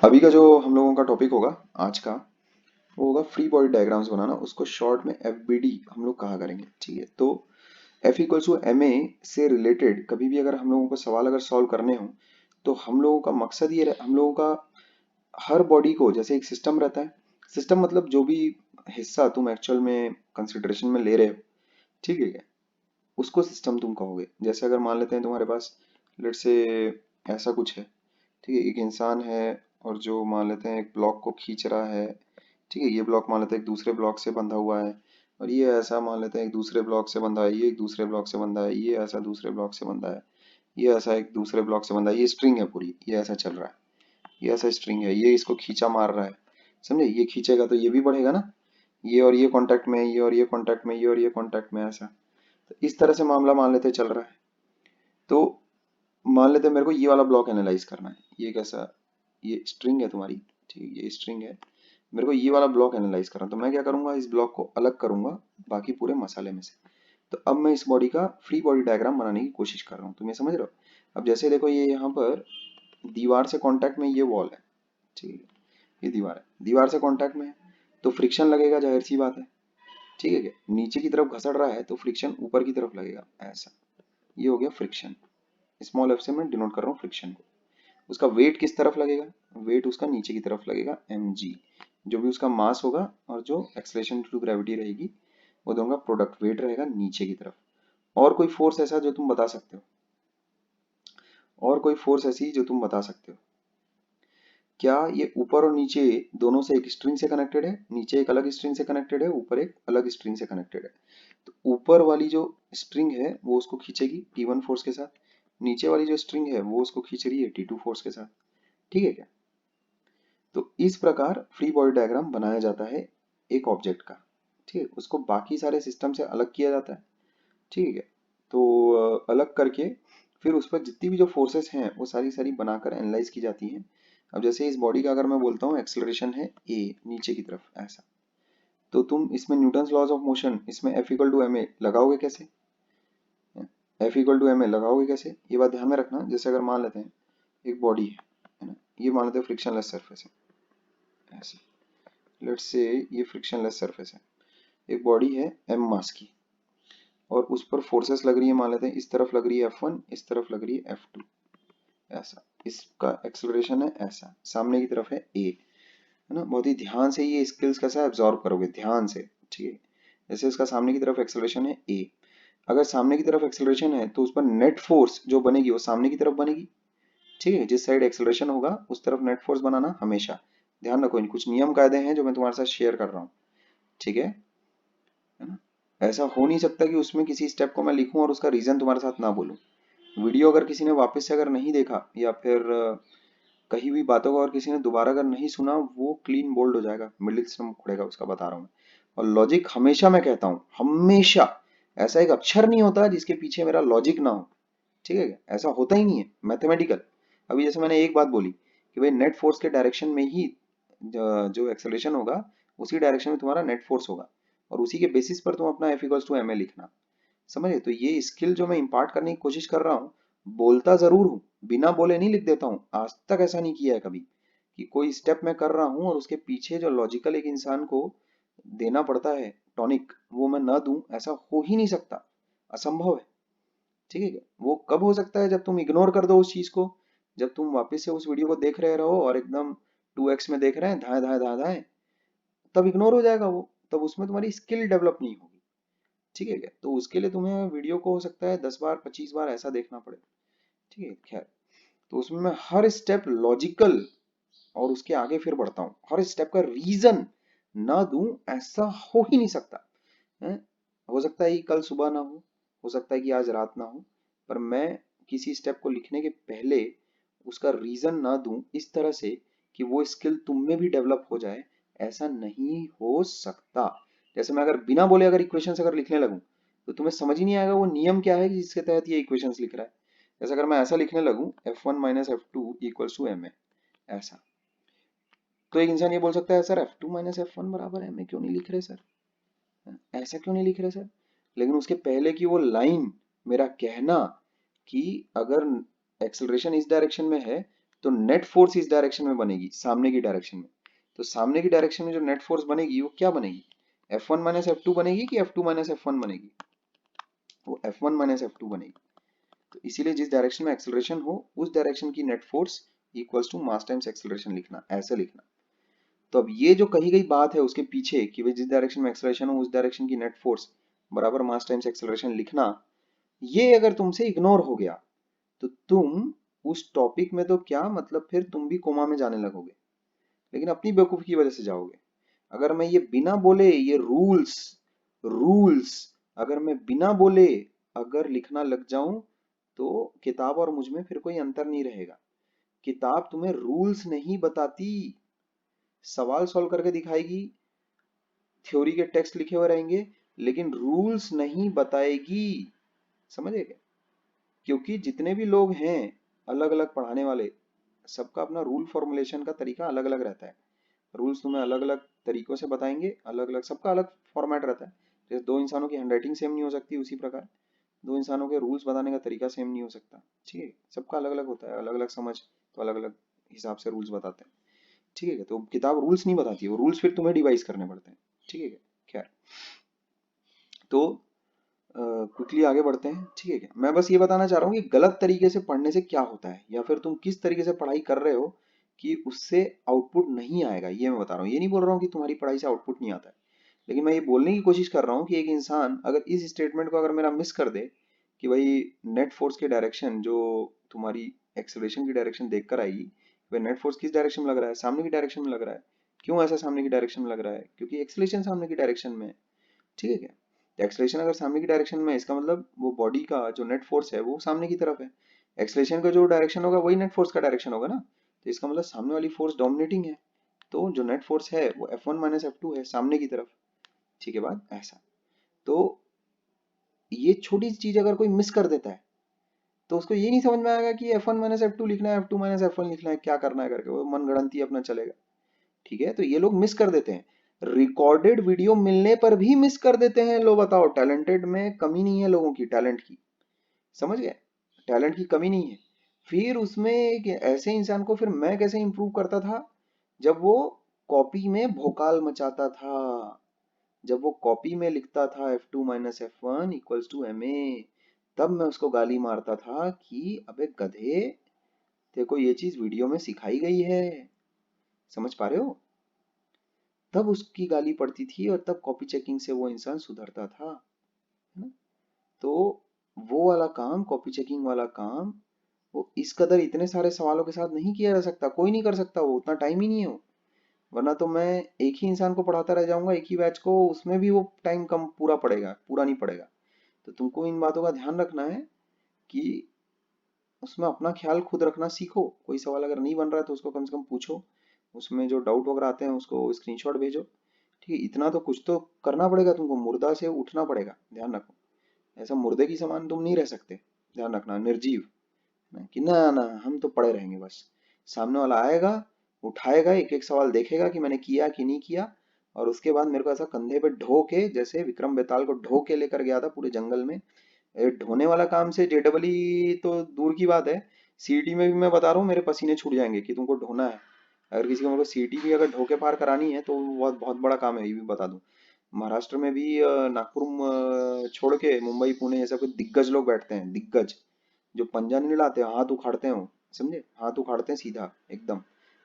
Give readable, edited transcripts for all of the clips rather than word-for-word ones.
अभी का जो हम लोगों का टॉपिक होगा आज का, वो होगा फ्री बॉडी डायग्राम्स बनाना। उसको शॉर्ट में एफबीडी हम लोग कहा करेंगे। ठीक है, तो f equals to M a से रिलेटेड कभी भी अगर हम लोगों को सवाल अगर सॉल्व करने हो, तो हम लोगों का मकसद ये हम लोगों का हर बॉडी को जैसे एक सिस्टम रहता है। सिस्टम मतलब जो भी हिस्सा तुम एक्चुअल में कंसिडरेशन में ले रहे हो, ठीक है क्या, उसको सिस्टम तुम कहोगे। जैसे अगर मान लेते हैं तुम्हारे पास लेट से ऐसा कुछ है, ठीक है, एक इंसान है और जो मान लेते हैं एक ब्लॉक को खींच रहा है। ठीक है, ये ब्लॉक मान लेते हैं एक दूसरे ब्लॉक से बंधा हुआ है, और ये ऐसा मान लेते हैं एक दूसरे ब्लॉक से बंधा है, ये एक दूसरे ब्लॉक से बंधा है, ये ऐसा दूसरे ब्लॉक से बंधा है, ये ऐसा एक दूसरे ब्लॉक से बंधा है। ये स्ट्रिंग है पूरी, ये ऐसा चल रहा है, ये ऐसा स्ट्रिंग है, ये इसको खींचा मार रहा है। समझे, ये खींचेगा तो ये भी बढ़ेगा ना, ये और ये कांटेक्ट में, ये और ये कांटेक्ट में, ये और ये कांटेक्ट में, ऐसा। तो इस तरह से मामला मान लेते चल रहा है। तो मान लेते हैं मेरे को ये वाला ब्लॉक एनालाइज करना है। ये कैसा, ये स्ट्रिंग है तुम्हारी, ठीक है, ये स्ट्रिंग है। मेरे को ये वाला ब्लॉक एनालाइज करना है, तो मैं क्या करूंगा, इस ब्लॉक को अलग करूंगा बाकी पूरे मसाले में से। तो अब मैं इस बॉडी का फ्री बॉडी डायग्राम बनाने की कोशिश कर रहा हूँ। तुम ये समझ रहे हो? अब जैसे देखो, ये यहाँ पर दीवार से कांटेक्ट में ये वॉल है, ठीक है, ये दीवार है, दीवार से कांटेक्ट में है, तो फ्रिक्शन लगेगा, जाहिर सी बात है। ठीक है क्या, नीचे की तरफ घसड़ रहा है तो फ्रिक्शन ऊपर की तरफ लगेगा, ऐसा। ये हो गया फ्रिक्शन। स्मॉल एफ से मैं डिनोट कर रहा हूँ फ्रिक्शन को। उसका वेट किस तरफ लगेगा, वेट उसका नीचे की तरफ लगेगा, mg। जो भी उसका मास होगा और जो एक्सलेशन ड्यू टू ग्रेविटी रहेगी, वो दोनों का प्रोडक्ट वेट रहेगा नीचे की तरफ। और कोई फोर्स ऐसा जो तुम बता सकते हो, और कोई फोर्स ऐसी जो तुम बता सकते हो? क्या ये ऊपर और नीचे दोनों से एक स्ट्रिंग से कनेक्टेड है, नीचे एक अलग स्ट्रिंग से कनेक्टेड है, ऊपर एक अलग स्ट्रिंग से कनेक्टेड है? तो ऊपर वाली जो स्ट्रिंग है वो उसको खींचेगी T1 फोर्स के साथ, नीचे वाली जो स्ट्रिंग है वो उसको खींच रही है T2 फोर्स के साथ। ठीक है क्या? तो इस प्रकार फ्री बॉडी डायग्राम बनाया जाता है एक ऑब्जेक्ट का। ठीक है, उसको बाकी सारे सिस्टम से अलग किया जाता है। ठीक है, तो अलग करके फिर उस पर जितनी भी जो फोर्सेस हैं वो सारी सारी बनाकर एनालाइज की जाती हैं। अब जैसे इस बॉडी का अगर मैं बोलता हूँ एक्सेलरेशन है ए नीचे की तरफ, ऐसा, तो तुम इसमें न्यूटन्स लॉज ऑफ मोशन, इसमें f equal to M A लगाओगे कैसे? F equal to M A लगाओगे कैसे, ये बात ध्यान में रखना। जैसे अगर मान लेते हैं एक बॉडी है ना, ये मान लेते हैं फ्रिक्शनलेस सरफेस है, ऐसे। लेट्स से ये फ्रिक्शनलेस सरफेस है, एक बॉडी है एम मास की, और उस पर फोर्सेस लग रही है, मान लेते हैं इस तरफ लग रही है F1, इस तरफ लग रही है F2, ऐसा। इसका एक्सेलरेशन है ऐसा, सामने की तरफ है A, है ना। बहुत ही ध्यान से ये स्किल्स कैसा एब्जॉर्व करोगे, ध्यान से। ठीक है, जैसे इसका सामने की तरफ एक्सेलरेशन है A, अगर सामने की तरफ एक्सेलरेशन है तो उस पर नेट फोर्स जो बनेगी वो सामने की तरफ बनेगी। ठीक है, जिस साइड एक्सेलरेशन होगा उस तरफ नेट फोर्स बनाना हमेशा। ध्यान रखो, इन कुछ नियम कायदे हैं जो मैं तुम्हारे साथ शेयर कर रहा हूँ। ठीक है ना। ऐसा हो नहीं सकता कि उसमें किसी स्टेप को मैं लिखूं और उसका रीजन तुम्हारे साथ ना बोलूं। वीडियो अगर किसी ने वापस से अगर नहीं देखा, या फिर कही हुई बातों को और किसी ने दोबारा अगर नहीं सुना, वो क्लीन बोल्ड हो जाएगा, मिडिल सिस्टम उखड़ेगा उसका, बता रहा हूँ मैं। और लॉजिक हमेशा, मैं कहता हूँ हमेशा, ऐसा एक अक्षर नहीं होता जिसके पीछे मेरा लॉजिक ना हो। ठीक है, ऐसा होता ही नहीं है मैथमेटिकल। अभी जैसे मैंने एक बात बोली कि भाई नेट फोर्स के डायरेक्शन में ही जो एक्सेलरेशन होगा, उसी डायरेक्शन में तुम्हारा नेट फोर्स होगा, और उसी के बेसिस पर तुम अपना f equals to M a लिखना। समझे? तो ये स्किल जो मैं इंपार्ट करने की कोशिश कर रहा हूँ, बोलता जरूर हूँ, बिना बोले नहीं लिख देता हूँ। आज तक ऐसा नहीं किया है कभी कि कोई स्टेप मैं कर रहा हूँ और उसके पीछे जो लॉजिकल एक इंसान को देना पड़ता है टॉनिक, वो मैं ना दूं, ऐसा हो ही नहीं सकता, असंभव है। ठीक है क्या? वो कब हो सकता है, जब तुम इग्नोर कर दो उस चीज को, जब तुम वापस से उस वीडियो को देख रहे रहो और एकदम 2x में देख रहे हैं, धाए धाए धाए धाए, तब इग्नोर हो जाएगा वो, तब उसमें तुम्हारी स्किल डेवलप नहीं होगी। ठीक है क्या? तो उसके लिए तुम्हें वीडियो को हो सकता है 10 बार 25 बार ऐसा देखना पड़े। ठीक है, खैर। तो उसमें मैं हर स्टेप लॉजिकल और उसके आगे फिर बढ़ता हूँ, हर स्टेप का रीजन ना दूं, ऐसा हो ही नहीं सकता है। हो सकता है कि कल सुबह ना हो सकता है कि आज रात ना हो, पर मैं किसी स्टेप को लिखने के पहले उसका रीजन ना दूं इस तरह से कि वो स्किल तुम में भी डेवलप हो जाए, ऐसा नहीं हो सकता। जैसे मैं अगर बिना बोले अगर इक्वेशंस अगर लिखने लगूं, तो तुम्हें समझ ही नहीं आएगा वो नियम क्या है जिसके तहत ये इक्वेशंस लिख रहा है। जैसे अगर मैं ऐसा लिखने लगूं, F1 minus f two equals to M a, ऐसा, तो एक इंसान ये बोल सकता है सर F2 माइनस F1 बराबर एम ए क्यों नहीं लिख रहे सर, ऐसा क्यों नहीं लिख रहे सर? लेकिन उसके पहले की वो लाइन, मेरा कहना कि अगर एक्सेलरेशन इस डायरेक्शन में है तो नेट फोर्स इस डायरेक्शन में बनेगी, सामने की डायरेक्शन में। तो सामने की डायरेक्शन में जो नेट फोर्स बनेगी वो क्या बनेगी, F1 माइनस F2 बनेगी कि F2 माइनस F1 बनेगी, वो F1 माइनस F2 बनेगी। तो इसीलिए जिस डायरेक्शन में एक्सेलरेशन हो उस डायरेक्शन की net force equals to mass times acceleration लिखना, ऐसे लिखना। तो अब ये जो कही गई बात है उसके पीछे कि भाई जिस डायरेक्शन में एक्सेलरेशन हो उस डायरेक्शन की नेट फोर्स बराबर मास टाइम्स एक्सेलरेशन लिखना, ये अगर तुमसे इग्नोर हो गया तो तुम उस टॉपिक में तो क्या मतलब फिर तुम भी कोमा में जाने लगोगे, लेकिन अपनी बेवकूफी की वजह से जाओगे। अगर मैं ये बिना बोले ये रूल्स रूल्स अगर मैं बिना बोले अगर लिखना लग जाऊं तो किताब और मुझ में फिर कोई अंतर नहीं रहेगा। किताब तुम्हें रूल्स नहीं बताती, सवाल सॉल्व करके दिखाएगी, थ्योरी के टेक्स्ट लिखे हुए रहेंगे, लेकिन रूल्स नहीं बताएगी। समझ गए क्या? क्योंकि जितने भी लोग हैं अलग अलग पढ़ाने वाले, सबका अपना रूल फॉर्मुलेशन का तरीका अलग अलग रहता है। रूल्स तुम्हें अलग अलग तरीकों से बताएंगे, अलग अलग सबका अलग फॉर्मेट रहता है। जैसे दो इंसानों की हैंडराइटिंग सेम नहीं हो सकती, उसी प्रकार दो इंसानों के रूल्स बताने का तरीका सेम नहीं हो सकता। ठीक है, सबका अलग अलग होता है, अलग अलग समझ, तो अलग अलग हिसाब से रूल्स बताते हैं। ठीक है, तो किताब रूल्स नहीं बताती है, वो रूल्स फिर तुम्हें डिवाइस करने पड़ते हैं। ठीक है, खैर तो क्विकली आगे बढ़ते हैं। ठीक है क्या, मैं बस ये बताना चाह रहा हूँ कि गलत तरीके से पढ़ने से क्या होता है, या फिर तुम किस तरीके से पढ़ाई कर रहे हो कि उससे आउटपुट नहीं आएगा, ये मैं बता रहा हूँ। ये नहीं बोल रहा हूँ कि तुम्हारी पढ़ाई से आउटपुट नहीं आता है, लेकिन मैं ये बोलने की कोशिश कर रहा हूँ कि एक इंसान अगर इस स्टेटमेंट को अगर मेरा मिस कर दे कि भाई नेट फोर्स की डायरेक्शन जो तुम्हारी एक्सेलरेशन की डायरेक्शन देख कर आएगी, भाई नेट फोर्स किस डायरेक्शन में लग रहा है, सामने की डायरेक्शन में लग रहा है। क्यों ऐसा सामने की डायरेक्शन में लग रहा है, क्योंकि एक्सेलरेशन सामने की डायरेक्शन में है। ठीक है क्या, तो एक्सलेशन अगर सामने की डायरेक्शन में है, इसका मतलब वो बॉडी का जो नेट फोर्स है वो सामने की तरफ है। एक्सलेशन का जो डायरेक्शन होगा वही नेट फोर्स का डायरेक्शन होगा ना, तो इसका मतलब सामने वाली फोर्स डोमिनेटिंग है। तो जो नेट फोर्स है वो F1 माइनस F2 है सामने की तरफ। ठीक है, बात ऐसा। तो ये छोटी सी चीज अगर कोई मिस कर देता है तो उसको ये नहीं समझ में आएगा कि F1 माइनस F2 लिखना है, F2 माइनस F1 लिखना है, क्या करना है करके वो मन गढ़ंती अपना चलेगा। ठीक है, तो ये लोग मिस कर देते हैं, रिकॉर्डेड वीडियो मिलने पर भी मिस कर देते हैं। लो बताओ, टैलेंटेड में कमी नहीं है लोगों की, टैलेंट की, समझ गए, टैलेंट की कमी नहीं है। फिर उसमें एक ऐसे इंसान को फिर मैं कैसे इंप्रूव करता था, जब वो कॉपी में भोकाल मचाता था, जब वो कॉपी में लिखता था F2 minus F1 equals to MA, तब मैं उसको गाली मारता था कि अबे गधे, तेरे को ये चीज वीडियो में सिखाई गई है, समझ पा रहे हो। तब उसकी गाली पड़ती थी और तब कॉपी चेकिंग से वो इंसान सुधरता था, है ना। तो वो वाला काम, कॉपी चेकिंग वाला काम, वो इस कदर इतने सारे सवालों के साथ नहीं किया जा सकता, कोई नहीं कर सकता, वो उतना टाइम ही नहीं है वो। वरना तो मैं एक ही इंसान को पढ़ाता रह जाऊंगा, एक ही बैच को, उसमें भी वो टाइम कम पूरा पड़ेगा, पूरा नहीं पड़ेगा। तो तुमको इन बातों का ध्यान रखना है कि उसमें अपना ख्याल खुद रखना सीखो। कोई सवाल अगर नहीं बन रहा है तो उसको कम से कम पूछो, उसमें जो डाउट वगैरह आते हैं उसको स्क्रीनशॉट भेजो। ठीक है, इतना तो कुछ तो करना पड़ेगा तुमको, मुर्दा से उठना पड़ेगा, ध्यान रखो। ऐसा मुर्दे की समान तुम नहीं रह सकते, ध्यान रखना, निर्जीव ना, कि ना ना हम तो पड़े रहेंगे बस। सामने वाला आएगा, उठाएगा, एक एक सवाल देखेगा कि मैंने किया कि नहीं किया, और उसके बाद मेरे को ऐसा कंधे पे ढो के, जैसे विक्रम बेताल को ढो के लेकर गया था पूरे जंगल में। ढोने वाला काम से JEE तो दूर की बात है, CET में भी मैं बता रहा हूँ मेरे पसीने छूट जाएंगे कि तुमको ढोना है। अगर किसी को मेरे को CET भी अगर ढो के पार करानी है तो वो बहुत बहुत बड़ा काम है, ये भी बता दूं। महाराष्ट्र में भी नागपुर छोड़ के मुंबई पुणे ये सब कुछ दिग्गज लोग बैठते हैं, दिग्गज, जो पंजा नहीं लाते, हाथ उखाड़ते हैं वो, समझे, हाथ उखाड़ते हैं सीधा एकदम,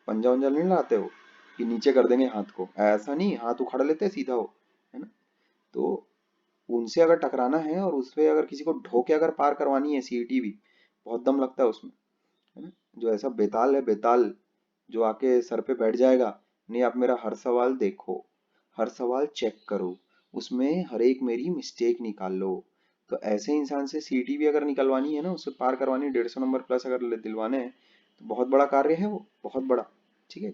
पंजा उंजा नहीं लाते हो कि नीचे कर देंगे हाथ को, ऐसा नहीं, हाथ उखाड़ लेते हैं सीधा वो, है ना। तो उनसे अगर टकराना है और उसपे अगर किसी को ढो के अगर पार करवानी है CET भी, बहुत दम लगता है उसमें, है ना। जो ऐसा बेताल है, बेताल, जो आके सर पे बैठ जाएगा, नहीं आप मेरा हर सवाल देखो, हर सवाल चेक करो, उसमें हर एक मेरी मिस्टेक निकाल लो। तो ऐसे इंसान से CET भी अगर निकलवानी है ना, उससे पार करवानी, 150 नंबर प्लस अगर दिलवाने हैं, तो बहुत बड़ा कार्य है वो, बहुत बड़ा। ठीक है,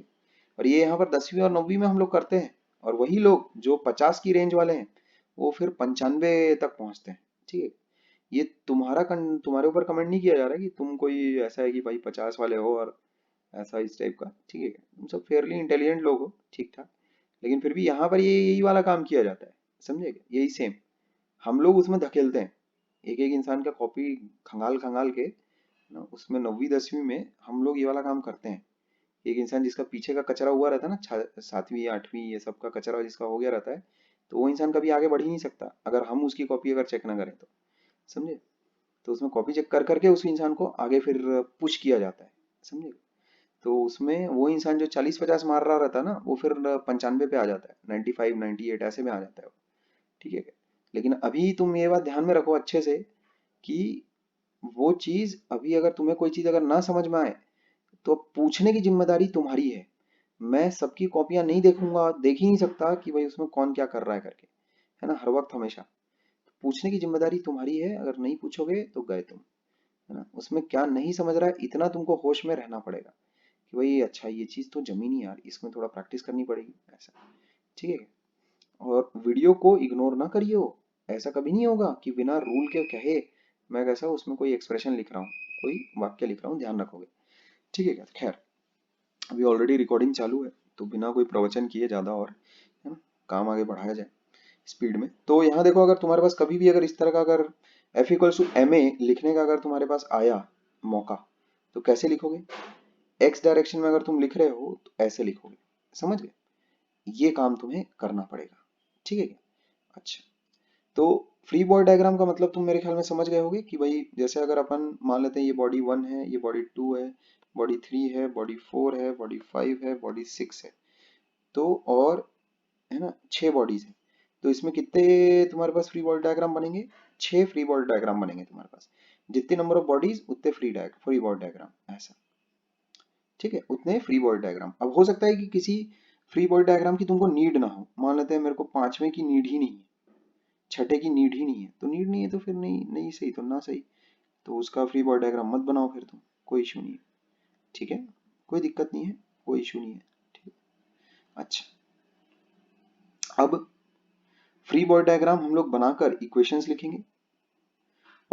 और ये यहाँ पर 10वीं और 9वीं में हम लोग करते हैं, और वही लोग जो 50 की रेंज वाले हैं वो फिर 95 तक पहुंचते हैं। ठीक है, ये तुम्हारे ऊपर कमेंट नहीं किया जा रहा है कि तुम कोई ऐसा है कि भाई 50 वाले हो और ऐसा इस टाइप का। ठीक है, तुम सब फेयरली इंटेलिजेंट लोग हो, ठीक ठाक, लेकिन फिर भी यहाँ पर ये यही वाला काम किया जाता है, समझे क्या? यही सेम हम लोग उसमें धकेलते हैं, एक एक इंसान का कॉपी खंगाल खंगाल के ना, उसमें 9वीं 10वीं में हम लोग ये वाला काम करते हैं। एक इंसान जिसका पीछे का कचरा हुआ रहता है ना, 7वीं 8वीं ये सब का कचरा जिसका हो गया रहता है, तो वो इंसान कभी आगे बढ़ ही नहीं सकता अगर हम उसकी कॉपी अगर चेक ना करें तो, समझे। तो उसमें कॉपी चेक कर करके उस इंसान को आगे फिर पुश किया जाता है, समझे। तो उसमें वो इंसान जो 40-50 मार रहा रहता है ना, वो फिर 95 पे आ जाता है, 95 98 ऐसे में आ जाता है वो, ठीक है। लेकिन अभी तुम ये बात ध्यान में रखो अच्छे से कि वो चीज अभी अगर तुम्हें कोई चीज अगर ना समझ में आए तो पूछने की जिम्मेदारी तुम्हारी है। मैं सबकी कॉपियां नहीं देखूंगा, देख ही नहीं सकता कि भाई उसमें कौन क्या कर रहा है करके, है ना, हर वक्त हमेशा। पूछने की जिम्मेदारी तुम्हारी है, अगर नहीं पूछोगे तो गए तुम, है ना। उसमें क्या नहीं समझ रहा है इतना तुमको होश में रहना पड़ेगा कि भाई अच्छा ये चीज तो जमी नहीं यार, इसमें थोड़ा प्रैक्टिस करनी पड़ेगी, ऐसा, ठीक है। और वीडियो को इग्नोर ना करियो। ऐसा कभी नहीं होगा कि बिना रूल के कहे मैं कैसा उसमें कोई एक्सप्रेशन लिख रहा हूँ, कोई वाक्य लिख रहा हूँ, ध्यान रखोगे, ठीक है क्या। खैर, अभी ऑलरेडी रिकॉर्डिंग चालू है, तो बिना कोई प्रवचन किए ज्यादा और, है ना, काम आगे बढ़ाया जाए स्पीड में। तो यहाँ देखो, अगर तुम्हारे पास कभी भी अगर इस तरह का अगर F equals to M a लिखने का अगर तुम्हारे पास आया मौका, तो कैसे लिखोगे। एक्स डायरेक्शन में अगर तुम लिख रहे हो तो ऐसे लिखोगे, समझ गए। ये काम तुम्हें करना पड़ेगा, ठीक है क्या। अच्छा, तो फ्री बॉडी डायग्राम का मतलब तुम मेरे ख्याल में समझ गए होगे कि भाई जैसे अगर अपन मान लेते हैं ये बॉडी 1 है, ये बॉडी 2 है, बॉडी 3 है, बॉडी 4 है, बॉडी 5 है, बॉडी 6 है, तो और, है ना, 6 बॉडीज है। तो इसमें कितने तुम्हारे पास फ्री बॉडी डायग्राम बनेंगे, 6 फ्री बॉडी डायग्राम बनेंगे तुम्हारे पास। जितने नंबर ऑफ बॉडीज उतने फ्री बॉडी डायग्राम, ऐसा, ठीक है, उतने फ्री बॉडी डायग्राम। अब हो सकता है कि किसी फ्री बॉडी डायग्राम की तुमको नीड ना हो, मान लेते हैं मेरे को 5वें की नीड ही नहीं है, छठे की नीड ही नहीं है, तो नीड नहीं है तो फिर नहीं, नहीं सही तो ना सही, तो उसका फ्री बॉडी डायग्राम मत बनाओ फिर तुम, कोई इशू नहीं है, ठीक है, कोई दिक्कत नहीं है, कोई इशू नहीं है, ठीक है। अच्छा, अब फ्री बॉडी डायग्राम हम लोग बनाकर इक्वेशंस लिखेंगे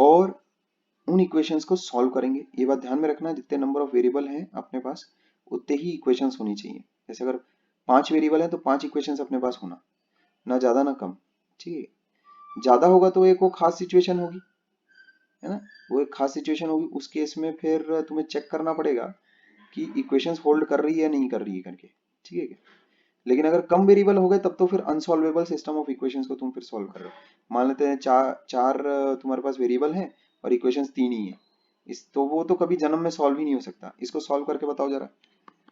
और उन इक्वेशंस को सॉल्व करेंगे। ये बात ध्यान में रखना, जितने नंबर ऑफ वेरिएबल हैं अपने पास उतने ही इक्वेशंस होनी चाहिए। जैसे अगर 5 वेरिएबल है तो 5 इक्वेशंस अपने पास होना, ना ज्यादा ना कम, ठीक है। ज्यादा होगा तो एक वो खास सिचुएशन होगी, है ना, वो एक खास सिचुएशन होगी, उस केस में फिर तुम्हें चेक करना पड़ेगा कि इक्वेशंस होल्ड कर रही है या नहीं कर रही है करके, ठीक है क्या। लेकिन अगर कम वेरिएबल हो गए तब तो फिर अनसॉल्वेबल सिस्टम ऑफ इक्वेशंस को तुम फिर सॉल्व कर रहे हो। मान लेते हैं चार चार तुम्हारे पास वेरिएबल हैं और इक्वेशंस 3 ही है, इस तो वो तो कभी जन्म में सॉल्व ही नहीं हो सकता। इसको सॉल्व करके बताओ जरा,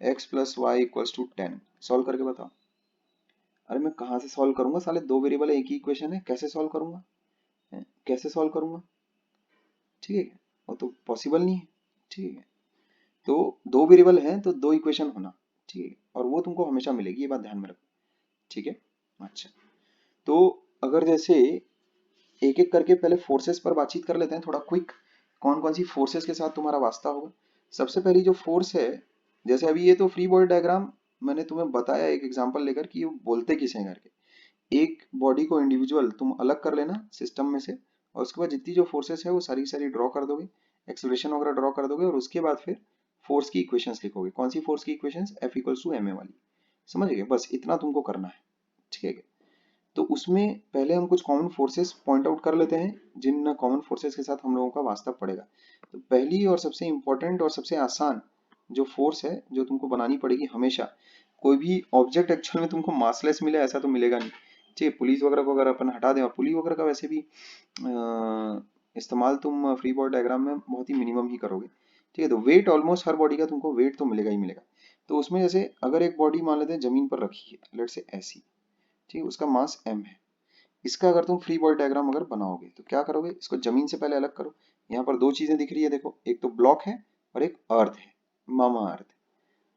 x plus y equals to 10, solve करके बताओ। अरे मैं कहाँ से सॉल्व करूंगा, साले दो वेरिएबल है, एक ही इक्वेशन है, कैसे सॉल्व करूंगा, कैसे सॉल्व करूंगा, ठीक है क्या? वो तो पॉसिबल नहीं है, ठीक है। तो दो वेरिएबल हैं तो दो इक्वेशन होना, ठीक है, और वो तुमको हमेशा मिलेगी, ये बात ध्यान में रखो, ठीक है। अच्छा, तो अगर जैसे एक एक करके पहले फोर्सेस पर बातचीत कर लेते हैं थोड़ा क्विक, कौन कौन सी फोर्सेस के साथ तुम्हारा वास्ता होगा। सबसे पहली जो फोर्स है, जैसे अभी ये तो फ्री बॉडी डायग्राम मैंने तुम्हें बताया एक एग्जांपल लेकर कि ये बोलते किसे हैं करके। एक बॉडी को इंडिविजुअल तुम अलग कर लेना सिस्टम में से, और उसके बाद जितनी जो फोर्सेस है वो सारी सारी ड्रॉ कर दोगे, एक्सेलरेशन वगैरह ड्रॉ कर दोगे, और उसके बाद फिर फोर्स की इक्वेशंस लिखोगे। कौन सी फोर्स की equations, f equals to M a वाली, समझ गए, बस इतना तुमको करना है, ठीक है। तो उसमें पहले हम कुछ कॉमन फोर्सेस पॉइंट आउट कर लेते हैं, जिन कॉमन फोर्सेस के साथ हम लोगों का वास्ता पड़ेगा। तो पहली और सबसे इंपॉर्टेंट और सबसे आसान जो फोर्स है जो तुमको बनानी पड़ेगी हमेशा, कोई भी ऑब्जेक्ट एक्चुअल में तुमको मासलेस मिले ऐसा तो मिलेगा नहीं, ठीक है। पुलिस वगैरह को अगर अपन हटा दें, और पुलिस वगैरह का वैसे भी इस्तेमाल तुम फ्री बॉडी डायग्राम में बहुत ही मिनिमम ही करोगे, ठीक है। तो वेट ऑलमोस्ट हर बॉडी का तुमको वेट तो मिलेगा ही मिलेगा। तो उसमें जैसे अगर एक बॉडी मान लेते हैं जमीन पर रखी है, लेट से ऐसी, ठीक है, उसका मास m है। इसका अगर तुम फ्री बॉडी डायग्राम अगर बनाओगे तो क्या करोगे, इसको जमीन से पहले अलग करो। यहाँ पर दो चीजें दिख रही है देखो, एक तो ब्लॉक है और एक अर्थ है, मामा अर्थ,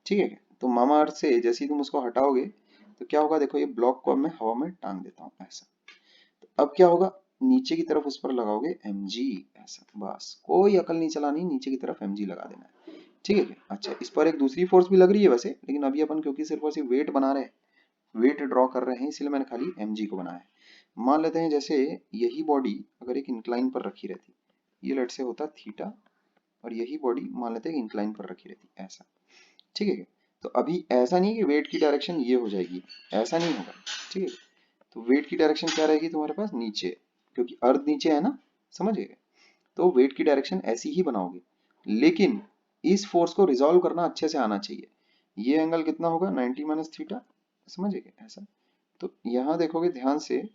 ठीक है क्या? तो मामा अर्थ से जैसे ही तुम उसको हटाओगे तो क्या होगा, देखो ये ब्लॉक को अब मैं हवा में टांग देता हूँ ऐसा। तो अब क्या होगा, नीचे की तरफ उस पर लगाओगे mg, ऐसा, बस कोई अकल नहीं चलानी, नीचे की तरफ mg लगा देना है, ठीक है क्या? अच्छा, इस पर एक दूसरी फोर्स भी लग रही है वैसे, लेकिन अभी अपन क्योंकि सिर्फ और सिर्फ वेट बना रहे हैं, वेट ड्रॉ कर रहे हैं, इसलिए मैंने खाली mg को बनाया है। मान लेते हैं जैसे यही बॉडी अगर एक इंक्लाइन पर रखी रहती, ये लेट से होता थीटा, और यही बॉडी मान लेते हैं इंक्लाइन पर रखी रहती ऐसा, ठीक है। तो अभी ऐसा नहीं कि वेट की डायरेक्शन ये हो जाएगी, ऐसा नहीं होगा, ठीक है। तो वेट की डायरेक्शन क्या रहेगी तुम्हारे पास, नीचे, क्योंकि अर्थ नीचे है ना, समझ गए। तो वेट की डायरेक्शन ऐसी ही बनाओगे। लेकिन इस फोर्स को रिजॉल्व करना अच्छे से आना चाहिए। ये एंगल कितना होगा 90 माइनस थीटा, समझिए ऐसा। तो यहाँ देखोगे ध्यान से,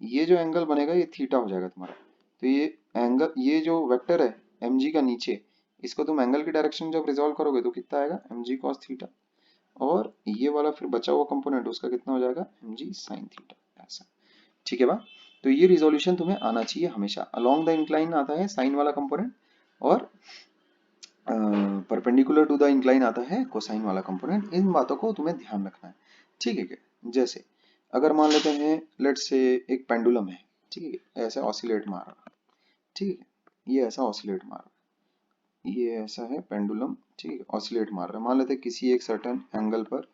ये जो एंगल बनेगा ये थीटा हो जाएगा तुम्हारा। तो ये एंगल, ये जो वेक्टर है mg का नीचे, इसको तुम एंगल की डायरेक्शन जब रिजॉल्व करोगे तो कितना आएगा mg cos थीटा, और ये वाला फिर बचा हुआ कंपोनेंट उसका कितना हो जाएगा mg sin थीटा, ऐसा। ठीक है बा। तो ये रिजोल्यूशन तुम्हें आना चाहिए हमेशा। अलोंग द इंक्लाइन आता है साइन वाला कंपोनेंट, और परपेंडिकुलर टू द इंक्लाइन आता है कोसाइन वाला कंपोनेंट। इन बातों को तुम्हें ध्यान रखना है, ठीक है क्या। जैसे अगर मान लेते हैं लेट्स से एक पेंडुलम है, ठीक है, ऐसे ऑसिलेट मार रहा, ठीक है, ये ऐसा ऑसिलेट मार रहा, ये ऐसा है पेंडुलम, ठीक है, ऑसिलेट मार रहा है। मान लेते हैं किसी एक सर्टेन एंगल पर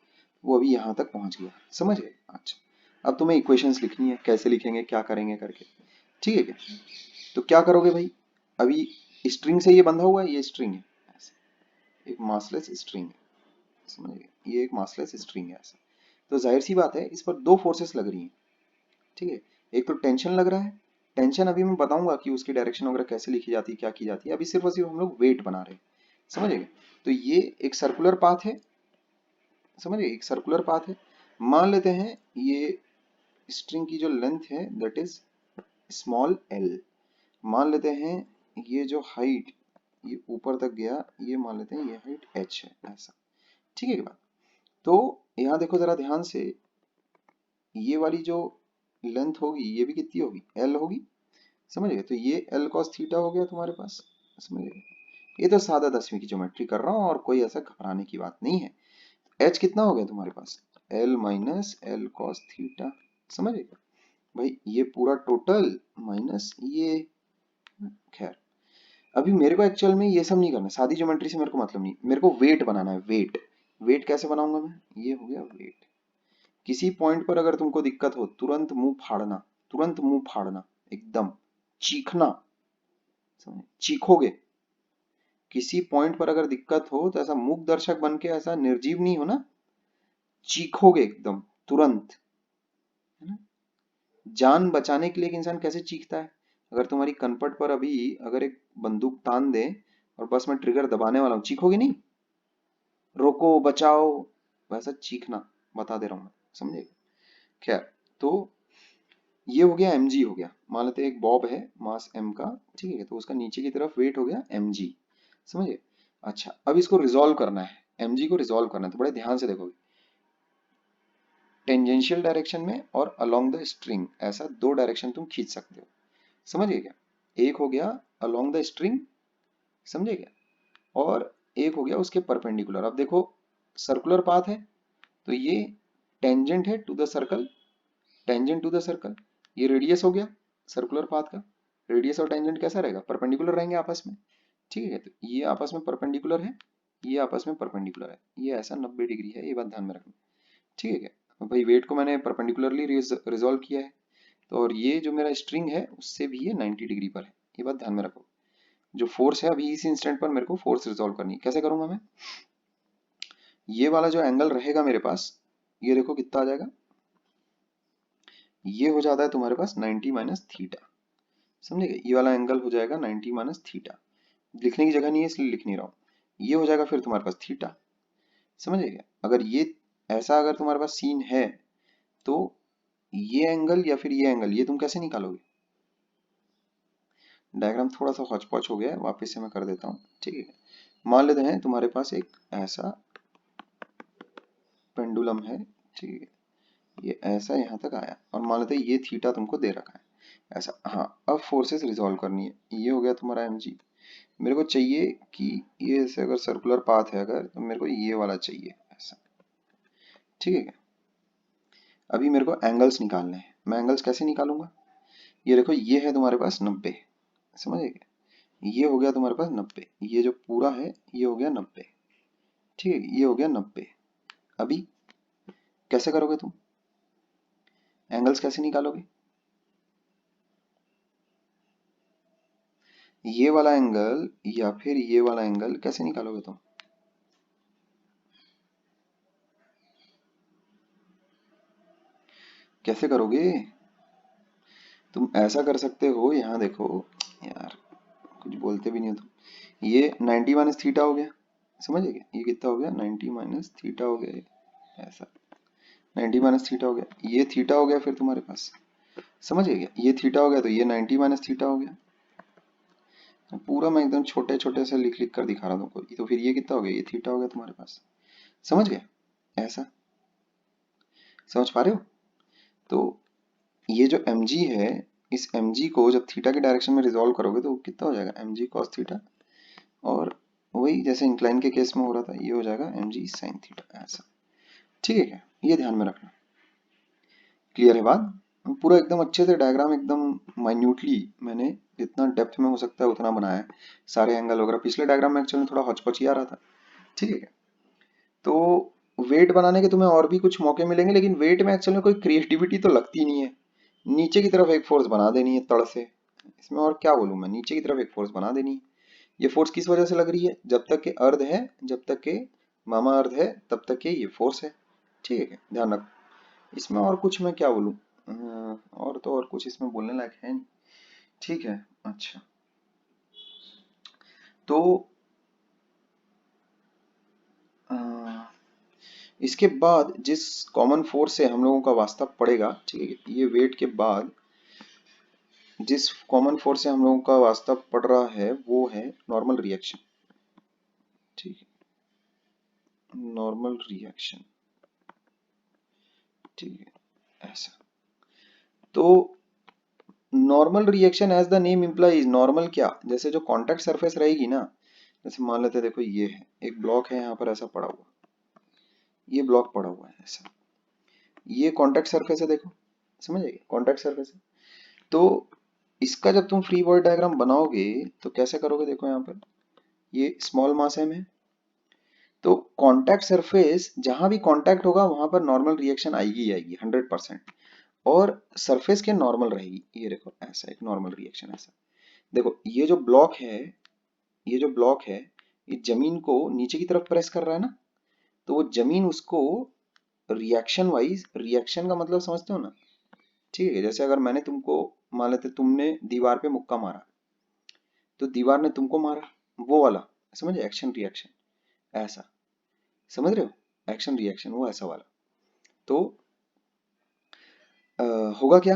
वो अभी यहाँ तक पहुंच गया, समझ गए। अच्छा, अब तुम्हें इक्वेशंस लिखनी है, कैसे लिखेंगे क्या करेंगे करके, ठीक है क्या। तो क्या करोगे भाई, अभी स्ट्रिंग से ये बंधा हुआ है, ये स्ट्रिंग है ऐसे, एक मासलेस स्ट्रिंग है, समझ गए, ये एक मासलेस स्ट्रिंग है ऐसा। तो जाहिर सी बात है इस पर दो फोर्सेस लग रही हैं, ठीक है। एक तो टेंशन लग रहा है, टेंशन अभी मैं बताऊंगा कि उसकी डायरेक्शन वगैरह कैसे लिखी जाती है, क्या की जाती है। अभी सिर्फ और सिर्फ हम लोग वेट बना रहे हैं, समझ गए। तो ये एक सर्कुलर पाथ है, समझ गए, एक सर्कुलर पाथ है। मान लेते हैं ये स्ट्रिंग की जो लेंथ है दैट इज स्मॉल एल। मान लेते हैं ये जो हाइट, ये ऊपर तक गया, ये मान लेते हैं ये हाइट h है ऐसा, ठीक है बात। तो यहाँ देखो जरा ध्यान से, ये वाली जो लेंथ होगी ये भी कितनी होगी, l होगी, समझ गए। तो ये l cos थीटा हो गया तुम्हारे पास, समझ गए। ये तो सादा 10वीं की ज्योमेट्री कर रहा हूँ और कोई ऐसा घबराने की बात नहीं है। h कितना हो गया तुम्हारे पास, l minus L cos theta, समझ गए भाई। ये पूरा टोटल माइनस ये, खैर अभी मेरे को एक्चुअल में ये सब नहीं करना, सादी ज्योमेट्री से मेरे को मतलब नहीं, मेरे को वेट बनाना है, वेट। वेट कैसे बनाऊंगा मैं, ये हो गया वेट। किसी पॉइंट पर अगर तुमको दिक्कत हो तुरंत मुंह फाड़ना, तुरंत मुंह फाड़ना, एकदम चीखना, समझे? चीखोगे। किसी पॉइंट पर अगर दिक्कत हो तो ऐसा मूक दर्शक बन के ऐसा निर्जीव नहीं हो ना, चीखोगे एकदम तुरंत, है ना। जान बचाने के लिए एक इंसान कैसे चीखता है, अगर तुम्हारी कनपट पर अभी अगर एक बंदूक तान दे और बस मैं ट्रिगर दबाने वाला हूं, चीखोगे नहीं, रोको बचाओ, वैसा चीखना, बता दे रहा हूं मैं, समझे। खैर, तो ये हो गया mg हो गया। मान लेते हैं एक बॉब है मास m का, ठीक है, तो उसका नीचे की तरफ वेट हो गया mg, समझे। अच्छा, अब इसको रिजॉल्व करना है, mg को रिजॉल्व करना है, तो बड़े ध्यान से देखोगे, टेंजेंशियल डायरेक्शन में और अलोंग द स्ट्रिंग, ऐसा दो डायरेक्शन तुम खींच सकते हो, समझिए क्या। एक हो गया अलोंग द स्ट्रिंग, समझे क्या, और एक हो गया उसके परपेंडिकुलर। अब देखो सर्कुलर पाथ है, तो ये टेंजेंट है to the circle, tangent to the circle. ये रेडियस हो गया सर्कुलर पाथ का, रेडियस और टेंजेंट कैसा रहेगा, परपेंडिकुलर रहेंगे आपस में, ठीक है। तो ये आपस में परपेंडिकुलर है, ये आपस में परपेंडिकुलर है, ये ऐसा 90 डिग्री है, ये बात ध्यान में रखना, ठीक है क्या। भाई वेट को मैंने परपेंडिकुलरली रिजॉल्व किया है, तो और ये जो मेरा स्ट्रिंग है उससे भी ये 90 डिग्री पर है, ये बात ध्यान में रखो। जो फोर्स है अभी इस इंस्टेंट पर मेरे को फोर्स रिजॉल्व करनी है, कैसे करूंगा मैं, ये वाला जो एंगल रहेगा मेरे पास, ये देखो कितना आ जाएगा, ये हो जाता है तुम्हारे पास 90 माइनस थीटा, समझे। ये वाला एंगल हो जाएगा 90 माइनस थीटा, लिखने की जगह नहीं है इसलिए लिख नहीं रहा हूं। ये हो जाएगा फिर तुम्हारे पास थीटा, समझे क्या। अगर ये ऐसा अगर तुम्हारे पास सीन है तो ये एंगल या फिर ये एंगल, ये तुम कैसे निकालोगे। डायग्राम थोड़ा सा हौच पौच हो गया है, वापस से मैं कर देता हूँ, ठीक है। मान लेते हैं तुम्हारे पास एक ऐसा पेंडुलम है, ठीक है, ये ऐसा यहाँ तक आया, और मान लेते हैं ये थीटा तुमको दे रखा है ऐसा। हाँ, अब फोर्सेस रिजॉल्व करनी है, ये हो गया तुम्हारा mg। मेरे को चाहिए कि ये ऐसे अगर सर्कुलर पाथ है अगर, तो मेरे को ये वाला चाहिए ऐसा, ठीक है। अभी मेरे को एंगल्स निकालने हैं, मैं एंगल्स कैसे निकालूंगा, ये देखो ये है तुम्हारे पास 90, समझिए। ये हो गया तुम्हारे पास 90, ये जो पूरा है ये हो गया 90, ठीक है, ये हो गया 90। अभी कैसे करोगे तुम, एंगल्स कैसे निकालोगे, ये वाला एंगल या फिर ये वाला एंगल कैसे निकालोगे तुम, कैसे करोगे। तुम ऐसा कर सकते हो, यहाँ देखो यार, कुछ बोलते भी नहीं हो तुम। ये 90 माइनस थीटा हो गया, समझिए क्या? ये कितना हो गया? 90 माइनस थीटा हो गया, ऐसा 90 माइनस थीटा हो गया, ये थीटा हो गया फिर तुम्हारे पास, समझिए क्या? ये थीटा हो गया तो ये 90 माइनस थीटा हो गया। पूरा मैं एकदम छोटे छोटे से लिख लिख कर दिखा रहा हूँ तुमको। तो फिर ये कितना हो गया? ये थीटा हो गया तुम्हारे पास, समझ गए? ऐसा समझ पा रहे हो? तो ये जो mg है, इस mg को जब थीटा के डायरेक्शन में रिजॉल्व करोगे तो कितना हो जाएगा? mg cos थीटा, और वही जैसे इंक्लाइन के केस में हो रहा था, ये हो जाएगा mg sin थीटा, ऐसा। ठीक है क्या? ये ध्यान में रखना। क्लियर है बात? पूरा एकदम अच्छे से डायग्राम एकदम माइन्यूटली मैंने जितना डेप्थ में हो सकता है उतना बनाया है, सारे एंगल वगैरह। पिछले डायग्राम में एक्चुअली थोड़ा हौच-पौच आ रहा था। ठीक है क्या? तो वेट बनाने के तुम्हें और भी कुछ मौके मिलेंगे, लेकिन वेट में एक्चुअली कोई क्रिएटिविटी तो लगती नहीं है। नीचे की तरफ एक फोर्स बना देनी है तड़ से, इसमें और क्या बोलूं मैं, नीचे की तरफ एक फोर्स बना देनी है। ये फोर्स किस वजह से लग रही है? जब तक के अर्ध है, जब तक के मामा अर्ध है, तब तक के ये फोर्स है। ठीक है क्या? ध्यान रखो। इसमें और कुछ मैं क्या बोलूं, और तो और कुछ इसमें बोलने लायक है नहीं। ठीक है, अच्छा। तो अ, इसके बाद जिस कॉमन फोर्स से हम लोगों का वास्ता पड़ेगा, ठीक है, ये वेट के बाद जिस कॉमन फोर्स से हम लोगों का वास्ता पड़ रहा है वो है नॉर्मल रिएक्शन। ठीक है, नॉर्मल रिएक्शन। ठीक है, ऐसा। तो normal reaction as the name implies, normal क्या, जैसे जो कांटेक्ट सरफेस रहेगी ना, जैसे मान लेते हैं, देखो ये है एक ब्लॉक है यहाँ पर ऐसा पड़ा हुआ, ये ब्लॉक पड़ा हुआ है ऐसा, ये कांटेक्ट सरफेस है, देखो समझ आएगी, कांटेक्ट सरफेस है। तो इसका जब तुम फ्री बॉडी डायग्राम बनाओगे तो कैसे करोगे? देखो यहाँ पर ये स्मॉल मास एम है, तो कांटेक्ट सरफेस जहां भी कांटेक्ट होगा वहां पर नॉर्मल रिएक्शन आएगी ही आएगी 100%, और सरफेस के नॉर्मल रहेगी। ये देखो ऐसा एक नॉर्मल रिएक्शन ऐसा। देखो ये जो ब्लॉक है, ये जो ब्लॉक है, ये जमीन को नीचे की तरफ प्रेस कर रहा है ना, तो वो जमीन उसको रिएक्शन वाइज, रिएक्शन का मतलब समझते हो ना? ठीक है, जैसे अगर मैंने तुमको, मान लेते तुमने दीवार पे मुक्का मारा, तो दीवार ने तुमको मारा, वो वाला समझे, एक्शन रिएक्शन ऐसा, समझ रहे हो? एक्शन रिएक्शन वो ऐसा वाला। तो होगा क्या?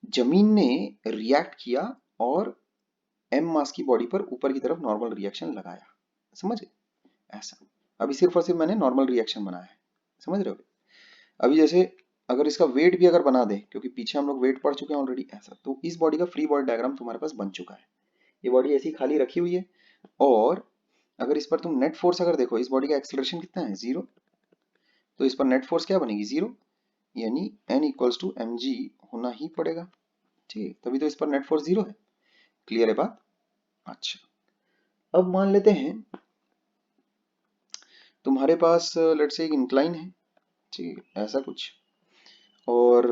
जमीन ने रिएक्ट किया और एम मास की बॉडी पर ऊपर की तरफ नॉर्मल रिएक्शन लगाया, समझे? ऐसा। अभी सिर्फ और सिर्फ मैंने नॉर्मल रिएक्शन बनाया है, समझ रहे हो? अभी जैसे अगर इसका वेट भी अगर बना दे, क्योंकि पीछे हम लोग वेट पढ़ चुके हैं ऑलरेडी, ऐसा, तो इस बॉडी का फ्री बॉडी डायग्राम तुम्हारे पास बन चुका है। ये बॉडी ऐसी खाली रखी हुई है, और अगर इस पर तुम नेट फोर्स अगर देखो, इस बॉडी का एक्सेलरेशन कितना है? 0। तो इस पर नेट फोर्स क्या बनेगी? 0, यानी N equals to M g होना ही पड़ेगा। ठीक है, तभी तो इस पर नेट फोर्स 0 है। क्लियर है बात? अच्छा, अब मान लेते हैं तुम्हारे पास लेट्स से एक इंक्लाइन है, ठीक है, ऐसा कुछ, और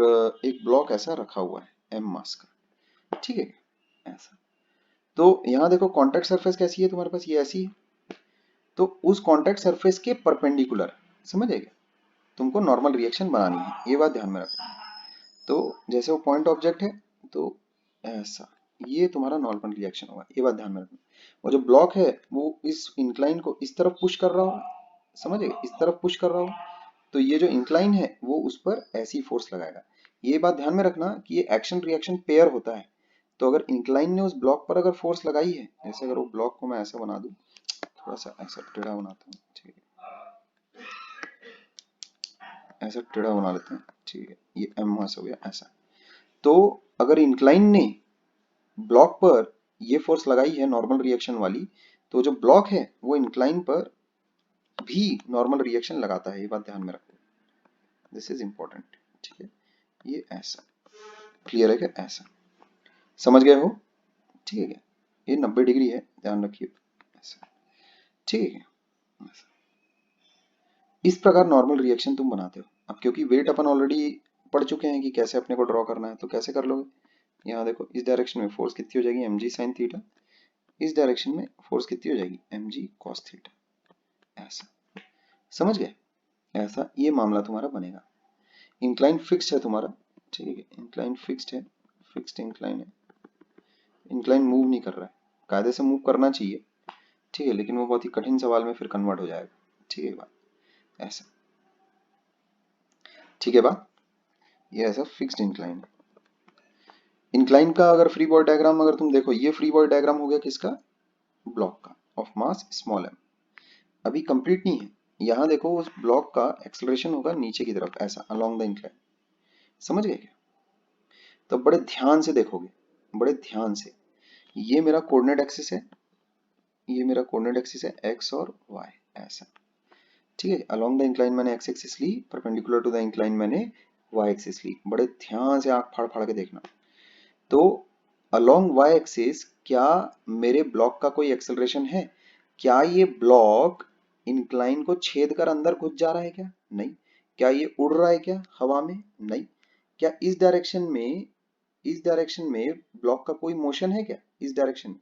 एक ब्लॉक ऐसा रखा हुआ है एम मास का, ठीक है, ऐसा। तो यहाँ देखो कॉन्टैक्ट सरफेस कैसी है तुम्हारे पास? ये ऐसी है। तो उस कॉन्टैक्ट सरफेस के परपेंडिकुलर, समझ आएगा, तुमको नॉर्मल रिएक्शन बनानी है, ये बात ध्यान में रखो। तो जैसे वो पॉइंट ऑब्जेक्ट है, तो ऐसा ये तुम्हारा नॉर्मल रिएक्शन होगा, ये बात ध्यान में रखना। और जो ब्लॉक है वो इस इंक्लाइन को इस तरफ पुश कर रहा हो, समझ गए, इस तरफ पुश कर रहा हो, तो ये जो इंक्लाइन है वो उस पर ऐसी फोर्स लगाएगा। ये बात ध्यान में रखना कि ये एक्शन रिएक्शन पेयर होता है। तो अगर इंक्लाइन ने उस ब्लॉक पर अगर फोर्स लगाई है, जैसे अगर वो ब्लॉक को मैं ऐसा बना दूं, थोड़ा सा ऐसा टेढ़ा बनाता हूँ, ठीक है, ऐसा टेढ़ा बना लेते हैं, ठीक है, ये एम मास हो गया ऐसा। तो अगर इंक्लाइन ने ब्लॉक पर ये फोर्स लगाई है नॉर्मल रिएक्शन वाली, तो जो ब्लॉक है वो इंक्लाइन पर भी नॉर्मल रिएक्शन लगाता है, ये बात ध्यान में रखो, दिस इज इंपॉर्टेंट। ठीक है, ये ऐसा। क्लियर है क्या? ऐसा समझ गए हो? ठीक है क्या? ये 90 डिग्री है, ध्यान रखिए, ऐसा। ठीक है क्या? ऐसा। इस प्रकार नॉर्मल रिएक्शन तुम बनाते हो। अब क्योंकि वेट अपन ऑलरेडी पढ़ चुके हैं कि कैसे अपने को ड्रॉ करना है, तो कैसे कर लोगे? यहाँ देखो इस डायरेक्शन में फोर्स कितनी हो जाएगी? एम जी साइन थीटा। इस डायरेक्शन में फोर्स कितनी हो जाएगी? एम जी कॉस थीटा, ऐसा। समझ गए? ऐसा ये मामला तुम्हारा बनेगा। इंक्लाइन फिक्स्ड है तुम्हारा, ठीक है, इंक्लाइन फिक्स्ड है, फिक्स्ड इंक्लाइन है, इंक्लाइन मूव नहीं कर रहा है, कायदे से मूव करना चाहिए, ठीक है, लेकिन वो बहुत ही कठिन सवाल में फिर कन्वर्ट हो जाएगा, ठीक है बात, ऐसा, ठीक है बात, ये ऐसा फिक्स्ड इंक्लाइन है। इंक्लाइन का अगर फ्री बॉडी डायग्राम अगर तुम देखो, ये फ्री बॉडी डायग्राम हो गया किसका, ब्लॉक का, ऑफ मास स्मॉल एम। अभी कंप्लीट नहीं है, यहाँ देखो उस ब्लॉक का एक्सेलरेशन होगा नीचे की तरफ ऐसा अलोंग द इंक्लाइन, समझ गए क्या? तो बड़े ध्यान से देखोगे, बड़े ध्यान से, ये मेरा कोऑर्डिनेट एक्सिस है, ये मेरा कोऑर्डिनेट एक्सिस है एक्स और वाई ऐसा, ठीक है, अलोंग द इंक्लाइन मैंने एक्स एक्सिस ली, परपेंडिकुलर टू द इंक्लाइन मैंने वाई एक्सिस ली। बड़े ध्यान से आंख फाड़ फाड़ के देखना। तो अलोंग वाई एक्सिस क्या मेरे ब्लॉक का कोई एक्सेलरेशन है? क्या ये ब्लॉक इंक्लाइन को छेद कर अंदर घुस जा रहा है क्या? नहीं। क्या ये उड़ रहा है क्या हवा में? नहीं। क्या इस डायरेक्शन में ब्लॉक का कोई मोशन है क्या? इस डायरेक्शन में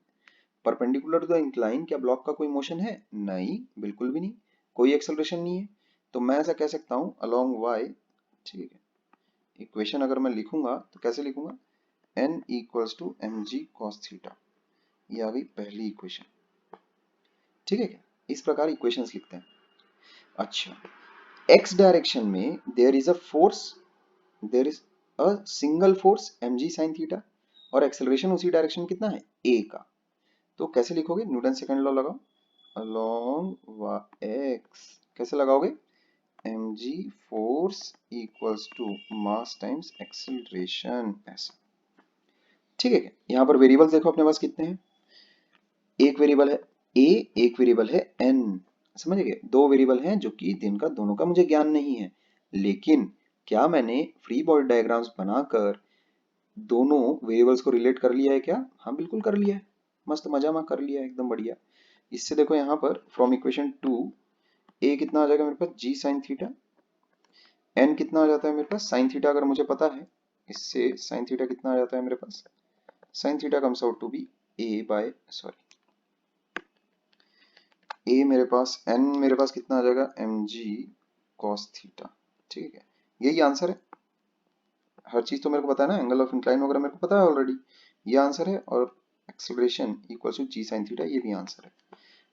परपेंडिकुलर टू द इंक्लाइन क्या ब्लॉक का कोई मोशन है? नहीं, बिल्कुल भी नहीं, कोई एक्सेलरेशन नहीं है। तो मैं ऐसा कह सकता हूं अलोंग वाई, ठीक है, इक्वेशन अगर मैं लिखूंगा तो कैसे लिखूंगा, n equals to M G cos theta, ये आ गई पहली इक्वेशन, ठीक है क्या? इस प्रकार इक्वेशंस लिखते हैं। अच्छा, x डायरेक्शन में there is a single force mg sin theta, और एक्सेलरेशन उसी डायरेक्शन में कितना है, a का। तो कैसे लिखोगे, न्यूटन सेकंड लॉ लगाओ, अलोंग x कैसे लगाओगे, mg force equals to mass times acceleration, ऐसा, ठीक है क्या? यहाँ पर वेरिएबल्स देखो अपने पास कितने हैं, एक वेरिएबल है a, एक वेरिएबल है n, समझ गए? दो वेरिएबल हैं जो कि जिनका दोनों का मुझे ज्ञान नहीं है, लेकिन क्या मैंने फ्री बॉडी डायग्राम्स बनाकर दोनों वेरिएबल्स को रिलेट कर लिया है क्या? हाँ बिल्कुल कर लिया है, मस्त मजा में कर लिया है, एकदम बढ़िया। इससे देखो यहाँ पर फ्रॉम इक्वेशन 2 a कितना आ जाएगा मेरे पास, g sin थीटा, n कितना आ जाता है मेरे पास, sin थीटा अगर मुझे पता है, इससे sin थीटा कितना आ जाता है मेरे पास, sin theta comes out to be a by sorry a मेरे पास, एन मेरे पास कितना आ जाएगा, एम जी कॉस थीटा, ठीक है, यही आंसर है। हर चीज तो मेरे को पता है ना, एंगल ऑफ इंक्लाइन वगैरह मेरे को पता है ऑलरेडी, ये आंसर है, और acceleration equal to g sine theta, ये भी आंसर है,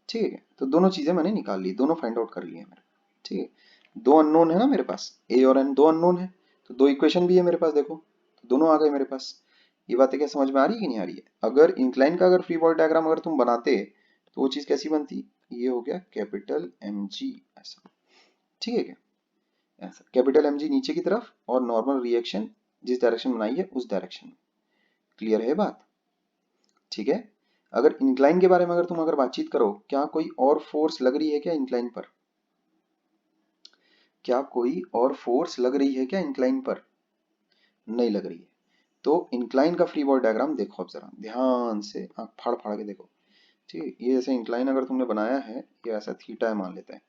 ठीक है। तो दोनों चीजें मैंने निकाल ली, दोनों फाइंड आउट कर लिए हैं मेरे, ठीक है। दो अननोन है ना मेरे पास, ए और एन दो अननोन है, तो दो इक्वेशन भी है मेरे पास, देखो तो दोनों आ गए मेरे पास। ये बातें क्या समझ में आ रही है कि नहीं आ रही है? अगर इंक्लाइन का अगर फ्री बॉडी डायग्राम अगर तुम बनाते तो वो चीज कैसी बनती, ये हो गया कैपिटल एम जी ऐसा, ठीक है क्या, ऐसा कैपिटल एम जी नीचे की तरफ, और नॉर्मल रिएक्शन जिस डायरेक्शन बनाई है उस डायरेक्शन में। क्लियर है बात, ठीक है। अगर इंक्लाइन के बारे में अगर तुम अगर बातचीत करो, क्या कोई और फोर्स लग रही है क्या इंक्लाइन पर, क्या कोई और फोर्स लग रही है क्या इंक्लाइन पर, नहीं लग रही है। तो इंक्लाइन का फ्री बॉडी डायग्राम देखो अब जरा ध्यान से, आंख फाड़ फाड़ के देखो, ठीक है। ये जैसे इंक्लाइन अगर तुमने बनाया है, ये ऐसा थीटा है मान लेते हैं,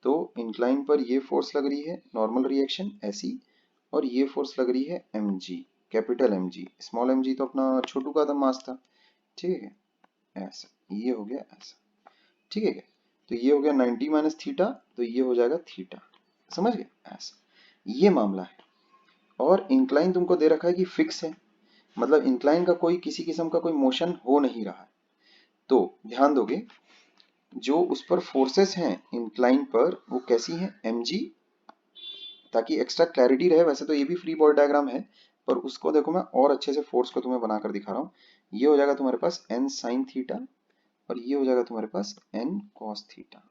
तो इंक्लाइन पर ये फोर्स लग रही है नॉर्मल रिएक्शन ऐसी, और ये फोर्स लग रही है m g, capital m g, small m g तो अपना छोटू का मास था, ठीक है, ऐसा ये हो गया ऐसा, ठीक है क्या? तो ये हो गया 90 माइनस थीटा, तो ये हो जाएगा थीटा, समझ गए, ऐसा ये मामला है। और इंक्लाइन तुमको दे रखा है कि फिक्स है, मतलब इंक्लाइन का कोई किसी किस्म का कोई मोशन हो नहीं रहा है। तो ध्यान दोगे, जो उस पर फोर्सेस हैं इंक्लाइन पर वो कैसी हैं, mg, ताकि एक्स्ट्रा क्लैरिटी रहे, वैसे तो ये भी फ्री बॉडी डायग्राम है, पर उसको देखो मैं और अच्छे से फोर्स को तुम्हें बनाकर दिखा रहा हूँ। ये हो जाएगा तुम्हारे पास n साइन थीटा, और ये हो जाएगा तुम्हारे पास n कॉस थीटा,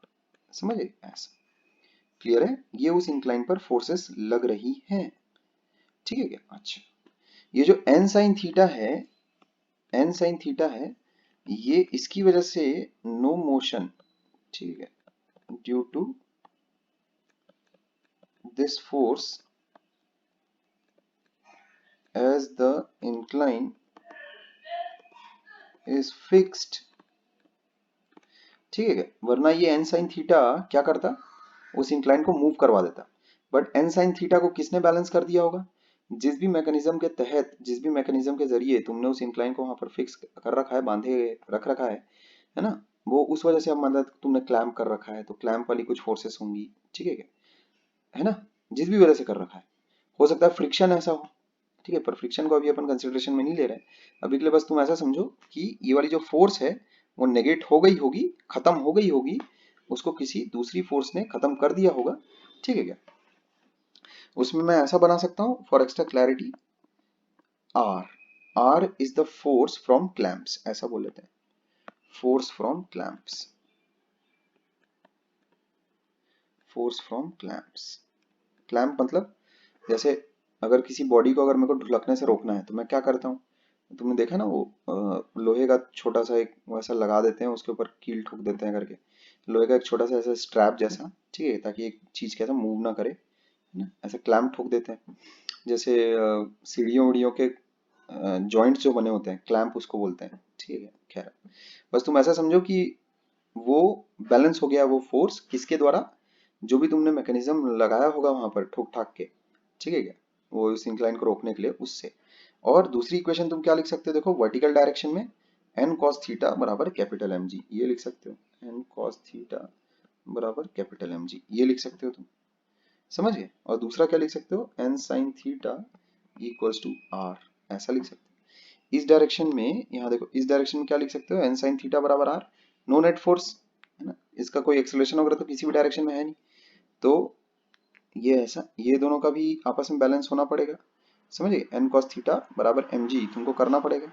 समझे ऐसा, क्लियर है? ये उस इंक्लाइन पर फोर्सेस लग रही हैं, ठीक है क्या? अच्छा, ये जो n साइन थीटा है, n साइन थीटा है, ये इसकी वजह से नो मोशन, ठीक है, due to this force as the incline is fixed, ठीक है क्या? वरना ये एन साइन थीटा क्या करता, उस इंक्लाइन को मूव करवा देता, बट एन साइन थीटा को किसने बैलेंस कर दिया होगा, जिस भी मैकेनिज्म के तहत, जिस भी मैकेनिज्म के जरिए तुमने उस इंक्लाइन को वहां पर फिक्स कर रखा है, बांधे रख रखा है ना, वो उस वजह से, अब मतलब तुमने क्लैम्प कर रखा है तो क्लैम्प वाली कुछ फोर्सेस होंगी, ठीक है क्या, है ना, जिस भी वजह से कर रखा है, हो सकता है फ्रिक्शन ऐसा हो, ठीक है, पर फ्रिक्शन को अभी अपन कंसिडरेशन में नहीं ले रहे हैं, अभी के लिए बस तुम ऐसा समझो कि ये वाली जो फोर्स है वो नेगेट हो गई होगी, खत्म हो गई होगी, उसको किसी दूसरी फोर्स ने खत्म कर दिया होगा, ठीक है क्या। उसमें मैं ऐसा बना सकता हूँ for extra clarity, R is the force from clamps, ऐसा बोल लेते हैं, force from clamps, force from clamps. Clamp मतलब जैसे अगर किसी बॉडी को अगर मेरे को ढुलकने से रोकना है तो मैं क्या करता हूँ, तुमने देखा ना वो लोहे का छोटा सा एक वैसा लगा देते हैं, उसके ऊपर कील ठोक देते हैं करके, लोहे का एक छोटा सा ऐसा स्ट्रैप जैसा, ठीक है, ताकि एक चीज कैसा मूव ना करे, है ना, ऐसा क्लैंप ठोक देते हैं। जैसे सीढ़ियों उड़ियों के जॉइंट्स जो बने होते हैं, क्लैंप उसको बोलते हैं, ठीक है। खैर, बस तुम ऐसा समझो कि वो बैलेंस हो गया वो फोर्स किसके द्वारा, जो भी तुमने मैकेनिज्म लगाया होगा वहां पर ठोक ठाक के, ठीक है क्या, वो इस इंक्लाइन को रोकने के लिए, उससे। और दूसरी इक्वेशन तुम क्या लिख सकते हो, देखो वर्टिकल डायरेक्शन में एन कॉस थीटा बराबर कैपिटल एम जी, ये लिख सकते हो, एन कॉस थीटा बराबर कैपिटल एम जी, ये लिख सकते हो तुम, समझ गए। और दूसरा क्या लिख सकते हो, n sine theta equals to R, ऐसा लिख सकते हो। इस डायरेक्शन में, यहाँ देखो इस डायरेक्शन में क्या लिख सकते हो, एन साइन थीटा बराबर आर, नो नेट फोर्स, है ना, इसका कोई एक्सेलरेशन वगैरह तो किसी भी डायरेक्शन में है नहीं, तो ये ऐसा, ये दोनों का भी आपस में बैलेंस होना पड़ेगा, समझिए, एन कॉस थीटा बराबर एम जी तुमको करना पड़ेगा,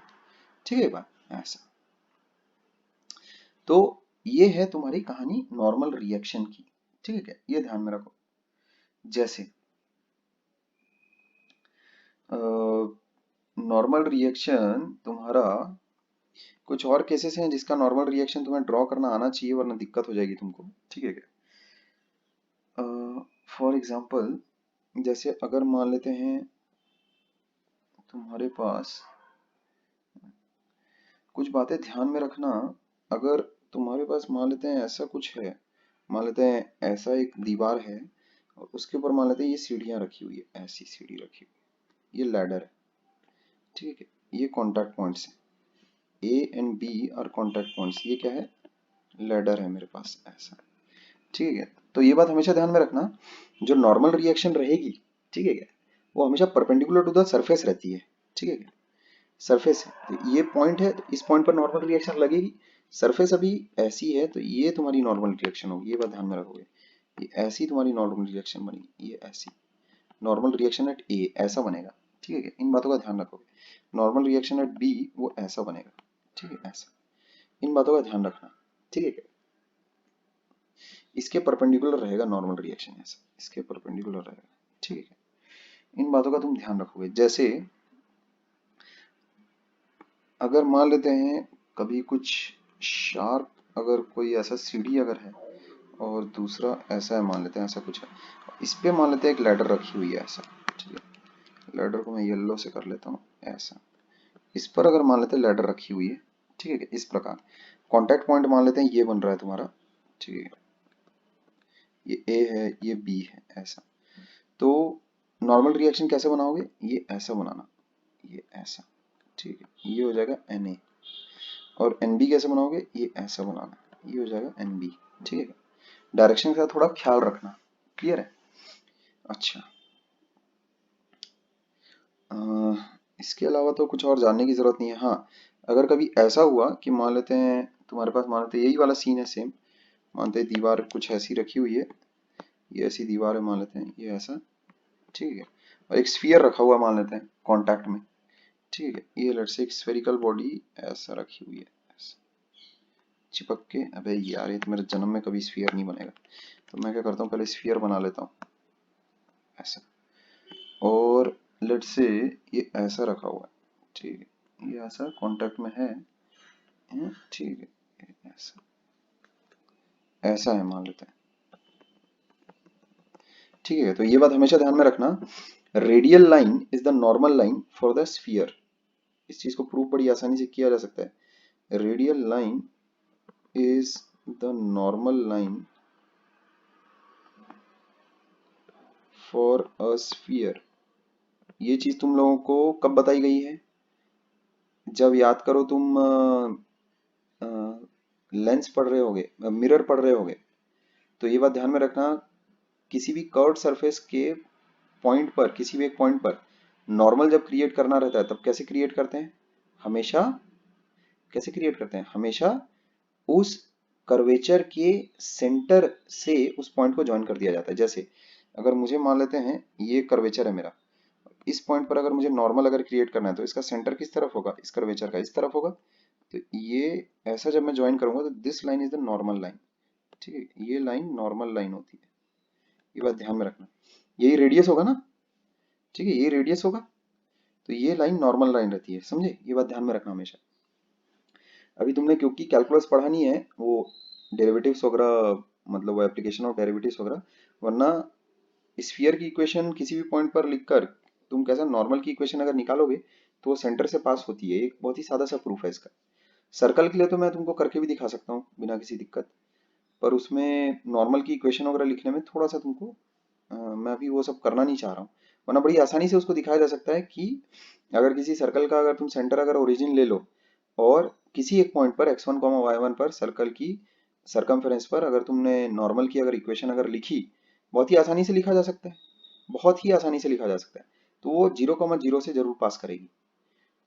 ठीक है बात, ऐसा। तो ये है तुम्हारी कहानी नॉर्मल रिएक्शन की, ठीक है क्या, ये ध्यान में रखो। जैसे नॉर्मल रिएक्शन तुम्हारा, कुछ और केसेस हैं जिसका नॉर्मल रिएक्शन तुम्हें ड्रॉ करना आना चाहिए, वरना दिक्कत हो जाएगी तुमको, ठीक है क्या। फॉर एग्जाम्पल, जैसे अगर मान लेते हैं तुम्हारे पास, कुछ बातें ध्यान में रखना, अगर तुम्हारे पास मान लेते हैं ऐसा कुछ है, मान लेते हैं ऐसा एक दीवार है, और उसके ऊपर मान लेते हैं ये सीढ़ियां रखी हुई है, ऐसी सीढ़ी रखी हुई है, ये लैडर है, ठीक है, ये कॉन्टैक्ट पॉइंट्स है, A and B are contact points, ये क्या है, लैडर है मेरे पास, ऐसा, ठीक है। तो ये बात हमेशा ध्यान में रखना, जो नॉर्मल रिएक्शन रहेगी, ठीक है क्या, वो हमेशा परपेंडिकुलर टू द सरफेस रहती है, ठीक है क्या, सरफेस है तो ये पॉइंट है, तो इस पॉइंट पर नॉर्मल रिएक्शन लगेगी, सरफेस अभी ऐसी है तो ये तुम्हारी नॉर्मल रिएक्शन होगी, ये बात ध्यान में रखोगे, ये ऐसी तुम्हारी नॉर्मल रिएक्शन बनेगी, ये ऐसी नॉर्मल रिएक्शन एट ए ऐसा बनेगा, ठीक है क्या? इन बातों का ध्यान रखोगे। नॉर्मल रिएक्शन एट बी वो ऐसा बनेगा, ठीक है, ऐसा, इन बातों का ध्यान रखना, ठीक है क्या। इसके परपेंडिकुलर रहेगा नॉर्मल रिएक्शन, ऐसा इसके परपेंडिकुलर रहेगा, ठीक है। इन बातों का तुम ध्यान रखोगे। जैसे अगर मान लेते हैं कभी कुछ शार्प, अगर कोई ऐसा सीढ़ी अगर है, और दूसरा ऐसा है, मान लेते हैं ऐसा कुछ है, इस पे मान लेते हैं एक लैडर रखी हुई है, ऐसा, ठीक है, लैडर को मैं येलो से कर लेता हूँ, ऐसा, इस पर अगर मान लेते हैं लैडर रखी हुई है, ठीक है, इस प्रकार कॉन्टैक्ट पॉइंट मान लेते हैं ये बन रहा है तुम्हारा, ठीक है, ये ए है, ये बी है, ऐसा। तो नॉर्मल रिएक्शन कैसे बनाओगे, ये ऐसा बनाना, ये ऐसा, ठीक है, ये हो जाएगा एन ए। और एन बी कैसे बनाओगे, ये ऐसा बनाना, ये हो जाएगा एन बी, ठीक है। डायरेक्शन का थोड़ा ख्याल रखना, क्लियर है। अच्छा, इसके अलावा तो कुछ और जानने की जरूरत नहीं है। हाँ, अगर कभी ऐसा हुआ कि मान लेते हैं तुम्हारे पास, मान लेते हैं यही वाला सीन है सेम, मानते हैं दीवार कुछ ऐसी रखी हुई है, ये ऐसी दीवार है मान लेते हैं, ये ऐसा, ठीक है, और एक स्फीयर रखा हुआ मान लेते हैं कांटेक्ट में, ठीक है, ये लेट्स से एक स्फेरिकल बॉडी ऐसा रखी हुई है, ऐसा चिपक के, अबे यार ये तो मेरे जन्म में कभी स्फीयर नहीं बनेगा, तो मैं क्या करता हूँ, पहले स्फीयर बना लेता हूँ ऐसा, और लेट्स से ये ऐसा रखा हुआ है, ठीक है, ये ऐसा कांटेक्ट में है, ठीक है, ये ऐसा, ऐसा है मान लेते हैं, ठीक है। तो ये बात हमेशा ध्यान में रखना, radial line is the normal line for the sphere, इस चीज को प्रूव बड़ी आसानी से किया जा सकता है। Radial line is the normal line for a sphere, ये चीज तुम लोगों को कब बताई गई है, जब याद करो तुम लेंस पढ़ रहे होगे, मिरर पढ़ रहे होगे, तो ये बात ध्यान में रखना, किसी भी कर्व्ड सरफेस के पॉइंट पर, किसी भी एक पॉइंट पर नॉर्मल जब क्रिएट करना रहता है तब कैसे क्रिएट करते हैं, हमेशा कैसे क्रिएट करते हैं, हमेशा उस कर्वेचर के सेंटर से उस पॉइंट को ज्वाइन कर दिया जाता है। जैसे अगर मुझे मान लेते हैं ये कर्वेचर है मेरा, इस पॉइंट पर अगर मुझे नॉर्मल अगर क्रिएट करना है तो इसका सेंटर किस तरफ होगा, इस कर्वेचर का इस तरफ होगा। तो ये ऐसा जब मैं ज्वाइन करूंगा तो this line is the normal line, ठीक है, ये लाइन नॉर्मल लाइन होती है, ये बात ध्यान में रखना। यही रेडियस होगा ना, ठीक है, ये रेडियस होगा, तो ये लाइन नॉर्मल लाइन रहती है, समझे, ये बात ध्यान में रखना हमेशा। अभी तुमने क्योंकि कैलकुलस पढ़ा नहीं है, वो डेरिवेटिव्स वगैरह, मतलब वो एप्लीकेशन ऑफ डेरिवेटिव्स वगैरह, वरना स्फीयर की इक्वेशन किसी भी पॉइंट पर लिखकर तुम कैसा नॉर्मल की इक्वेशन अगर निकालोगे तो वो सेंटर से पास होती है। एक बहुत ही सादा सा प्रूफ है इसका। सर्कल के लिए तो मैं तुमको करके भी दिखा सकता हूँ बिना किसी दिक्कत, पर उसमें नॉर्मल की इक्वेशन वगैरह लिखने में थोड़ा सा तुमको मैं अभी वो सब करना नहीं चाह रहा हूँ। वरना बड़ी आसानी से उसको दिखाया जा सकता है कि अगर किसी सर्कल का अगर तुम सेंटर अगर ओरिजिन ले लो और किसी एक पॉइंट पर x1 y1 पर सर्कल की सरकमफेरेंस पर अगर तुमने नॉर्मल की अगर इक्वेशन अगर लिखी, बहुत ही आसानी से लिखा जा सकता है, बहुत ही आसानी से लिखा जा सकता है। तो वो 0,0 से जरूर पास करेगी,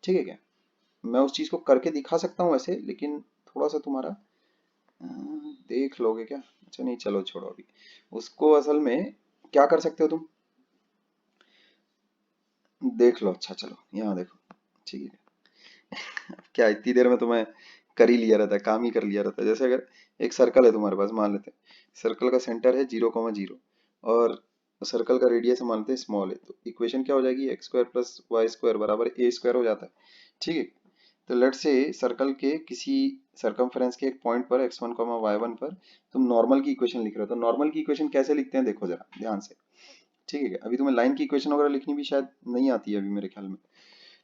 ठीक है क्या। मैं उस चीज को करके दिखा सकता हूँ वैसे, लेकिन थोड़ा सा तुम्हारा देख लोगे क्या। अच्छा नहीं, चलो छोड़ो अभी उसको। असल में क्या कर सकते हो तुम, देख लो। अच्छा चलो यहाँ देखो, ठीक है, क्या इतनी देर में तो मैं कर ही लिया रहता है, काम ही कर लिया रहता है। जैसे अगर एक सर्कल है तुम्हारे पास, मान लेते हैं सर्कल का सेंटर है 0,0 और सर्कल का रेडियस मान लेते हैं स्मॉल है, तो इक्वेशन क्या हो जाएगी, x square plus y square बराबर ए स्क्वायर हो जाता है, ठीक है। तो लेट से सर्कल के किसी सरकमफेरेंस के एक पॉइंट पर x1 y1 पर तुम नॉर्मल की इक्वेशन लिख रहे हो, तो नॉर्मल की इक्वेशन कैसे लिखते हैं देखो जरा ध्यान से, ठीक है। अभी तुम्हें लाइन की इक्वेशन वगैरह लिखनी भी शायद नहीं आती है अभी मेरे ख्याल में,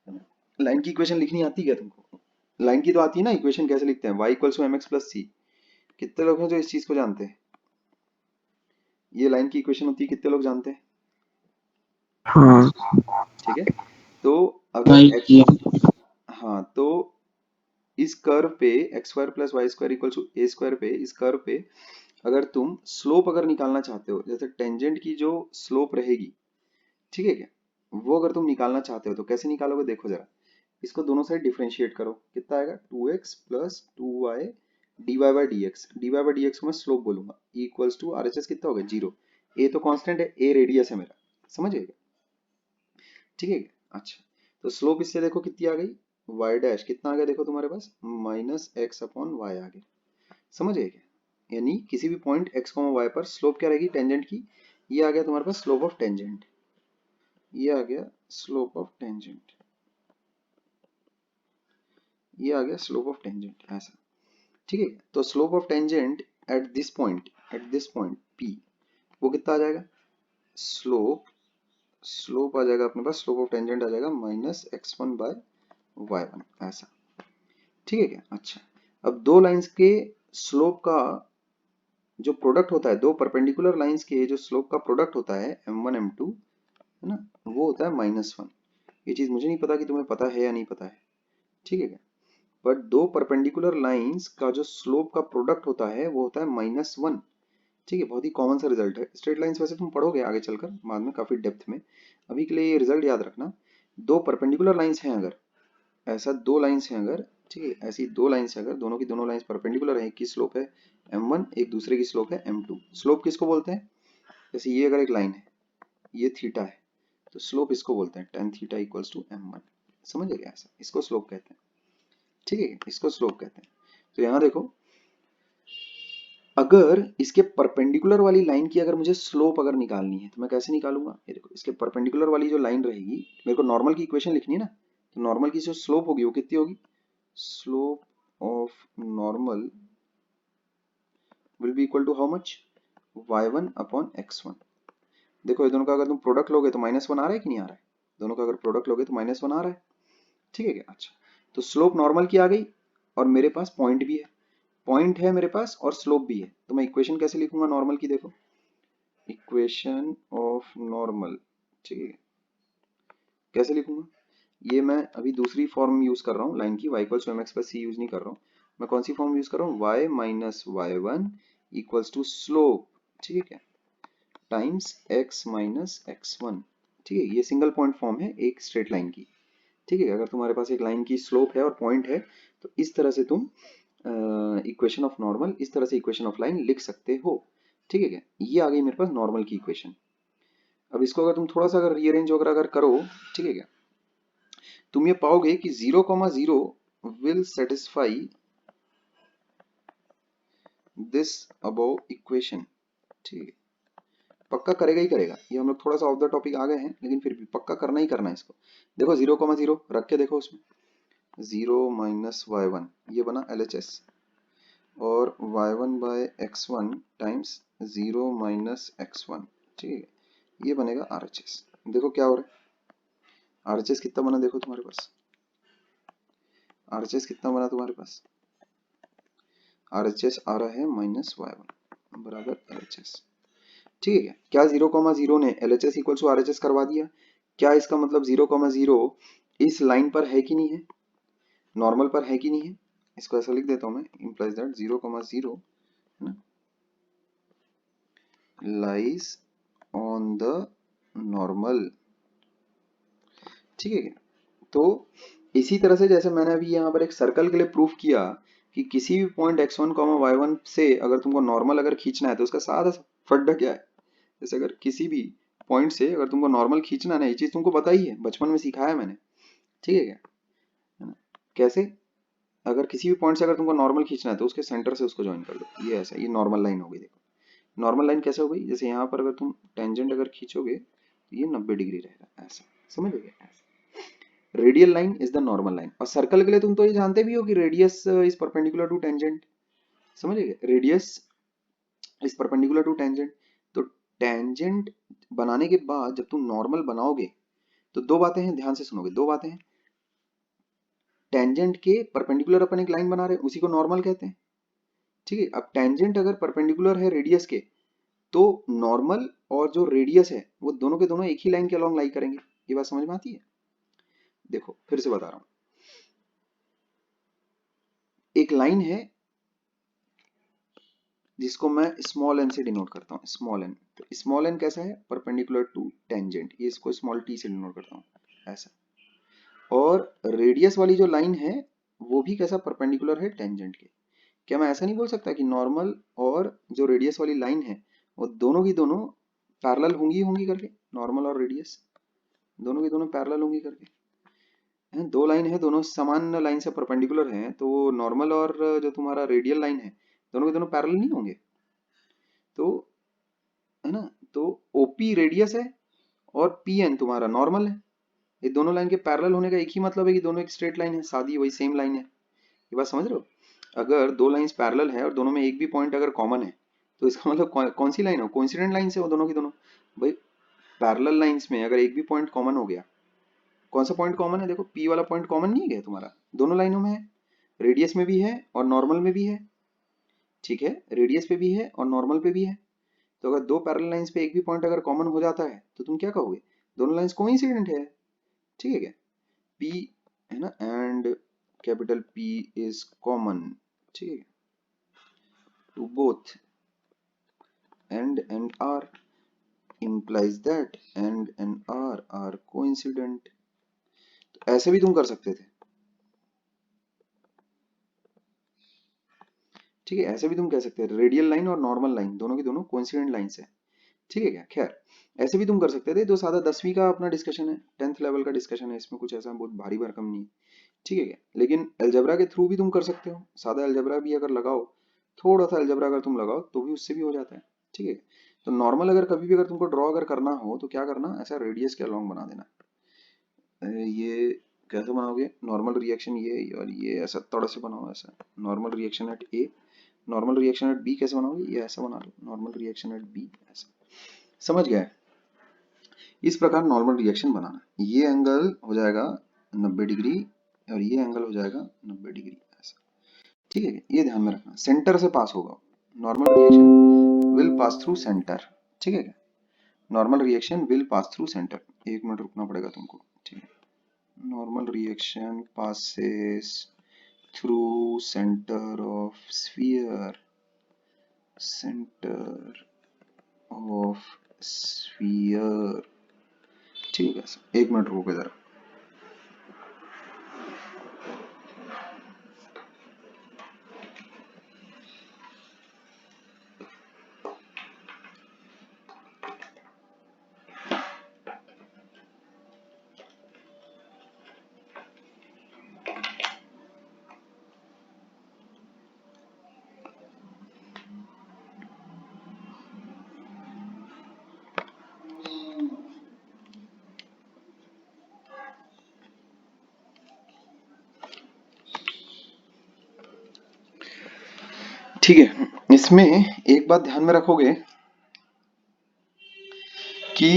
है ना? लाइन की इक्वेशन लिखनी आती है क्या तुमको, लाइन की तो आती है ना, इक्वेशन कैसे लिखते हैं, y equals to mx plus c. कितने लोग हैं जो इस चीज को जानते हैं, ये लाइन की इक्वेशन होती है, कितने लोग जानते हैं। हाँ। ठीक है, तो अगर ट्राई किया। हाँ, तो इस कर्व पे x square plus y square equal to a square पे, इस कर्व पे अगर तुम स्लोप अगर निकालना चाहते हो, जैसे टेंजेंट की जो स्लोप रहेगी, ठीक है क्या, वो अगर तुम निकालना चाहते हो तो कैसे निकालोगे देखो जरा। इसको दोनों साइड डिफरेंशिएट करो, कितना आएगा 2x प्लस 2y d y by d x, d y by d x को मैं स्लोप बोलूंगा, equals to R H S कितना होगा 0, ए तो कांस्टेंट है, ए रेडियस है मेरा, समझ गए, ठीक है। अच्छा, तो स्लोप इससे देखो कितनी आ गई, y डैश कितना आ गया देखो तुम्हारे पास, माइनस एक्स अपॉन वाई आ गया, समझ गए क्या। यानी किसी भी पॉइंट x y पर स्लोप क्या रहेगी टेंजेंट की, ये आ गया तुम्हारे पास स्लोप ऑफ टेंजेंट, ये आ गया स्लोप ऑफ टेंजेंट, ये आ गया स्लोप ऑफ टेंजेंट ऐसा, ठीक है। तो slope of tangent at this point P, वो कितना आ जाएगा, स्लोप स्लोप आ जाएगा अपने पास, स्लोप ऑफ टेंजेंट आ जाएगा माइनस x1 बाय y1 ऐसा, ठीक है क्या। अच्छा, अब दो लाइंस के स्लोप का जो प्रोडक्ट होता है, दो परपेंडिकुलर लाइंस के जो स्लोप का प्रोडक्ट होता है m1 m2, है ना, वो होता है -1। ये चीज मुझे नहीं पता कि तुम्हें पता है या नहीं पता है, ठीक है क्या। बट दो परपेंडिकुलर लाइंस का जो स्लोप का प्रोडक्ट होता है वो होता है -1, ठीक है। बहुत ही कॉमन सा रिजल्ट है। स्ट्रेट लाइंस वैसे तुम पढ़ोगे आगे चलकर बाद में काफी डेप्थ में, अभी के लिए ये रिजल्ट याद रखना। दो परपेंडिकुलर लाइंस हैं अगर, ऐसा दो लाइंस हैं अगर, ठीक है, ऐसी दो लाइंस हैं अगर, दोनों की दोनों लाइंस परपेंडिकुलर है, एक की स्लोप है m1, एक दूसरे की स्लोप है m2। स्लोप किसको बोलते हैं, जैसे ये अगर एक लाइन है, ये थीटा है, तो स्लोप इसको बोलते हैं tan theta equals to m1, समझ गए ऐसा, इसको स्लोप कहते हैं, ठीक है, इसको स्लोप कहते हैं। तो यहाँ देखो, अगर इसके परपेंडिकुलर वाली लाइन की अगर मुझे स्लोप अगर निकालनी है तो मैं कैसे निकालूंगा, ये देखो इसके परपेंडिकुलर वाली जो लाइन रहेगी, मेरे को नॉर्मल की इक्वेशन लिखनी है ना, तो नॉर्मल की जो स्लोप होगी वो कितनी होगी, slope of normal will be equal to how much, y1 upon x1। देखो ये दोनों का अगर तुम प्रोडक्ट लोगे तो -1 आ रहा है कि नहीं आ रहा है, दोनों का अगर प्रोडक्ट लोगे तो -1 आ रहा है, ठीक है क्या। अच्छा, तो स्लोप नॉर्मल की आ गई और मेरे पास पॉइंट भी है, पॉइंट है मेरे पास और स्लोप भी है, तो मैं इक्वेशन कैसे लिखूंगा नॉर्मल की, देखो इक्वेशन ऑफ नॉर्मल, ठीक है, कैसे लिखूंगा, ये मैं अभी दूसरी फॉर्म यूज कर रहा हूँ लाइन की, y equals to mx plus c use नहीं कर रहा हूँ, मैं कौन सी फॉर्म यूज कर रहा हूँ, y minus y1 equals to slope, ठीक है क्या, टाइम्स x माइनस x1, ठीक है। ये सिंगल पॉइंट फॉर्म है एक स्ट्रेट लाइन की, ठीक है। अगर तुम्हारे पास एक लाइन की स्लोप है और पॉइंट है तो इस तरह से तुम इक्वेशन ऑफ नॉर्मल, इस तरह से इक्वेशन ऑफ लाइन लिख सकते हो। ठीक है क्या, ये आ गई मेरे पास नॉर्मल की इक्वेशन। अब इसको अगर तुम थोड़ा सा अगर रीअरेंज वगैरह अगर करो, ठीक है क्या, तुम ये पाओगे कि 0,0 will satisfy this above equation. ठीक है, पक्का करेगा ही करेगा, ये हम लोग थोड़ा सा ऑफ द टॉपिक आ गए हैं, लेकिन फिर भी पक्का करना ही करना है इसको। देखो 0,0 रख के देखो, उसमें 0 - y1 ये बना LHS, और y1/x1 टाइम्स 0 - x1, ठीक है, ये बनेगा RHS। देखो क्या हो रहा है, RHS कितना बना, देखो तुम्हारे पास RHS कितना बना तुम्हारे पास, RHS आ रहा है -y1 बराबर LHS। ठीक है क्या, क्या 0,0 ने LHS इक्वल टू RHS करवा दिया? क्या इसका मतलब 0,0 इस लाइन पर है कि नहीं है, नॉर्मल पर है कि नहीं है? इसको ऐसा लिख देता हूं मैं, इंप्लाइज दैट 0,0 है ना, लाइज ऑन द नॉर्मल। ठीक है क्या, तो इसी तरह से जैसे मैंने अभी यहाँ पर एक सर्कल के लिए प्रूफ किया कि किसी भी पॉइंट x1, y1 से अगर तुमको नॉर्मल अगर खींचना है तो उसका साधा सा फड्डा क्या है, जैसे अगर किसी भी पॉइंट से अगर तुमको नॉर्मल खींचना ना, ये चीज तुमको पता ही है, बचपन में सिखाया मैंने। ठीक है क्या, है ना, कैसे, अगर किसी भी पॉइंट से अगर तुमको नॉर्मल खींचना है तो उसके सेंटर से उसको ज्वाइन कर लो, ये ऐसा, ये नॉर्मल लाइन हो गई। देखो नॉर्मल लाइन कैसे हो गई, जैसे यहाँ पर अगर तुम टेंजेंट अगर खींचोगे तो ये 90 डिग्री रहेगा, ऐसा समझ गए, ऐसा radial line is the normal line. और सर्कल के लिए तुम तो ये जानते भी हो कि radius is perpendicular to tangent, समझ गए, radius is perpendicular to tangent. तो टेंजेंट बनाने के बाद जब तुम नॉर्मल बनाओगे तो दो बातें हैं, ध्यान से सुनोगे, दो बातें हैं। टेंजेंट के परपेंडिकुलर अपन एक लाइन बना रहे हैं, उसी को नॉर्मल कहते हैं। ठीक है, अब टेंजेंट अगर परपेंडिकुलर है रेडियस के, तो नॉर्मल और जो रेडियस है वो दोनों के दोनों एक ही लाइन के अलॉन्ग लाई करेंगे। ये बात समझ में आती है? देखो फिर से बता रहा हूं, एक लाइन है जिसको मैं स्मॉल एन से डिनोट करता हूँ, स्मॉल एन। तो स्मॉल एन कैसा है, परपेंडिकुलर टू टेंजेंट, ये इसको स्मॉल टी से डिनोट करता हूँ, ऐसा। और रेडियस वाली जो लाइन है वो भी कैसा, परपेंडिकुलर है टेंजेंट के। क्या मैं ऐसा नहीं बोल सकता कि नॉर्मल और जो रेडियस वाली लाइन है वो दोनों की दोनों पैरेलल होंगी होंगी करके, नॉर्मल और रेडियस दोनों की दोनों पैरेलल होंगी करके हैं? दो लाइन है, दोनों समान लाइन से परपेंडिकुलर हैं, तो नॉर्मल और जो तुम्हारा रेडियल लाइन है दोनों के दोनों पैरेलल नहीं होंगे? तो है ना, तो ओपी रेडियस है और पी एन तुम्हारा नॉर्मल है। ये दोनों लाइन के पैरेलल होने का एक ही मतलब है कि दोनों एक स्ट्रेट लाइन है, सादी वही सेम लाइन है। ये बात समझ रहे हो? अगर दो लाइंस पैरेलल है और दोनों में एक भी पॉइंट अगर कॉमन है तो इसका मतलब कौन सी लाइन हो, कोइंसिडेंट लाइन से हो दोनों की दोनों। भाई पैरेलल लाइंस में अगर एक भी पॉइंट कॉमन हो गया, कौन सा पॉइंट कॉमन है, देखो पी वाला पॉइंट कॉमन नहीं है तुम्हारा, दोनों लाइनों में है, रेडियस में भी है और नॉर्मल में भी है। ठीक है, रेडियस पे भी है और नॉर्मल पे भी है। तो अगर दो पैरेलल लाइंस पे एक भी पॉइंट अगर कॉमन हो जाता है तो तुम क्या कहोगे, दोनों लाइंस कोइंसिडेंट है। ठीक है क्या, पी है ना, and capital P is common, ठीक है, to both and r implies that and r are coincident। तो ऐसे भी तुम कर सकते थे। ठीक है, ऐसे भी तुम कह सकते थे रेडियल लाइन और नॉर्मल लाइन दोनों की दोनों कोइंसिडेंट लाइंस है। ठीक है क्या, खैर ऐसे भी तुम कर सकते थे, तो सादा 10वीं का अपना डिस्कशन है, 10th लेवल का डिस्कशन है, इसमें कुछ ऐसा बहुत भारी भरकम नहीं है। ठीक है क्या, लेकिन अलजेब्रा के थ्रू भी तुम कर सकते हो, सादा अलजेब्रा भी अगर लगाओ, थोड़ा सा अलजेब्रा अगर तुम लगाओ तो भी उससे भी हो जाता है। ठीक है, तो नॉर्मल अगर कभी भी अगर तुमको ड्रॉ अगर करना हो तो क्या करना, ऐसा रेडियस के अलॉन्ग बना देना। ये कैसे बनाओगे, नॉर्मल रिएक्शन ये और ये ऐसा थोड़ा से बनाओ, ऐसा normal reaction at A, normal reaction at B कैसे बनाओगे, ये ऐसा बना लो, नॉर्मल रिएक्शन एट बी ऐसा। समझ गए? इस प्रकार नॉर्मल रिएक्शन बनाना, ये एंगल हो जाएगा 90 डिग्री और ये एंगल हो जाएगा 90 डिग्री ऐसा। ठीक है, ये ध्यान में रखना, सेंटर से पास होगा, normal reaction will pass through centre. ठीक है, normal reaction will pass through centre. एक मिनट रुकना पड़ेगा तुमको। ठीक है, normal reaction passes through center of sphere, center of sphere। ठीक है, एक मिनट रुको जरा। ठीक है, इसमें एक बात ध्यान में रखोगे कि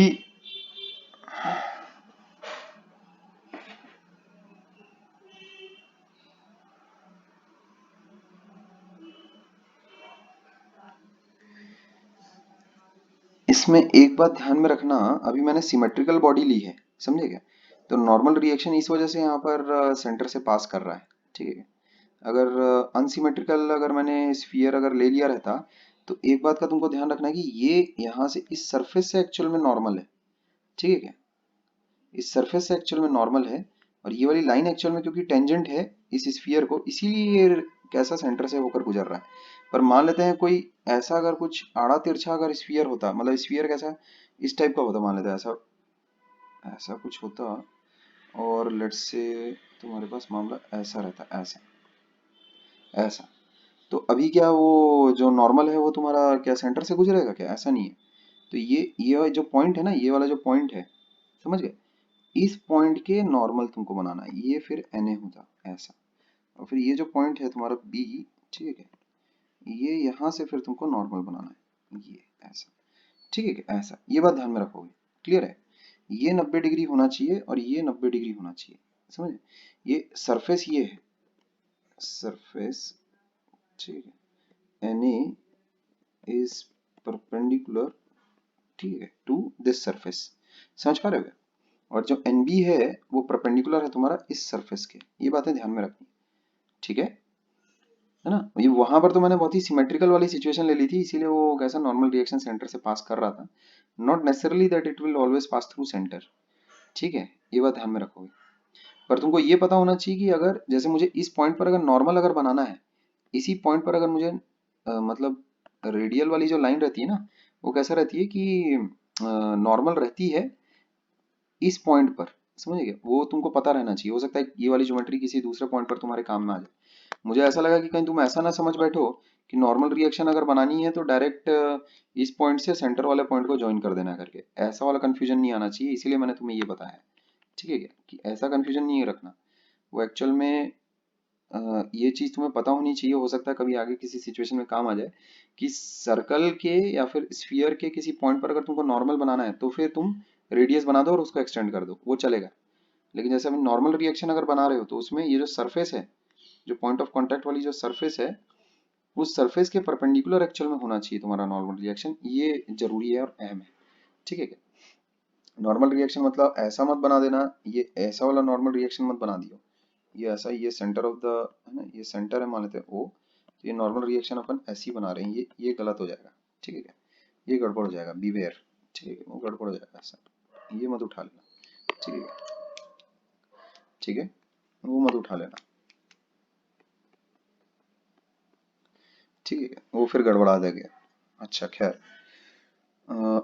इसमें एक बात ध्यान में रखना, अभी मैंने सिमेट्रिकल बॉडी ली है, समझे क्या? तो नॉर्मल रिएक्शन इस वजह से यहाँ पर सेंटर से पास कर रहा है, ठीक है। अगर अनसिमेट्रिकल अगर मैंने स्फीयर अगर ले लिया रहता, तो एक बात का तुमको ध्यान रखना है कि ये यहाँ से इस सरफेस से एक्चुअल में नॉर्मल है, ठीक है क्या? इस सरफेस से एक्चुअल में नॉर्मल है, और ये वाली लाइन एक्चुअल में क्योंकि टेंजेंट है इस स्फीयर को, इसीलिए ये कैसा सेंटर से होकर गुजर रहा है। पर मान लेते हैं कोई ऐसा अगर कुछ आड़ा तिरछा अगर स्फीयर होता, मतलब स्फीयर कैसा इस टाइप का होता, मान लेते हैं ऐसा ऐसा कुछ होता, और लेट्स से तुम्हारे पास मामला ऐसा रहता, ऐसा ऐसा, तो अभी क्या वो जो नॉर्मल है वो तुम्हारा क्या सेंटर से गुजरेगा क्या? ऐसा नहीं है। तो ये जो पॉइंट है ना, ये वाला जो पॉइंट है, समझ गए? इस पॉइंट के नॉर्मल तुमको बनाना है, ये फिर एन ए होता ऐसा, और फिर ये जो पॉइंट है तुम्हारा बी, ठीक है, ये यहाँ से फिर तुमको नॉर्मल बनाना है, ये ऐसा, ठीक है क्या? ऐसा, ये बात ध्यान में रखोगे, क्लियर है? ये 90 डिग्री होना चाहिए और ये 90 डिग्री होना चाहिए, समझे? ये सरफेस ये है, सरफेस, ठीक है, एन ए इज परपेंडिकुलर, ठीक है, टू दिस सरफेस, समझ पा रहे हो? और जो एन बी है वो परपेंडिकुलर है तुम्हारा इस सरफेस के, ये बातें ध्यान में रखनी, ठीक है ना? ये वहां पर तो मैंने बहुत ही सिमेट्रिकल वाली सिचुएशन ले ली थी, इसीलिए वो कैसा नॉर्मल रिएक्शन सेंटर से पास कर रहा था, not necessarily that it will always pass through centre, ठीक है? ये बात ध्यान में रखोगे। पर तुमको ये पता होना चाहिए कि अगर जैसे मुझे इस पॉइंट पर अगर नॉर्मल अगर बनाना है, इसी पॉइंट पर अगर मुझे मतलब रेडियल वाली जो लाइन रहती है ना, वो कैसा रहती है कि नॉर्मल रहती है इस पॉइंट पर, समझ गए? वो तुमको पता रहना चाहिए, हो सकता है ये वाली ज्योमेट्री किसी दूसरे पॉइंट पर तुम्हारे काम में आ जाए। मुझे ऐसा लगा कि कहीं तुम ऐसा ना समझ बैठो कि नॉर्मल रिएक्शन अगर बनानी है तो डायरेक्ट इस पॉइंट से सेंटर वाले पॉइंट को ज्वाइन कर देना करके, ऐसा वाला कंफ्यूजन नहीं आना चाहिए, इसीलिए मैंने तुम्हें ये बताया है, ठीक है क्या? कि ऐसा कंफ्यूजन नहीं रखना, वो एक्चुअल में ये चीज तुम्हें पता होनी चाहिए, हो सकता है कभी आगे किसी सिचुएशन में काम आ जाए, कि सर्कल के या फिर स्फीयर के किसी पॉइंट पर अगर तुमको नॉर्मल बनाना है तो फिर तुम रेडियस बना दो और उसको एक्सटेंड कर दो, वो चलेगा। लेकिन जैसे अभी नॉर्मल रिएक्शन अगर बना रहे हो तो उसमें ये जो सरफेस है, जो पॉइंट ऑफ कांटेक्ट वाली जो सरफेस है, उस सरफेस के परपेंडिकुलर एक्चुअल में होना चाहिए तुम्हारा नॉर्मल रिएक्शन, ये जरूरी है और अहम है, ठीक है क्या? नॉर्मल रिएक्शन मतलब ऐसा मत बना देना, ये ऐसा वाला नॉर्मल रिएक्शन मत बना दियो, ये ऐसा, ये सेंटर ऑफ द है ना, ये सेंटर है मान लेते हैं ओ, तो ये नॉर्मल रिएक्शन अपन ऐसे ही बना रहे हैं, ये गलत हो जाएगा, ठीक है क्या? ये गड़बड़ हो जाएगा, बीवेयर, ठीक है, वो गड़बड़ हो जाएगा ऐसा, ये मत उठा लेना, ठीक है, ठीक है, वो मत उठा लेना, ठीक है, वो फिर गड़बड़ा देगा। अच्छा खैर,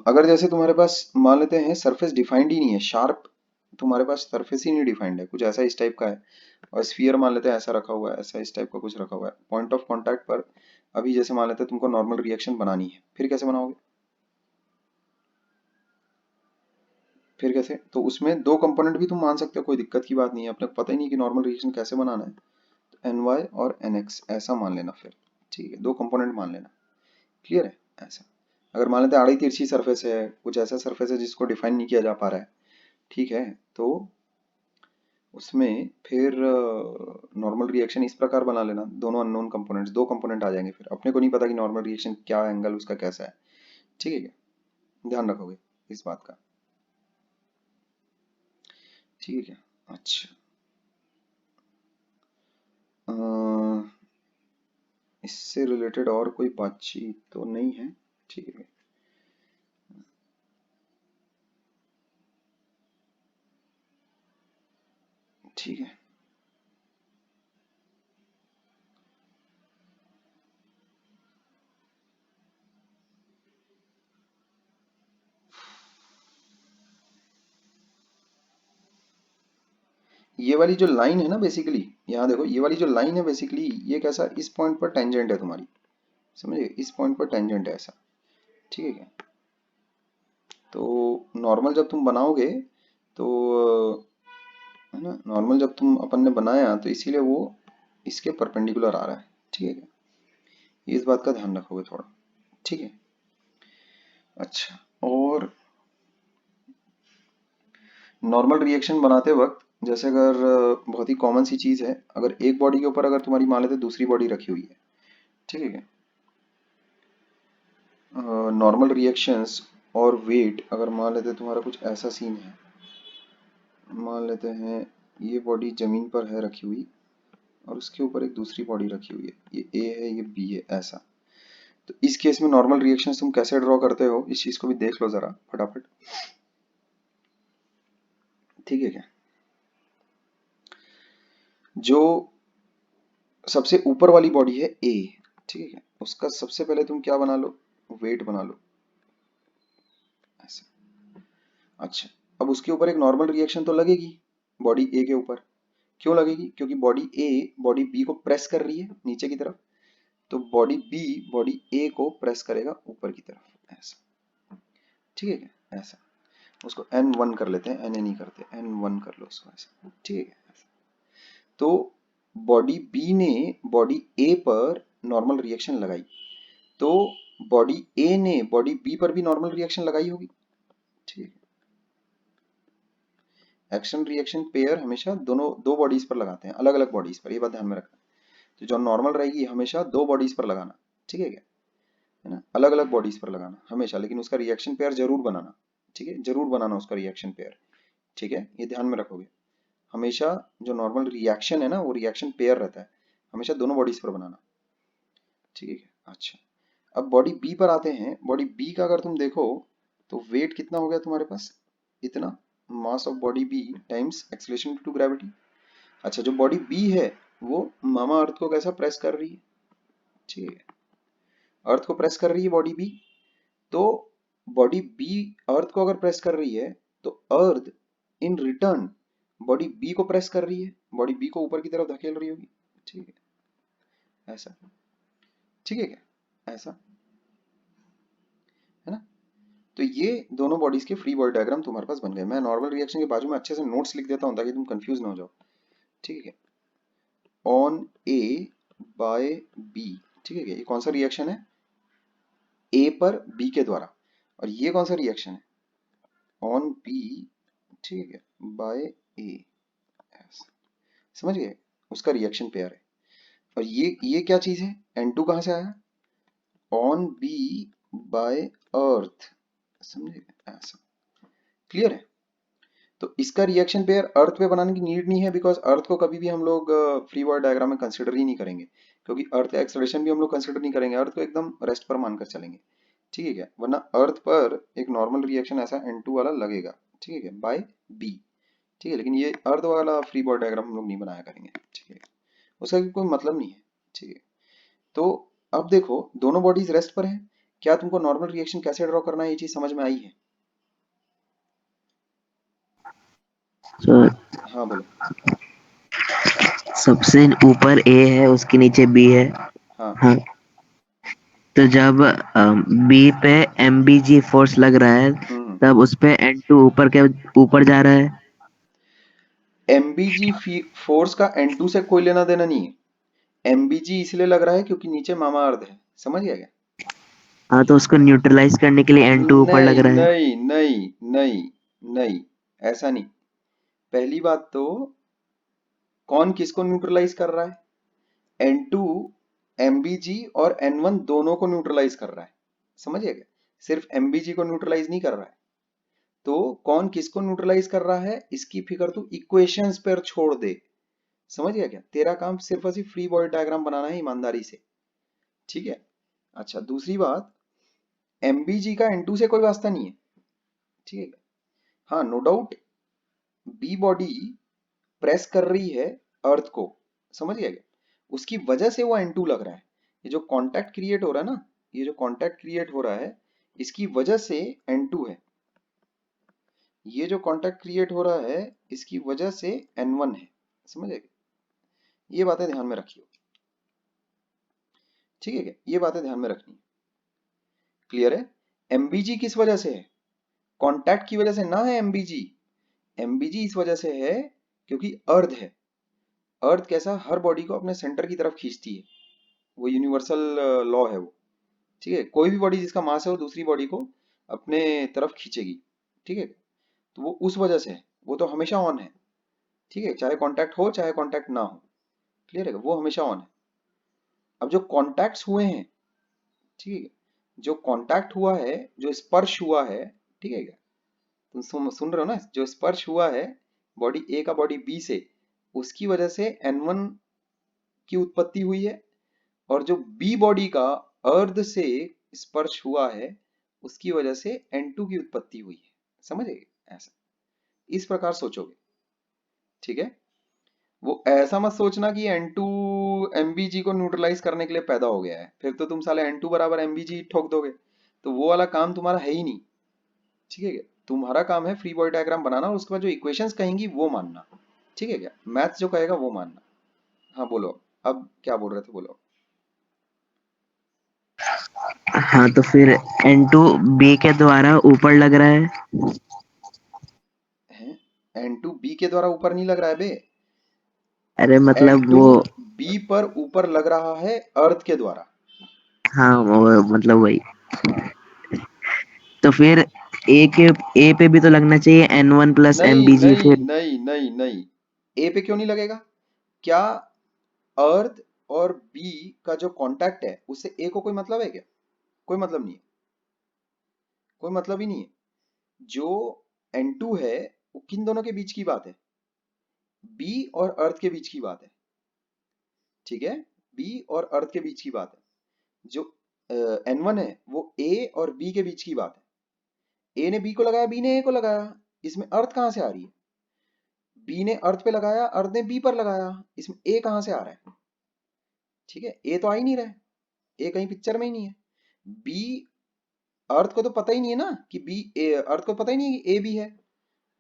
अगर जैसे तुम्हारे पास मान लेते हैं सरफेस डिफाइंड ही नहीं है, शार्प तुम्हारे पास सरफेस ही नहीं डिफाइंड है, कुछ ऐसा इस टाइप का है, और स्फीयर मान लेते हैं ऐसा रखा हुआ है, ऐसा इस टाइप का कुछ रखा हुआ है पॉइंट ऑफ कांटेक्ट पर, अभी जैसे मान लेते हैं तुमको नॉर्मल रिएक्शन बनानी है, फिर कैसे बनाओगे? फिर कैसे? तो उसमें दो कंपोनेंट भी तुम मान सकते हो, कोई दिक्कत की बात नहीं है, अपने को पता ही नहीं कि नॉर्मल रिएक्शन कैसे बनाना है, तो एन वाई और एन एक्स ऐसा मान लेना फिर, ठीक है, दो कंपोनेंट मान लेना, क्लियर है? ऐसा, अगर मान लेते हैं आड़ी तिरछी सरफेस है, कुछ ऐसा सरफेस है जिसको डिफाइन नहीं किया जा पा रहा है, ठीक है, तो उसमें फिर नॉर्मल रिएक्शन इस प्रकार बना लेना, दोनों अननोन कंपोनेंट्स, दो कंपोनेंट आ जाएंगे, फिर अपने को नहीं पता कि नॉर्मल रिएक्शन क्या एंगल उसका कैसा है, ठीक है क्या? ध्यान रखोगे इस बात का, ठीक है? अच्छा, अ, इससे रिलेटेड और कोई बातचीत तो नहीं है, ठीक है? ठीक है, ये वाली जो लाइन है ना बेसिकली, यहाँ देखो ये वाली जो लाइन है बेसिकली, ये कैसा इस पॉइंट पर टेंजेंट है तुम्हारी, समझे? इस पॉइंट पर टेंजेंट है ऐसा, ठीक है क्या? तो नॉर्मल जब तुम बनाओगे तो है ना, नॉर्मल जब तुम अपन ने बनाया तो इसीलिए वो इसके परपेंडिकुलर आ रहा है, ठीक है क्या? इस बात का ध्यान रखोगे थोड़ा, ठीक है। अच्छा, और नॉर्मल रिएक्शन बनाते वक्त जैसे अगर बहुत ही कॉमन सी चीज है, अगर एक बॉडी के ऊपर अगर तुम्हारी मान लेते दूसरी बॉडी रखी हुई है, ठीक है, नॉर्मल रिएक्शंस और वेट अगर मान लेते तुम्हारा कुछ ऐसा सीन है, मान लेते हैं ये बॉडी जमीन पर है रखी हुई और उसके ऊपर एक दूसरी बॉडी रखी हुई है, ये ए है ये बी है, ऐसा। तो इस केस में नॉर्मल रिएक्शंस तुम कैसे ड्रॉ करते हो, इस चीज को भी देख लो जरा फटाफट, ठीक है क्या। जो सबसे ऊपर वाली बॉडी है ए, ठीक है, उसका सबसे पहले तुम क्या बना लो, वेट बना लो ऐसा। अच्छा, अब उसके ऊपर एक नॉर्मल रिएक्शन तो लगेगी बॉडी ए के ऊपर, क्यों लगेगी, क्योंकि बॉडी ए बॉडी बी को प्रेस कर रही है नीचे की तरफ, तो बॉडी बी बॉडी ए को प्रेस करेगा ऊपर की तरफ ऐसा, ठीक है क्या, ऐसा। उसको N1 कर लेते हैं, NA नहीं करते, N1 कर लो उसको ऐसा, ठीक है ऐसा। तो बॉडी बी ने बॉडी ए पर नॉर्मल रिएक्शन लगाई, तो बॉडी ए ने बॉडी बी पर भी नॉर्मल रिएक्शन लगाई होगी, ठीक है। एक्शन रिएक्शन पेयर हमेशा दोनों दो बॉडीज पर लगाते हैं, अलग अलग बॉडीज पर, ये बात ध्यान में रखना। तो जो नॉर्मल रहेगी हमेशा दो बॉडीज पर लगाना, ठीक है क्या, है ना, अलग अलग बॉडीज पर लगाना हमेशा, लेकिन उसका रिएक्शन पेयर जरूर बनाना, ठीक है, जरूर बनाना उसका रिएक्शन पेयर, ठीक है, ये ध्यान में रखोगे। हमेशा जो नॉर्मल रिएक्शन है ना वो रिएक्शन पेयर रहता है, हमेशा दोनों बॉडीज पर बनाना, ठीक है। अच्छा, अब बॉडी बी पर आते हैं। बॉडी बी का अगर तुम देखो तो वेट कितना हो गया तुम्हारे पास, इतना, mass of body B times acceleration due to gravity. अच्छा, जो बॉडी बी है वो मामा अर्थ को कैसा प्रेस कर रही है, ठीक है, अर्थ को प्रेस कर रही है बॉडी बी, तो बॉडी बी अर्थ को अगर प्रेस कर रही है तो अर्थ इन रिटर्न बॉडी बी को प्रेस कर रही है, बॉडी बी को ऊपर की तरफ धकेल रही होगी, ठीक है ऐसा, ठीक है क्या, ऐसा, है ना। तो ये दोनों बॉडीज के फ्री बॉडी डायग्राम तुम्हारे पास बन गए। मैं नॉर्मल रिएक्शन के बाजू में अच्छे से नोट्स लिख देता हूँ ताकि तुम कंफ्यूज ना हो जाओ, ठीक है। ऑन ए बाय बी, ठीक है, ये कौन सा रिएक्शन है, ए पर बी के द्वारा, और ये कौन सा रिएक्शन है, ऑन बी, ठीक है, बाय ए, समझ गए, उसका रिएक्शन पेयर है। और ये क्या चीज है, N2 कहां से आया, ऑन बी बाय अर्थ, समझे ऐसा, क्लियर है। तो इसका रिएक्शन पेयर अर्थ पे बनाने की नीड नहीं है, बिकॉज अर्थ को कभी भी हम लोग फ्री बॉडी डायग्राम में कंसिडर ही नहीं करेंगे, क्योंकि अर्थ का एक्सेलरेशन भी हम लोग कंसिडर नहीं करेंगे, अर्थ को एकदम रेस्ट पर मानकर चलेंगे, ठीक है क्या, वरना अर्थ पर एक नॉर्मल रिएक्शन ऐसा N2 वाला लगेगा, ठीक है, बाय बी, ठीक है, लेकिन ये अर्थ वाला फ्री बॉडी डायग्राम हम लोग नहीं बनाया करेंगे, ठीक है, उसका कोई मतलब नहीं है, ठीक है। तो अब देखो दोनों बॉडीज रेस्ट पर हैं, क्या तुमको नॉर्मल रिएक्शन कैसे ड्रॉ करना है ये चीज समझ में आई है, सर हाँ बोलो, सबसे ऊपर ए है, उसके नीचे बी है। हाँ, हाँ, तो जब बी पे MBG फोर्स लग रहा है, हम्म, तब उस पे N2 ऊपर के ऊपर जा रहा है। एमबीजी फोर्स का N2 से कोई लेना देना नहीं है, एमबीजी इसलिए लग रहा है क्योंकि नीचे मामा अर्थ है, समझ गया क्या, हाँ, तो उसको न्यूट्रलाइज करने के लिए N2 ऊपर लग नहीं रहा है। नहीं नहीं नहीं नहीं, ऐसा नहीं। पहली बात तो कौन किसको न्यूट्रलाइज कर रहा है, N2 MBG और N1 दोनों को न्यूट्रलाइज कर रहा है, समझिए क्या, सिर्फ MBG को न्यूट्रलाइज नहीं कर रहा है। तो कौन किसको न्यूट्रलाइज कर रहा है इसकी फिक्र तू इक्वेशंस पर छोड़ दे, समझ गया क्या, तेरा काम सिर्फ और सिर्फ फ्री बॉडी डायग्राम बनाना है ईमानदारी से, ठीक है। अच्छा, दूसरी बात, MBG का N2 से कोई वास्ता नहीं है, ठीक है। हाँ, no doubt B body press कर रही है अर्थ को, समझ गया क्या, उसकी वजह से वो N2 लग रहा है। ये जो कांटेक्ट क्रिएट हो रहा है ना, ये जो कांटेक्ट क्रिएट हो रहा है इसकी वजह से N2 है, ये जो कांटेक्ट क्रिएट हो रहा है इसकी वजह से N1 है, समझ गए, ये बातें ध्यान में रखियो, ठीक है क्या, ये बातें ध्यान में रखनी, क्लियर है। MBG किस वजह से है, कांटेक्ट की वजह से ना है MBG, MBG इस वजह से है क्योंकि अर्थ है, अर्थ कैसा हर बॉडी को अपने सेंटर की तरफ खींचती है, वो यूनिवर्सल लॉ है वो। ठीक है, कोई भी बॉडी जिसका मास है वो दूसरी बॉडी को अपने तरफ खींचेगी। ठीक है, तो वो उस वजह से है, वो तो हमेशा ऑन है। ठीक है, चाहे कांटेक्ट हो चाहे कांटेक्ट ना हो, क्लियर है, वो हमेशा ऑन है। अब जो कॉन्टैक्ट्स हुए हैं, ठीक है, जो कांटेक्ट हुआ है, जो स्पर्श हुआ है, ठीक है क्या, तुम सुन रहे हो ना, जो स्पर्श हुआ है बॉडी ए का बॉडी बी से, उसकी वजह से N1 की उत्पत्ति हुई है। और जो बी बॉडी का अर्ध से स्पर्श हुआ है, उसकी वजह से N2 की उत्पत्ति हुई है। समझे? ऐसा इस प्रकार सोचोगे। ठीक है, वो ऐसा मत सोचना कि N2 MbG को न्यूट्रलाइज करने के लिए पैदा हो गया है, फिर तो तुम साले N2 बराबर MbG ठोक दोगे, तो वो वाला काम तुम्हारा है ही नहीं। ठीक है क्या, तुम्हारा काम है फ्री बॉडी डायग्राम बनाना और उसके बाद जो इक्वेशंस कहेंगी वो मानना। ठीक है क्या, मैथ्स जो कहेगा वो मानना। हाँ बोलो, अब क्या बोल रहे थे, बोलो। हाँ तो फिर N2 B के द्वारा ऊपर लग रहा है। हैं, N2 B के द्वारा ऊपर नहीं लग रहा है बे, अरे मतलब N2 वो, B पर ऊपर लग रहा है अर्थ के द्वारा। हाँ वो मतलब वही। तो फिर ए पे भी तो लगना चाहिए N1 प्लस नहीं MbG नहीं फिर। नहीं नहीं नहीं, ए पे क्यों नहीं लगेगा? क्या अर्थ और बी का जो कांटेक्ट है उससे ए को कोई मतलब है क्या? कोई मतलब नहीं है, कोई मतलब ही नहीं है। जो N2 है वो किन दोनों के बीच की बात है? बी और अर्थ के बीच की बात है। ठीक है, बी और अर्थ के बीच की बात है। जो N1 है वो ए और बी के बीच की बात है। ए ने बी को लगाया, बी ने ए को लगाया, इसमें अर्थ कहां से आ रही है? बी ने अर्थ पे लगाया, अर्थ ने बी पर लगाया, इसमें ए कहां से आ रहा है? ठीक है, ए तो आ ही नहीं रहा है, ए कहीं पिक्चर में ही नहीं है। बी, अर्थ को तो पता ही नहीं है ना कि बी ए, अर्थ को पता ही नहीं है कि ए बी है।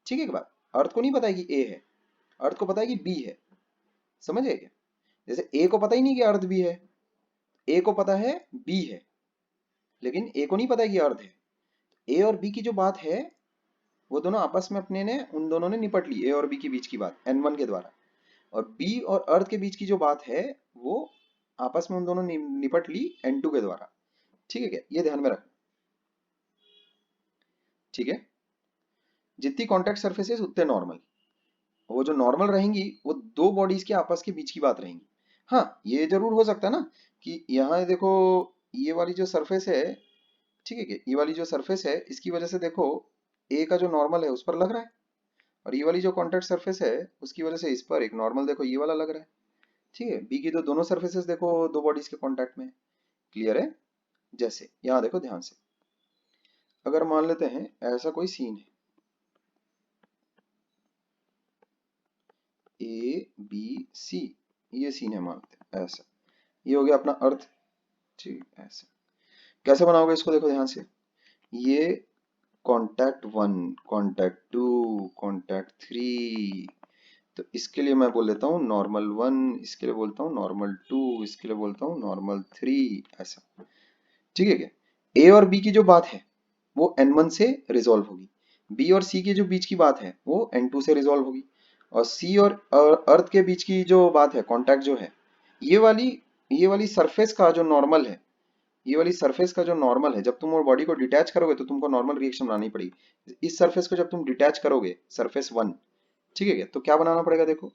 ठीक है, एक बात, अर्थ को नहीं पता है कि ए है, अर्थ को पता है कि बी है। समझ गए क्या? जैसे ए को पता ही नहीं कि अर्थ बी है, ए को पता है बी है, लेकिन ए को नहीं पता है कि अर्थ है। ए और बी की जो बात है वो दोनों आपस में अपने ने, उन दोनों ने निपट ली, ए और बी के बीच की बात N1 के द्वारा। और बी और अर्थ के बीच की जो बात है वो आपस में उन दोनों ने निपट ली N2 के द्वारा। ठीक है क्या, ये ध्यान में रखना। ठीक है, जितनी कॉन्टैक्ट सरफेसेस उतने नॉर्मल, वो जो नॉर्मल रहेंगी वो दो बॉडीज के आपस के बीच की बात रहेंगी। हाँ, ये जरूर हो सकता है ना कि यहाँ देखो, ये वाली जो सरफेस है, ठीक है, ये वाली जो सरफेस है इसकी वजह से देखो ए का जो नॉर्मल है उस पर लग रहा है, और ये वाली जो कॉन्टैक्ट सरफेस है उसकी वजह से इस पर एक नॉर्मल देखो ये वाला लग रहा है। ठीक है, बी की तो दोनों सरफेसेस देखो दो बॉडीज के कॉन्टैक्ट में। क्लियर है? जैसे यहाँ देखो ध्यान से, अगर मान लेते हैं ऐसा कोई सीन है, ए बी सी, ये सीन है, मानते हैं ऐसा, ये हो गया अपना अर्थ। ठीक, ऐसा कैसे बनाओगे इसको, देखो ध्यान से, ये contact one, contact two, contact three, तो इसके लिए मैं बोल लेता हूँ नॉर्मल वन, इसके लिए बोलता हूँ नॉर्मल टू, इसके लिए बोलता हूँ नॉर्मल थ्री, ऐसा। ठीक है क्या, ए और बी की जो बात है वो N1 से रिजॉल्व होगी, बी और सी के जो बीच की बात है वो N2 से रिजॉल्व होगी, और सी और अर्थ के बीच की जो बात है, कॉन्टैक्ट जो है, ये वाली ये वाली सरफेस का जो नॉर्मल है, ये वाली सरफेस का जो नॉर्मल है, जब तुम और बॉडी को डिटैच करोगे तो तुमको नॉर्मल रिएक्शन बनानी पड़ेगी। इस सरफेस को जब तुम डिटैच करोगे, सरफेस वन, ठीक है क्या, तो क्या बनाना पड़ेगा, देखो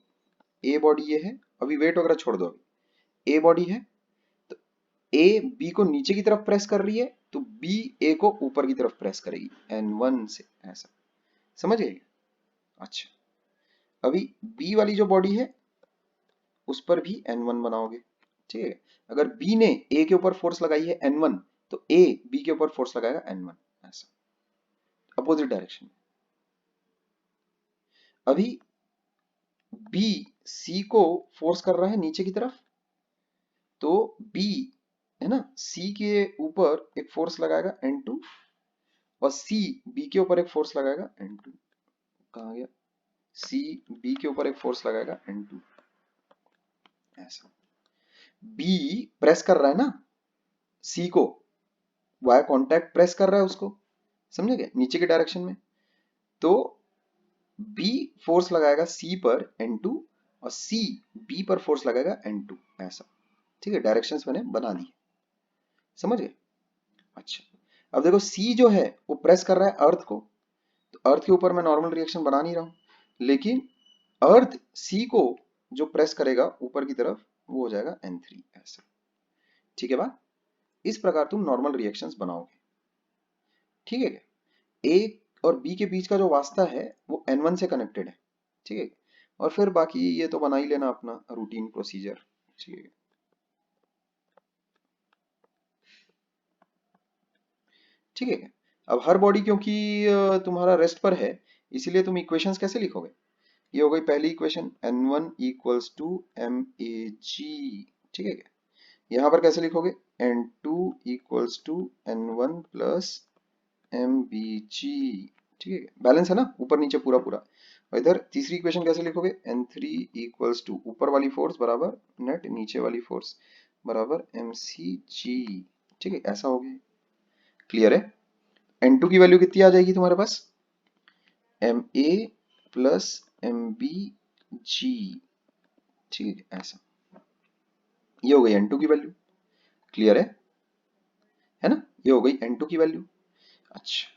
ए बॉडी ये है, अभी वेट वगैरह छोड़ दो, अभी ए बॉडी है, तो ए बी को नीचे की तरफ प्रेस कर रही है, तो बी ए को ऊपर की तरफ प्रेस करेगी N1 से, ऐसा। समझ गए? अच्छा, अभी बी वाली जो बॉडी है उस पर भी N1 बनाओगे। ठीक है, अगर बी ने ए के ऊपर फोर्स लगाई है N1, तो ए बी के ऊपर फोर्स लगाएगा N1, ऐसा, अपोजिट डायरेक्शन में। अभी बी सी को फोर्स कर रहा है नीचे की तरफ, तो बी, है ना, सी के ऊपर एक फोर्स लगाएगा N2, और सी बी के ऊपर एक फोर्स लगाएगा N2। कहाँ गया, सी बी के ऊपर एक फोर्स लगाएगा N2, ऐसा। बी प्रेस कर रहा है ना सी को, वाया कांटेक्ट प्रेस कर रहा है उसको, समझे, नीचे के डायरेक्शन में, तो बी फोर्स लगाएगा सी पर N2, और सी बी पर फोर्स लगाएगा N2, ऐसा। ठीक है, डायरेक्शंस मैंने बना दी, समझ गए। अच्छा, अब देखो सी जो है वो प्रेस कर रहा है अर्थ को, तो अर्थ के ऊपर मैं नॉर्मल रिएक्शन बना नहीं रहा हूं, लेकिन अर्थ सी को जो प्रेस करेगा ऊपर की तरफ वो हो जाएगा N3 ऐसा। ठीक है बात, इस प्रकार तुम नॉर्मल रिएक्शंस बनाओगे। ठीक है, ए और बी के बीच का जो वास्ता है वो N1 से कनेक्टेड है। ठीक है, और फिर बाकी ये तो बना ही लेना अपना रूटीन प्रोसीजर। ठीक है, ठीक है। अब हर बॉडी क्योंकि तुम्हारा रेस्ट पर है, इसीलिए तुम इक्वेशंस कैसे लिखोगे? ये हो गई पहली equation, N1 equals to MAG। ठीक है क्या? यहाँ पर कैसे लिखोगे? N2 equals to N1 plus MBG। ठीक है, बैलेंस है ना, ऊपर नीचे पूरा पूरा। और इधर तीसरी इक्वेशन कैसे लिखोगे? N3 इक्वल्स टू ऊपर वाली फोर्स बराबर नेट नीचे वाली फोर्स बराबर MCG। ठीक है, ऐसा हो गया। क्लियर है? N2 की वैल्यू कितनी आ जाएगी तुम्हारे पास? MA plus MBG। ठीक है, ऐसा। ये हो गई N2 की वैल्यू। क्लियर है ना? ये हो गई N2 की वैल्यू। अच्छा,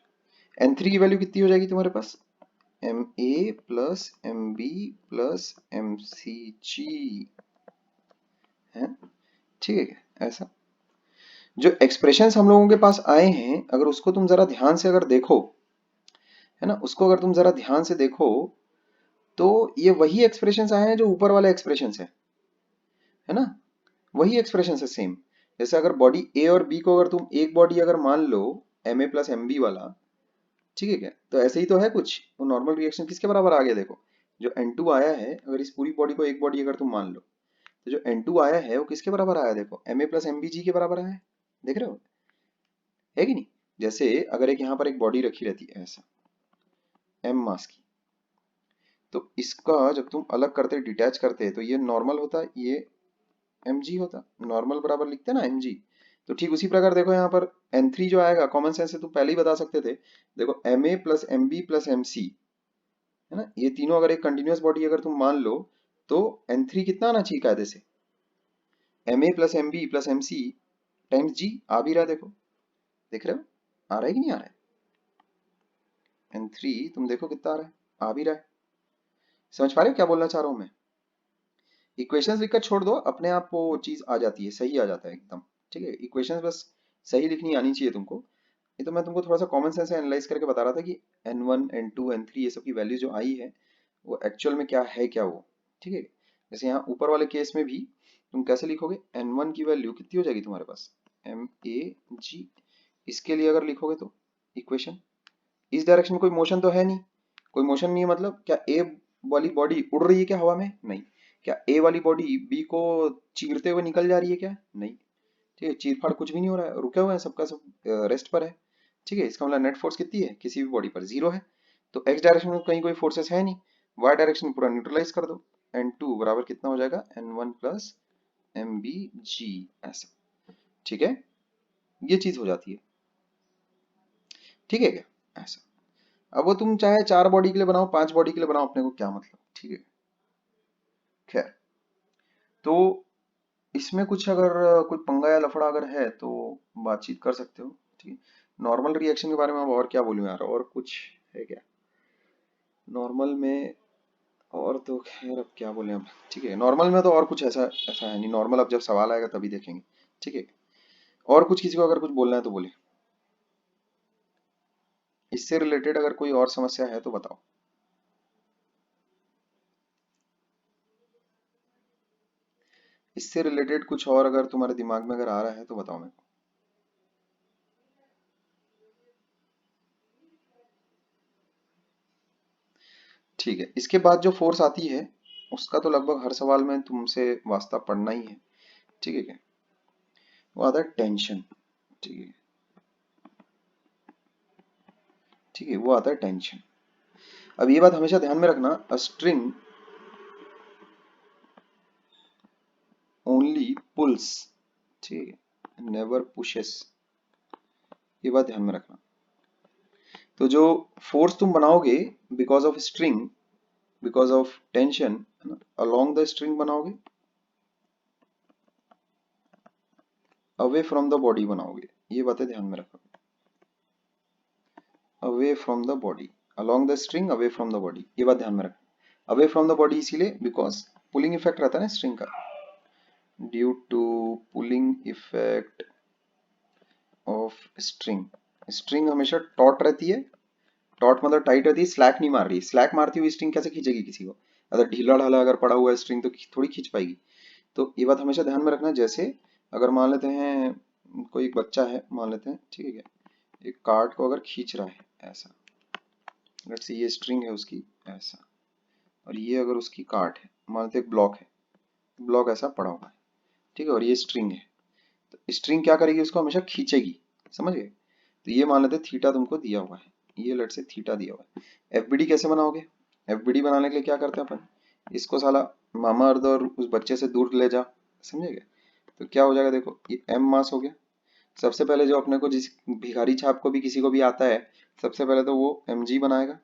N3 की वैल्यू कितनी हो जाएगी तुम्हारे पास? MA plus MB plus MCG है। ठीक है, ऐसा। जो एक्सप्रेशंस हम लोगों के पास आए हैं, अगर उसको तुम जरा ध्यान से अगर देखो, है ना, उसको अगर तुम जरा ध्यान से देखो, तो ये वही एक्सप्रेशंस आए हैं जो ऊपर वाले एक्सप्रेशंस है ना, वही एक्सप्रेशन है सेम। जैसे अगर बॉडी ए और बी को अगर तुम एक बॉडी अगर मान लो एम ए प्लस एम बी वाला, ठीक है क्या, तो ऐसे ही तो है कुछ। वो नॉर्मल रिएक्शन किसके बराबर आ गया देखो, जो N2 आया है, अगर इस पूरी बॉडी को एक बॉडी अगर तुम मान लो, तो जो N2 आया है वो किसके बराबर आया? देखो एम ए प्लस एम बी जी के बराबर आया है। देख रहे हो, है कि नहीं? जैसे अगर एक यहाँ पर एक बॉडी रखी रहती है ऐसा एम मास की, तो इसका जब तुम अलग करते डिटैच करते तो ये नॉर्मल होता, ये mg होता, नॉर्मल बराबर लिखते हैं ना mg। तो ठीक उसी प्रकार देखो यहाँ पर N3 जो आएगा, कॉमन सेंस से तुम पहले ही बता सकते थे। देखो Ma plus MB plus MC, है ना, ये तीनों अगर एक कंटिन्यूअस बॉडी अगर तुम मान लो, तो N3 कितना आना चाहिए कायदे से? Ma plus MB plus MC times G। आ भी रहा है देखो, देख रहे हो आ रहा है कि नहीं आ रहा है? N3 तुम देखो कितना आ रहा है, आ भी रहा है। समझ पा रहे हो क्या बोलना चाह रहा हूँ मैं? इक्वेशंस लिखकर छोड़ दो, अपने आप वो चीज आ जाती है, सही आ जाता है एकदम। ठीक है, इक्वेशंस बस सही लिखनी आनी चाहिए तुमको। ये तो मैं तुमको थोड़ा सा कॉमन सेंस से एनालाइज करके बता रहा था कि N1 N2 N3 ये सब की वैल्यू जो आई है वो एक्चुअल में क्या है, क्या वो। ठीक है, जैसे यहाँ ऊपर वाले केस में भी तुम कैसे लिखोगे? N1 की वैल्यू कितनी हो जाएगी तुम्हारे पास? MAG। इसके लिए अगर लिखोगे तो इक्वेशन, इस डायरेक्शन में कोई मोशन तो है नहीं, कोई मोशन नहीं है, मतलब क्या ए वाली बॉडी उड़ रही है क्या हवा में? नहीं। क्या ए वाली बॉडी बी को चीरते हुए निकल जा रही है क्या? नहीं। ठीक है, चीर फाड़ कुछ भी नहीं हो रहा है, रुके हुए हैं, सबका सब रेस्ट पर है। ठीक है, इसका मतलब नेट फोर्स कितनी है किसी भी बॉडी पर? जीरो है। तो एक्स डायरेक्शन में कहीं कोई फोर्सेस है नहीं, वाई डायरेक्शन पूरा न्यूट्रलाइज कर दो। N2 बराबर कितना हो जाएगा? N1 प्लस MBG ऐसा। ठीक है, ये चीज हो जाती है। ठीक है क्या, ऐसा। अब वो तुम चाहे 4 बॉडी के लिए बनाओ, 5 बॉडी के लिए बनाओ, अपने को क्या मतलब। ठीक है, खैर। तो इसमें कुछ अगर कोई पंगा या लफड़ा अगर है तो बातचीत कर सकते हो। ठीक है, नॉर्मल रिएक्शन के बारे में अब और क्या बोलूं यार, और कुछ है क्या नॉर्मल में? और तो खैर अब क्या बोले अब। ठीक है, नॉर्मल में तो और कुछ ऐसा ऐसा है नहीं, नॉर्मल अब जब सवाल आएगा तभी देखेंगे। ठीक है, और कुछ किसी को अगर कुछ बोलना है तो बोले, इससे रिलेटेड अगर कोई और समस्या है तो बताओ। इससे रिलेटेड कुछ और अगर तुम्हारे दिमाग में अगर आ रहा है तो बताओ मेरे को। ठीक है, इसके बाद जो फोर्स आती है उसका तो लगभग हर सवाल में तुमसे वास्ता पढ़ना ही है। ठीक है क्या, वो आता है टेंशन। ठीक है, ठीक है, वो आता है टेंशन। अब ये बात हमेशा ध्यान में रखना, अ स्ट्रिंग ओनली पुल्स, ठीक है, नेवर पुशेस। ये बात ध्यान में रखना। तो जो फोर्स तुम बनाओगे because of string, because of tension, along the string बनाओगे, अवे फ्रॉम द बॉडी बनाओगे, ये बातें ध्यान में रखो। Away from the body, along the string away from the body, ये बात ध्यान में रखो। अवे फ्रॉम द बॉडी इसीलिए बिकॉज पुलिंग इफेक्ट रहता है ना स्ट्रिंग का, due to pulling effect of string. String हमेशा टॉट रहती है, टॉट मतलब टाइट रहती है, स्लैक नहीं मार रही। स्लैक मारती हुई स्ट्रिंग कैसे खींचेगी किसी को? अगर ढीला ढाला अगर पड़ा हुआ है स्ट्रिंग तो थोड़ी खींच पाएगी। तो ये बात हमेशा ध्यान में रखना। जैसे अगर मान लेते हैं कोई एक बच्चा है, मान लेते हैं ठीक है, एक कार्ड को अगर खींच रहा है ऐसा, लेट्स से ये स्ट्रिंग है उसकी ऐसा, और ये अगर उसकी कार्ड है, मान लेते हैं एक ब्लॉक है, ब्लॉक ऐसा पड़ा हुआ है, ठीक है, और ये स्ट्रिंग है, तो स्ट्रिंग क्या करेगी, उसको हमेशा खींचेगी, समझ गए? तो ये मान लेते हैं थीटा तुमको दिया हुआ है, ये लेट से थीटा दिया हुआ है। एफबीडी कैसे बनाओगे? एफबीडी बनाने के लिए क्या करते हैं अपन, इसको साला मामा अर्थ और उस बच्चे से दूर ले जा, समझेगा? तो क्या हो जाएगा, देखो ये एम मास हो गया। सबसे पहले जो अपने को जिस भिखारी छाप को भी किसी को भी आता है, सबसे पहले तो वो एम जी बनाएगा,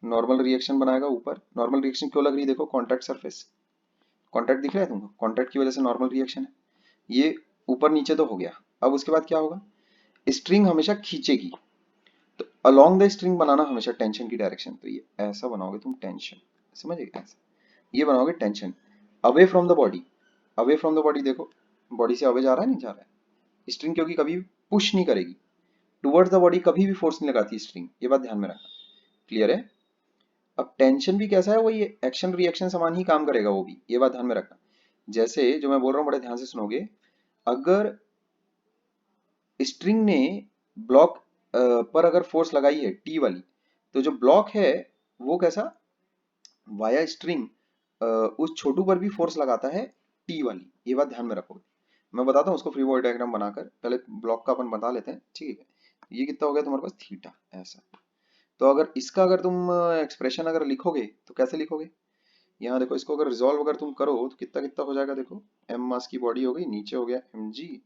नॉर्मल रिएक्शन बनाएगा ऊपर। नॉर्मल रिएक्शन क्यों लग रही है, देखो कॉन्टैक्ट सरफेस, कॉन्टैक्ट दिख रहा है तुमको, कॉन्टैक्ट की वजह से नॉर्मल रिएक्शन है। ये ऊपर नीचे तो हो गया। अब उसके बाद क्या होगा, स्ट्रिंग हमेशा खींचेगी, तो अलोंग द स्ट्रिंग बनाना हमेशा टेंशन की डायरेक्शन, तो ये ऐसा बनाओगे तुम टेंशन, समझ गए? ऐसा ये बनाओगे tension. Away from the body, away from the body देखो, बॉडी से अवे जा रहा है, नहीं जा रहा है स्ट्रिंग, क्योंकि कभी पुश नहीं करेगी टुवर्ड्स द बॉडी, कभी भी फोर्स नहीं लगाती स्ट्रिंग, ये बात ध्यान में रखना। क्लियर है? अब टेंशन भी कैसा है, वो ये एक्शन रिएक्शन समान ही काम करेगा वो भी, ये बात ध्यान में रखना। जैसे जो मैं बोल रहा हूँ बड़े ध्यान से सुनोगे, अगर स्ट्रिंग ने ब्लॉक पर अगर फोर्स लगाई है टी वाली, तो जो ब्लॉक है वो कैसा वाया स्ट्रिंग उस छोटू पर भी फोर्स लगाता है टी वाली, ये बात ध्यान में रखोगे। मैं बताता हूँ उसको फ्री बॉडी डायग्राम बनाकर, पहले ब्लॉक का अपन बता लेते हैं, ठीक है? ये कितना हो गया तुम्हारे पास, थीटा ऐसा। तो अगर इसका अगर तुम एक्सप्रेशन अगर लिखोगे तो कैसे लिखोगे, यहाँ देखो, इसको अगर रिजॉल्व अगर तुम करो तो कितना कितना हो जाएगा, देखो एम मास की बॉडी हो गई, नीचे हो गया एम जी,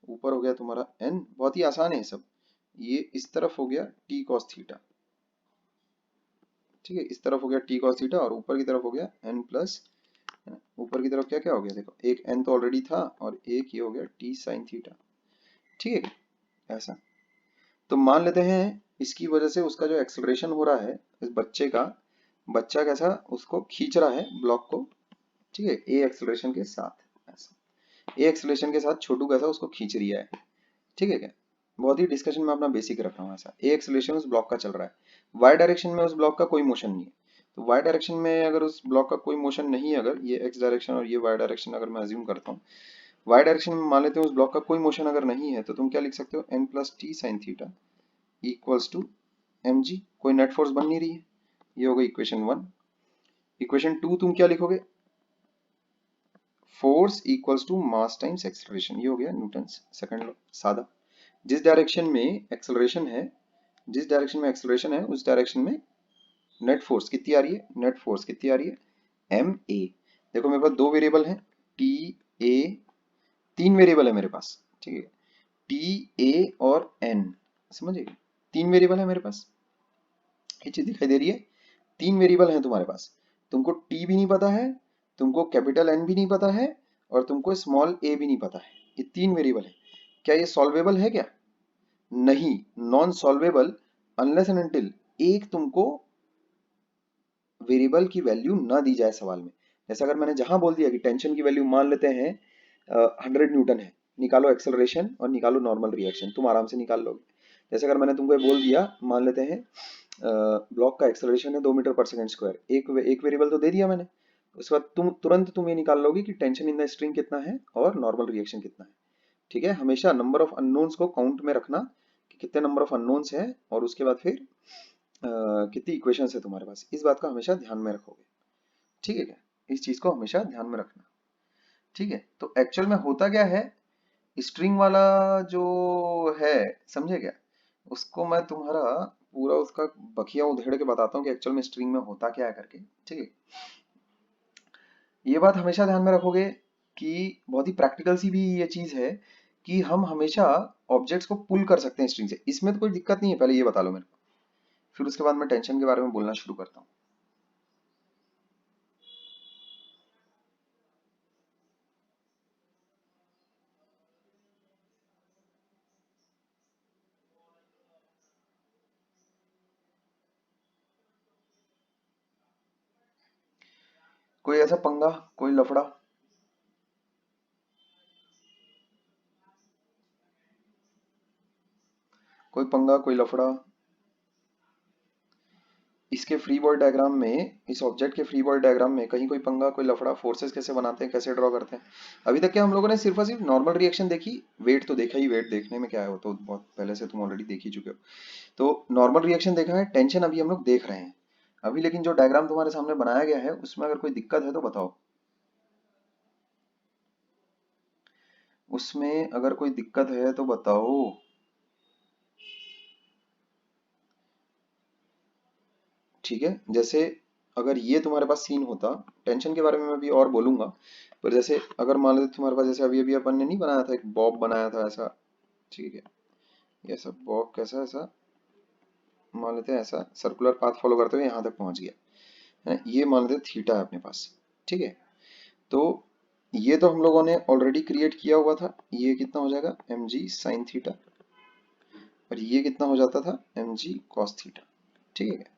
ऊपर हो गया तुम्हारा एन, बहुत ही आसान है सब। ये इस तरफ हो गया टी कॉस थीटा, ठीक है, इस तरफ हो गया टी कॉस थीटा, और ऊपर की तरफ हो गया एन प्लस, ऊपर की तरफ क्या क्या हो गया, देखो एक एन तो ऑलरेडी था और एक ये हो गया टी साइन थीटा, ठीक है, ऐसा। तो मान लेते हैं इसकी वजह से उसका जो एक्सेलरेशन हो रहा है इस बच्चे का, बच्चा कैसा उसको खींच रहा है ब्लॉक को, ठीक है, ए एक्सेलरेशन के साथ, ऐसा ए एक्सेलरेशन के साथ छोटू कैसा उसको खींच रिया है, ठीक है क्या? बहुत ही डिस्कशन में अपना बेसिक रख रहा हूँ। ऐसा ए एक्सेलरेशन उस ब्लॉक का चल रहा है, वाई डायरेक्शन में उस ब्लॉक का कोई मोशन नहीं है। तो वाई डायरेक्शन में अगर उस ब्लॉक का कोई मोशन नहीं है, अगर ये एक्स डायरेक्शन और ये वाई डायरेक्शन अगर मैं अज्यूम करता हूँ, वाई डायरेक्शन में मान लेते हैं उस ब्लॉक का कोई मोशन अगर नहीं है, तो तुम क्या लिख सकते हो, N plus T sine theta equals to M G, कोई नेट फोर्स बन नहीं रही है, ये हो गई इक्वेशन 1। इक्वेशन 2 तुम क्या लिखोगे, force equals to mass times acceleration, ये हो गया न्यूटन्स सेकंड लॉ, सादा। जिस डायरेक्शन में एक्सेलरेशन है, जिस डायरेक्शन में एक्सेलरेशन है उस डायरेक्शन में नेट फोर्स कितनी आ रही है, नेट फोर्स कितनी आ रही है, एम ए। देखो मेरे पास दो वेरिएबल है, टी ए, तीन वेरिएबल है मेरे पास, ठीक है, टी ए और एन, समझिए, तीन वेरिएबल है मेरे पास, ये चीज दिखाई दे रही है, तीन वेरिएबल हैं तुम्हारे पास, तुमको टी भी नहीं पता है, तुमको कैपिटल एन भी नहीं पता है, और तुमको स्मॉल ए भी नहीं पता है, ये तीन वेरिएबल है। क्या ये सॉल्वेबल है क्या? नहीं, non solvable unless and until एक तुमको वेरिएबल की वैल्यू ना दी जाए सवाल में। जैसे अगर मैंने जहां बोल दिया कि टेंशन की वैल्यू मान लेते हैं 100 न्यूटन है, निकालो एक्सेलरेशन और निकालो नॉर्मल रिएक्शन, तुम आराम से निकाल लोगे। जैसे अगर मैंने तुमको बोल दिया, मान लेते हैं ब्लॉक का एक्सेलरेशन है 2 मीटर पर सेकंड स्क्वायर, एक वेरिएबल तो दे दिया मैंने, उसके बाद तुम ये निकाल लोगे कि टेंशन इन द स्ट्रिंग कितना है और नॉर्मल रिएक्शन कितना है, ठीक है? हमेशा नंबर ऑफ अननोन्स को काउंट में रखना कि कितने नंबर ऑफ अननोन्स है, और उसके बाद फिर कितनी इक्वेशंस है तुम्हारे पास, इस बात का हमेशा ध्यान में रखोगे, ठीक है क्या? इस चीज को हमेशा ध्यान में रखना, ठीक है? तो एक्चुअल में होता क्या है, स्ट्रिंग वाला जो है, समझे क्या, उसको मैं तुम्हारा पूरा उसका बखिया उधेड़ के बताता हूँ कि एक्चुअल में स्ट्रिंग में होता क्या है करके, ठीक है? ये बात हमेशा ध्यान में रखोगे कि बहुत ही प्रैक्टिकल सी भी ये चीज है कि हम हमेशा ऑब्जेक्ट्स को पुल कर सकते हैं स्ट्रिंग से, इसमें तो कोई दिक्कत नहीं है, पहले ये बता लो मेरे को, फिर उसके बाद मैं टेंशन के बारे में बोलना शुरू करता हूँ। कोई ऐसा पंगा, कोई लफड़ा? कोई पंगा, कोई लफड़ा? इसके फ्री बॉडी डायग्राम में, इस ऑब्जेक्ट के फ्री बॉडी डायग्राम में कहीं कोई पंगा, कोई लफड़ा? फोर्सेस कैसे बनाते हैं, कैसे ड्रॉ करते हैं? अभी तक क्या हम लोगों ने सिर्फ और सिर्फ नॉर्मल रिएक्शन देखी, वेट तो देखा ही, वेट देखने में क्या है, वो तो बहुत पहले से तुम ऑलरेडी देख ही चुके हो। तो नॉर्मल रिएक्शन देखा है, टेंशन अभी हम लोग देख रहे हैं अभी। लेकिन जो डायग्राम तुम्हारे सामने बनाया गया है उसमें अगर कोई दिक्कत है तो बताओ। उसमें अगर कोई दिक्कत है तो बताओ। ठीक है, जैसे अगर ये तुम्हारे पास सीन होता, टेंशन के बारे में मैं भी और बोलूंगा, पर जैसे अगर मान लेते तुम्हारे पास, जैसे अभी अभी अपन ने नहीं बनाया था, एक बॉब बनाया था ऐसा, ठीक है, ये ऐसा बॉब कैसा, ऐसा मान लेते हैं, ऐसा सर्कुलर पाथ फॉलो करते हुए यहाँ तक पहुंच गया है, ये मान लेते हैं थीटा है अपने पास। ठीक है, तो ये तो हम लोगों ने ऑलरेडी क्रिएट किया हुआ था, ये कितना हो जाएगा एम जी साइन थीटा, और ये कितना हो जाता था एम जी कॉस थीटा। ठीक है,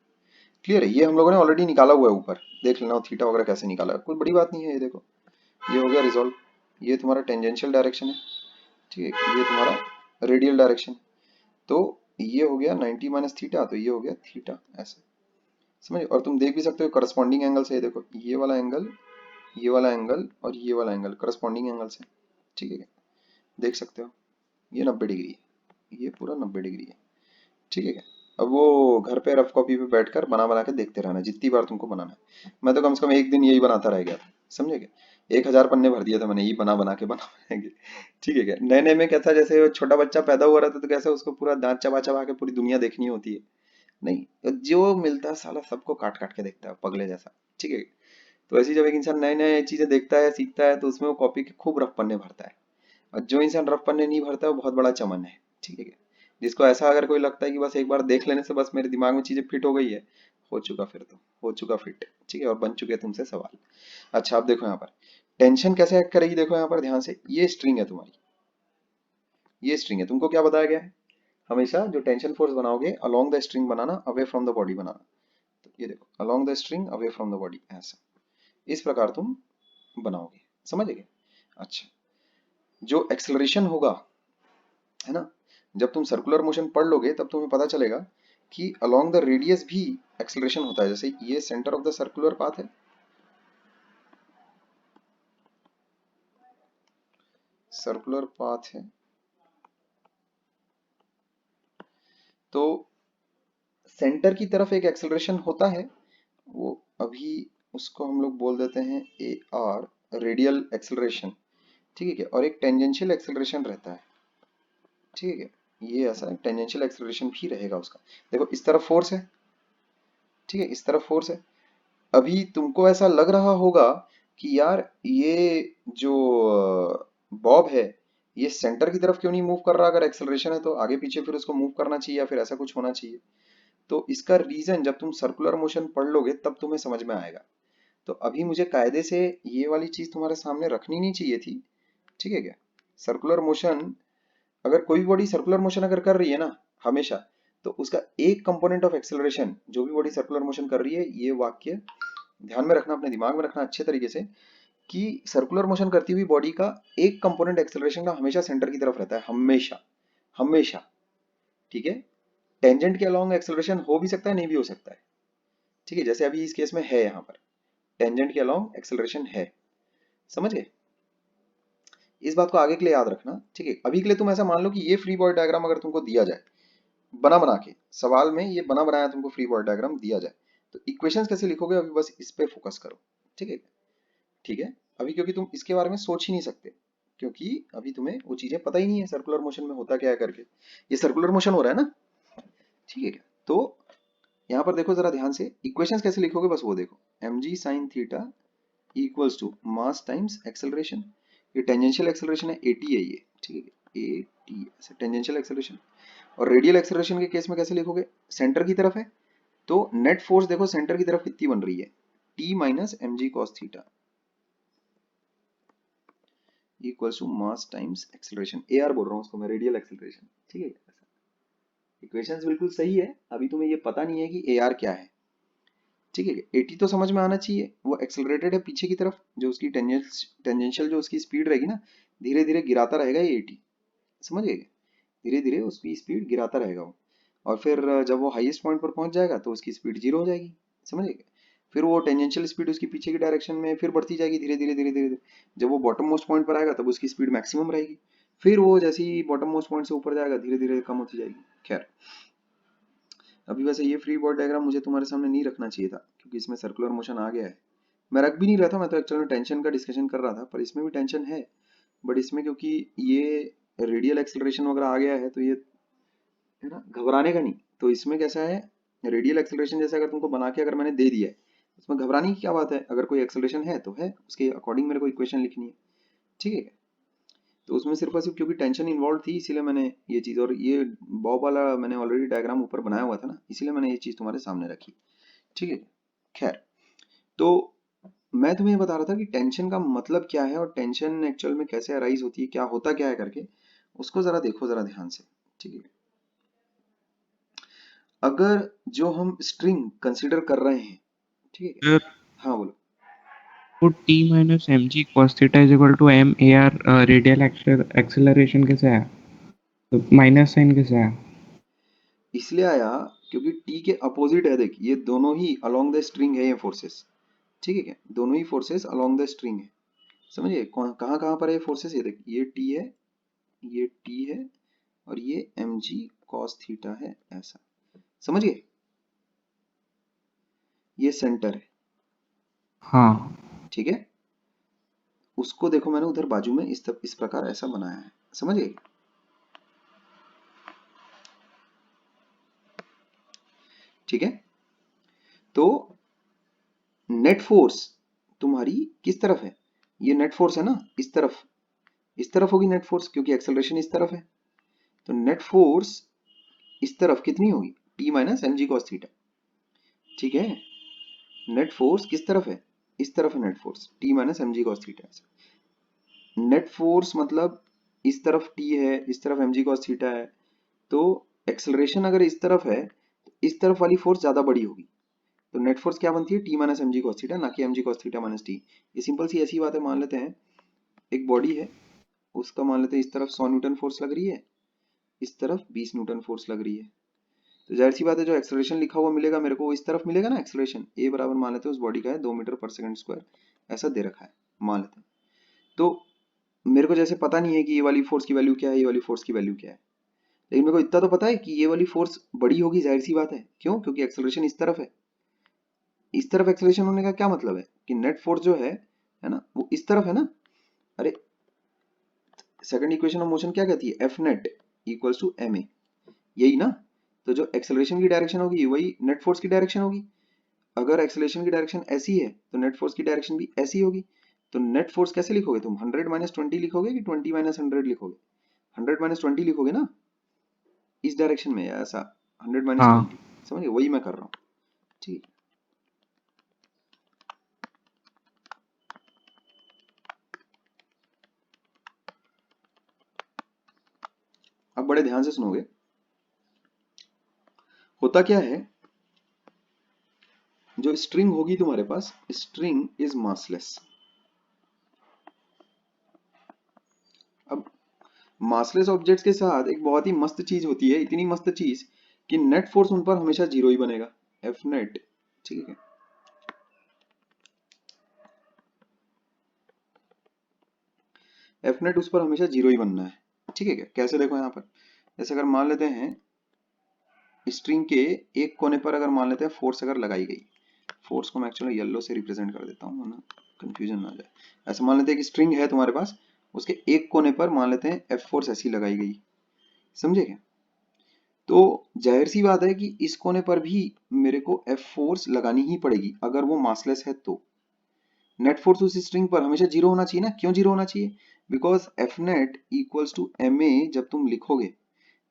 क्लियर है, ये हम लोगों ने ऑलरेडी निकाला हुआ है ऊपर, देख लेना थीटा वगैरह कैसे निकाला है, कोई बड़ी बात नहीं है। ये देखो, ये हो गया रिजॉल्व, ये तुम्हारा टेंजेंशियल डायरेक्शन है। ठीक है, ये तुम्हारा रेडियल डायरेक्शन, तो ये हो गया 90 माइनस थीटा, तो ये हो गया थीटा, ऐसे समझ। और तुम देख भी सकते हो करस्पॉन्डिंग एंगल से, ये देखो ये वाला एंगल, ये वाला एंगल और ये वाला एंगल करस्पॉन्डिंग एंगल से। ठीक है, देख सकते हो ये 90 डिग्री है, ये पूरा 90 डिग्री है। ठीक है, अब वो घर पे रफ कॉपी पे बैठकर बना बना के देखते रहना जितनी बार तुमको बनाना है। मैं तो कम से कम एक दिन यही बनाता रह गया था, समझे क्या? 1000 पन्ने भर दिया था मैंने, यही बना बना के बना बना के। ठीक है क्या, नए नए में क्या था, जैसे वो छोटा बच्चा पैदा हुआ रहता तो कैसे उसको पूरा दांत चबा चबा के पूरी दुनिया देखनी होती है, नहीं जो मिलता है साला सबको काट काट के देखता है पगले जैसा। ठीक है, तो ऐसे ही जब एक इंसान नए नए चीजें देखता है, सीखता है, तो उसमें वो कॉपी के खूब रफ पन्ने भरता है। और जो इंसान रफ पन्ने नहीं भरता है वो बहुत बड़ा चमन है। ठीक है क्या? जिसको ऐसा अगर कोई लगता है कि बस एक बार देख लेने से बस मेरे दिमाग में चीजें फिट हो गई है, हो चुका फिर तो, हो चुका फिट। ठीक है, और बन चुके हैं तुमसे सवाल। अच्छा, अब देखो यहाँ पर टेंशन कैसे एक्ट करेगी, देखो यहाँ पर ध्यान से, ये स्ट्रिंग है तुम्हारी, ये स्ट्रिंग है, तुमको क्या बताया गया है, हमेशा जो टेंशन फोर्स बनाओगे अलोंग द स्ट्रिंग बनाना, अवे फ्रॉम द बॉडी बनाना। तो ये देखो along the string away from the body, ऐसा इस प्रकार तुम बनाओगे, समझ गए? अच्छा, जो एक्सेलरेशन होगा, है ना, जब तुम सर्कुलर मोशन पढ़ लोगे तब तुम्हें पता चलेगा कि अलोंग द रेडियस भी एक्सेलरेशन होता है। जैसे ये centre of the circular path है, सर्कुलर पाथ है, तो सेंटर की तरफ एक एक्सेलरेशन होता है, वो अभी उसको हम लोग बोल देते हैं ए आर, रेडियल एक्सेलरेशन। ठीक है क्या, और एक टेंजेंशियल एक्सेलरेशन रहता है। ठीक है, ये ऐसा टेंजेंशियल एक्सेलरेशन भी रहेगा उसका। देखो इस तरफ फोर्स है, ठीक है, इस तरफ फोर्स है। अभी तुमको ऐसा लग रहा होगा कि यार ये जो बॉब है, ये सेंटर की तरफ क्यों नहीं मूव कर रहा, अगर एक्सेलरेशन है तो आगे पीछे फिर उसको मूव करना चाहिए या फिर ऐसा कुछ होना चाहिए। तो इसका रीजन जब तुम सर्कुलर मोशन पढ़ लोगे तब तुम्हें समझ में आएगा। तो अभी मुझे कायदे से ये वाली चीज तुम्हारे सामने रखनी नहीं चाहिए थी। ठीक है क्या, सर्कुलर मोशन, अगर कोई बॉडी सर्कुलर मोशन अगर कर रही है ना हमेशा, तो उसका एक कंपोनेंट ऑफ एक्सेलरेशन, जो भी बॉडी सर्कुलर मोशन कर रही है, ये वाक्य ध्यान में रखना, अपने दिमाग में रखना अच्छे तरीके से, कि सर्कुलर मोशन करती हुई बॉडी का एक कंपोनेंट एक्सेलरेशन का हमेशा सेंटर की तरफ रहता है, हमेशा, हमेशा। ठीक है, टेंजेंट के अलोंग एक्सेलरेशन हो भी सकता है, नहीं भी हो सकता है। ठीक है, जैसे अभी इस केस में है, यहाँ पर टेंजेंट के अलोंग एक्सेलरेशन है, समझ गए? इस बात को आगे के लिए याद रखना। ठीक है, अभी के लिए तुम ऐसा मान लो कि ये फ्री बॉडी डायग्राम अगर तुमको दिया जाए, बना बना के सवाल में, ये बना बनाया तुमको फ्री बॉडी डायग्राम दिया जाए, तो इक्वेशंस कैसे लिखोगे, अभी बस इस पे फोकस करो। ठीक है, ठीक है, अभी क्योंकि तुम इसके बारे में सोच ही नहीं सकते, क्योंकि अभी तुम्हें वो चीजें पता ही नहीं है सर्कुलर मोशन में होता क्या है करके। ये सर्कुलर मोशन हो रहा है ना, ठीक है क्या? तो यहाँ पर देखो जरा ध्यान से, इक्वेशंस कैसे लिखोगे बस वो देखो, M ji sine theta equals to mass times acceleration, ये टेंजेंशियल एक्सेलरेशन है, एटी है ये। ठीक है, एटी ऐसे टेंजेंशियल एक्सेलरेशन। और रेडियल एक्सेलरेशन के केस में कैसे लिखोगे, सेंटर की तरफ है, तो नेट फोर्स देखो सेंटर की तरफ कितनी बन रही है, T minus M ji cos theta equals to mass times acceleration, A R बोल रहा हूँ उसको मैं, रेडियल एक्सेलरेशन। ठीक है, इक्वेशंस बिल्कुल सही है, अभी तुम्हें ये पता नहीं है कि ए आर क्या है। ठीक है, 80 तो समझ में आना चाहिए, वो एक्सेलरेटेड है पीछे की तरफ, जो उसकी टेंजेंशियल जो उसकी स्पीड रहेगी ना, धीरे धीरे गिराता रहेगा ये 80, समझ गए, धीरे धीरे उसकी स्पीड गिराता रहेगा वो, और फिर जब वो हाईएस्ट पॉइंट पर पहुंच जाएगा तो उसकी स्पीड जीरो हो जाएगी, समझ गए, फिर वो टेंजेंशियल स्पीड उसकी पीछे की डायरेक्शन में फिर बढ़ती जाएगी धीरे धीरे धीरे धीरे धीरे। जब वो बॉटम मोस्ट पॉइंट पर आएगा तब उसकी स्पीड मैक्सिमम रहेगी, फिर वो जैसे ही बॉटम मोस्ट पॉइंट से ऊपर जाएगा धीरे धीरे कम होती जाएगी। खैर, अभी वैसे ये फ्री बॉडी डायग्राम मुझे तुम्हारे सामने नहीं रखना चाहिए था, क्योंकि इसमें सर्कुलर मोशन आ गया है, मैं रख भी नहीं रहा था, मैं तो एक्चुअली टेंशन का डिस्कशन कर रहा था, पर इसमें भी टेंशन है, बट इसमें क्योंकि ये रेडियल एक्सेलरेशन वगैरह आ गया है तो ये है ना घबराने का नहीं। तो इसमें कैसा है, रेडियल एक्सेलरेशन जैसे अगर तुमको बना के अगर मैंने दे दिया है, उसमें घबराने की क्या बात है, अगर कोई एक्सेलरेशन है तो है, उसके अकॉर्डिंग मेरे को इक्वेशन लिखनी है, ठीक है। तो उसमें सिर्फ और सिर्फ क्योंकि टेंशन इन्वॉल्व थी इसीलिए मैंने ये चीज़, और ये बॉब वाला मैंने ऑलरेडी डायग्राम ऊपर बनाया हुआ था ना, इसीलिए मैंने ये चीज़ तुम्हारे सामने रखी, ठीक है। खैर, तो मैं तुम्हें ये बता रहा था कि टेंशन का मतलब क्या है और टेंशन एक्चुअल में कैसे अराइज होती है, क्या होता क्या है करके, उसको जरा देखो जरा ध्यान से, ठीक है। अगर जो हम स्ट्रिंग कंसीडर कर रहे हैं, ठीक है, सर, हाँ बोलो। तो t minus M ji cos theta is equal to M A R radial acceleration कैसे आया, तो माइनस साइन कैसे आया? इसलिए आया क्योंकि टी के अपोजिट है, देख ये दोनों ही अलोंग द स्ट्रिंग है ये फोर्सेस, ठीक है क्या, दोनों ही फोर्सेस अलोंग द स्ट्रिंग है, समझिए कहाँ कहाँ पर है फोर्सेस, ये देख ये टी है, ये टी है, और ये एम जी कॉस थीटा है, ऐसा समझिए, ये सेंटर है, हाँ। ठीक है। उसको देखो मैंने उधर बाजू में इस प्रकार ऐसा बनाया है, समझिए, ठीक है। तो नेट फोर्स तुम्हारी किस तरफ है, ये नेट फोर्स है ना, इस तरफ होगी नेट फोर्स, क्योंकि एक्सेलरेशन इस तरफ है, तो नेट फोर्स इस तरफ कितनी होगी, टी माइनस एम जी कॉस थीटा, ठीक है। नेट फोर्स किस तरफ है, इस तरफ है net force, T minus M जी कॉस थीटा, नेट फोर्स मतलब इस तरफ टी है, इस तरफ एम जी कॉस थीटा है, तो एक्सेलरेशन अगर इस तरफ है तो इस तरफ वाली फोर्स ज्यादा बड़ी होगी, तो नेट फोर्स क्या बनती है, टी माइनस एम जी कॉस थीटा, ना कि एम जी कॉस थीटा माइनस टी। ये सिंपल सी ऐसी बात है, मान लेते हैं एक बॉडी है, उसका मान लेते हैं इस तरफ 100 न्यूटन फोर्स लग रही है, इस तरफ 20 न्यूटन फोर्स लग रही है, तो जाहिर सी बात है जो एक्सेलरेशन लिखा हुआ मिलेगा मेरे को वो इस तरफ मिलेगा ना, एक्सेलरेशन ए बराबर मान लेते हैं उस बॉडी का है 2 मीटर पर सेकंड स्क्वायर, ऐसा दे रखा है मान लेते हैं। तो मेरे को जैसे पता नहीं है कि ये वाली फोर्स की वैल्यू क्या है, ये वाली फोर्स की वैल्यू क्या है, लेकिन मेरे को इतना तो पता है कि ये वाली फोर्स बड़ी होगी, जाहिर सी बात है, क्यों, क्योंकि एक्सेलरेशन इस तरफ है, इस तरफ एक्सेलरेशन होने का क्या मतलब है कि नेट फोर्स जो है ना, वो इस तरफ है ना, अरे सेकंड इक्वेशन ऑफ मोशन क्या कहती है, F net equals to M A, यही ना, तो जो एक्सेलरेशन की डायरेक्शन होगी वही नेट फोर्स की डायरेक्शन होगी, अगर एक्सेलरेशन की डायरेक्शन ऐसी है तो नेट फोर्स की डायरेक्शन भी ऐसी होगी, तो नेट फोर्स कैसे लिखोगे तुम, 100 माइनस 20 लिखोगे कि 20 माइनस 100 लिखोगे, 100 माइनस 20 लिखोगे ना, इस डायरेक्शन में या ऐसा 100 माइनस हाँ। 20, समझिए वही मैं कर रहा हूँ, ठीक है। अब बड़े ध्यान से सुनोगे, होता क्या है, जो स्ट्रिंग होगी तुम्हारे पास, स्ट्रिंग इज मासलेस। अब मासलेस ऑब्जेक्ट्स के साथ एक बहुत ही मस्त चीज होती है, इतनी मस्त चीज कि नेट फोर्स उन पर हमेशा जीरो ही बनेगा, एफ नेट, ठीक है। एफ नेट उस पर हमेशा जीरो ही बनना है, ठीक है क्या, कैसे देखो यहाँ पर, जैसे अगर मान लेते हैं स्ट्रिंग के एक कोने पर अगर मान लेते हैं फोर्स अगर लगाई गई, फोर्स को मैं एक्चुअली येलो से रिप्रेजेंट कर देता हूँ ना, कंफ्यूजन ना जाए, ऐसे मान लेते हैं कि स्ट्रिंग है तुम्हारे पास, उसके एक कोने पर मान लेते हैं एफ फोर्स ऐसी लगाई गई, समझे क्या, तो जाहिर सी बात है कि इस कोने पर भी मेरे को एफ फोर्स लगानी ही पड़ेगी, अगर वो मासलेस है तो नेट फोर्स उस स्ट्रिंग पर हमेशा जीरो होना चाहिए ना, क्यों जीरो होना चाहिए, because F net equals to M A जब तुम लिखोगे,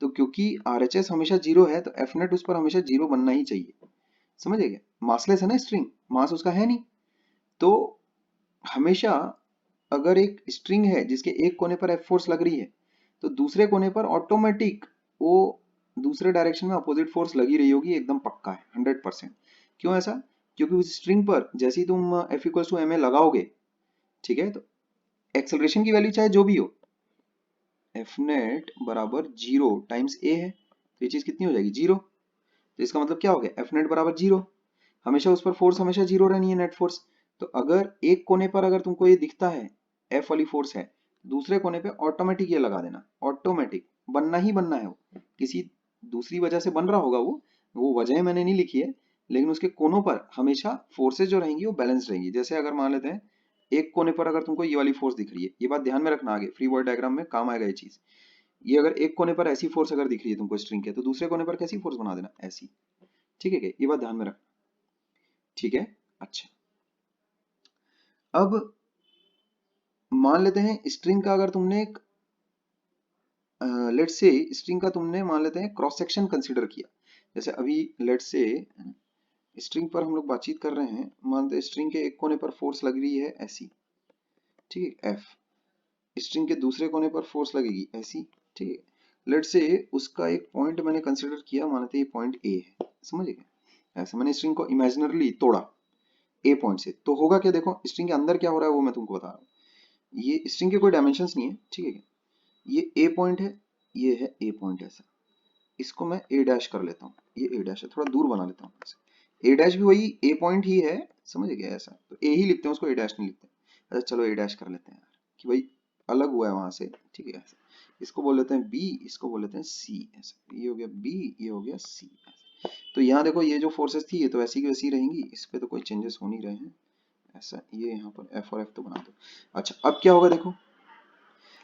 तो क्योंकि आरएचएस हमेशा जीरो है तो एफ नेट उस पर हमेशा जीरो बनना ही चाहिए, समझ गए, मासलेस है ना स्ट्रिंग, मास उसका है नहीं, तो हमेशा अगर एक स्ट्रिंग है जिसके एक कोने पर एफ फोर्स लग रही है, तो दूसरे कोने पर ऑटोमेटिक वो दूसरे डायरेक्शन में अपोजिट फोर्स लगी रही होगी, एकदम पक्का है 100%। क्यों ऐसा, क्योंकि उस स्ट्रिंग पर जैसे ही तुम F equals to M A लगाओगे, ठीक है, तो एक्सेलरेशन की वैल्यू चाहे जो भी हो, एफ नेट बराबर 0 टाइम्स ए है, तो ये चीज कितनी हो जाएगी, 0। तो इसका मतलब क्या हो गया, एफ नेट बराबर 0, हमेशा उस पर फोर्स हमेशा 0 रहनी है, नेट फोर्स। तो अगर एक कोने पर अगर तुमको ये दिखता है एफ वाली फोर्स है, दूसरे कोने पे ऑटोमेटिक ये लगा देना, ऑटोमेटिक बनना ही बनना है, वो किसी दूसरी वजह से बन रहा होगा, वो वजह मैंने नहीं लिखी है, लेकिन उसके कोनों पर हमेशा फोर्सेज जो रहेंगी वो बैलेंस रहेंगी। जैसे अगर मान लेते हैं एक कोने पर अगर तुमको ये वाली फोर्स दिख रही है, ये बात ध्यान में रखना, आगे फ्री बॉडी डायग्राम में काम आएगा ये चीज। ये अगर एक कोने पर ऐसी फोर्स अगर दिख रही है तुमको स्ट्रिंग के, तो दूसरे कोने पर कैसी फोर्स बना देना, ऐसी। ठीक है क्या, ये बात ध्यान में रखना, ठीक है। अच्छा, अब मान लेते हैं स्ट्रिंग का अगर तुमने एक लेट्स से स्ट्रिंग का तुमने मान लेते हैं क्रॉस सेक्शन कंसीडर किया। जैसे अभी लेट्स से स्ट्रिंग पर हम लोग बातचीत कर रहे हैं, मानते हैं स्ट्रिंग के एक कोने पर फोर्स लग रही है ऐसी, ठीक है, एफ। स्ट्रिंग के दूसरे कोने पर फोर्स लगेगी ऐसी, ठीक है। लेट्स से उसका एक पॉइंट मैंने कंसीडर किया, मानते हैं ये पॉइंट ए है, समझ गए, ऐसे मैंने स्ट्रिंग को इमेजिनरली तोड़ा ए पॉइंट से। तो होगा क्या, देखो स्ट्रिंग के अंदर क्या हो रहा है वो मैं तुमको बता रहा हूँ। ये स्ट्रिंग के कोई डायमेंशंस नहीं है, ठीक है, ये ए पॉइंट है, ये है ए पॉइंट ऐसा, इसको मैं ए डैश कर लेता हूँ, ये ए डैश है, थोड़ा दूर बना लेता हूँ ए डैश भी वही ए पॉइंट ही है, समझ गए, ऐसा तो ए ही लिखते हैं उसको, ए डैश नहीं लिखते। अच्छा चलो ए डैश कर लेते हैं यार, कि भाई अलग हुआ है वहां से, ठीक है, ऐसा। इसको बोल लेते हैं बी, इसको बोल लेते हैं सी, ऐसा, ये हो गया बी, ये हो गया सी। तो यहाँ देखो ये जो फोर्सेस थी ये तो ऐसी की वैसी रहेंगी, इस पे तो कोई चेंजेस हो नहीं रहे हैं, ऐसा। ये यहाँ पर एफ और एफ तो बना दो। अच्छा अब क्या होगा, देखो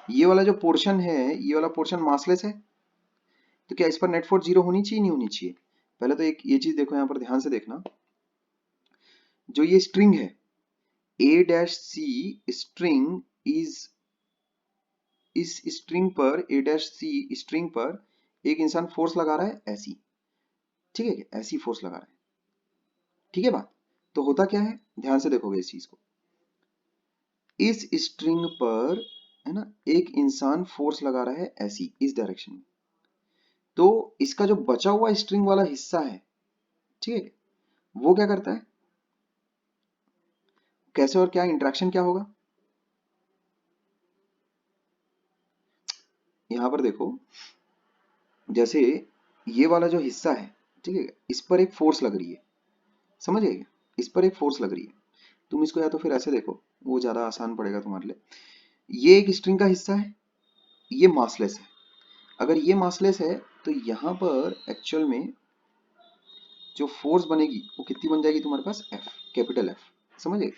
ये वाला जो पोर्शन है, ये वाला पोर्शन मासलेस है, तो क्या इस पर नेट फोर्स 0 होनी चाहिए, नहीं होनी चाहिए। पहले तो एक ये चीज देखो, यहाँ पर ध्यान से देखना, जो ये स्ट्रिंग है A dash C string is, इस स्ट्रिंग पर ए डैश सी स्ट्रिंग पर एक इंसान फोर्स लगा रहा है ऐसी, ठीक है, ऐसी फोर्स लगा रहा है, ठीक है बात। तो होता क्या है, ध्यान से देखोगे इस चीज को, इस स्ट्रिंग पर है ना एक इंसान फोर्स लगा रहा है ऐसी, इस डायरेक्शन में। तो इसका जो बचा हुआ स्ट्रिंग वाला हिस्सा है, ठीक है, वो क्या करता है, कैसे और क्या इंटरेक्शन क्या होगा, यहां पर देखो, जैसे ये वाला जो हिस्सा है, ठीक है, इस पर एक फोर्स लग रही है, समझ गए क्या? इस पर एक फोर्स लग रही है। तुम इसको या तो फिर ऐसे देखो, वो ज्यादा आसान पड़ेगा तुम्हारे लिए। ये एक स्ट्रिंग का हिस्सा है, ये मासलेस है। अगर ये मासलेस है तो यहाँ पर एक्चुअल में जो फोर्स बनेगी वो कितनी बन जाएगी तुम्हारे पास, एफ, कैपिटल एफ, समझे।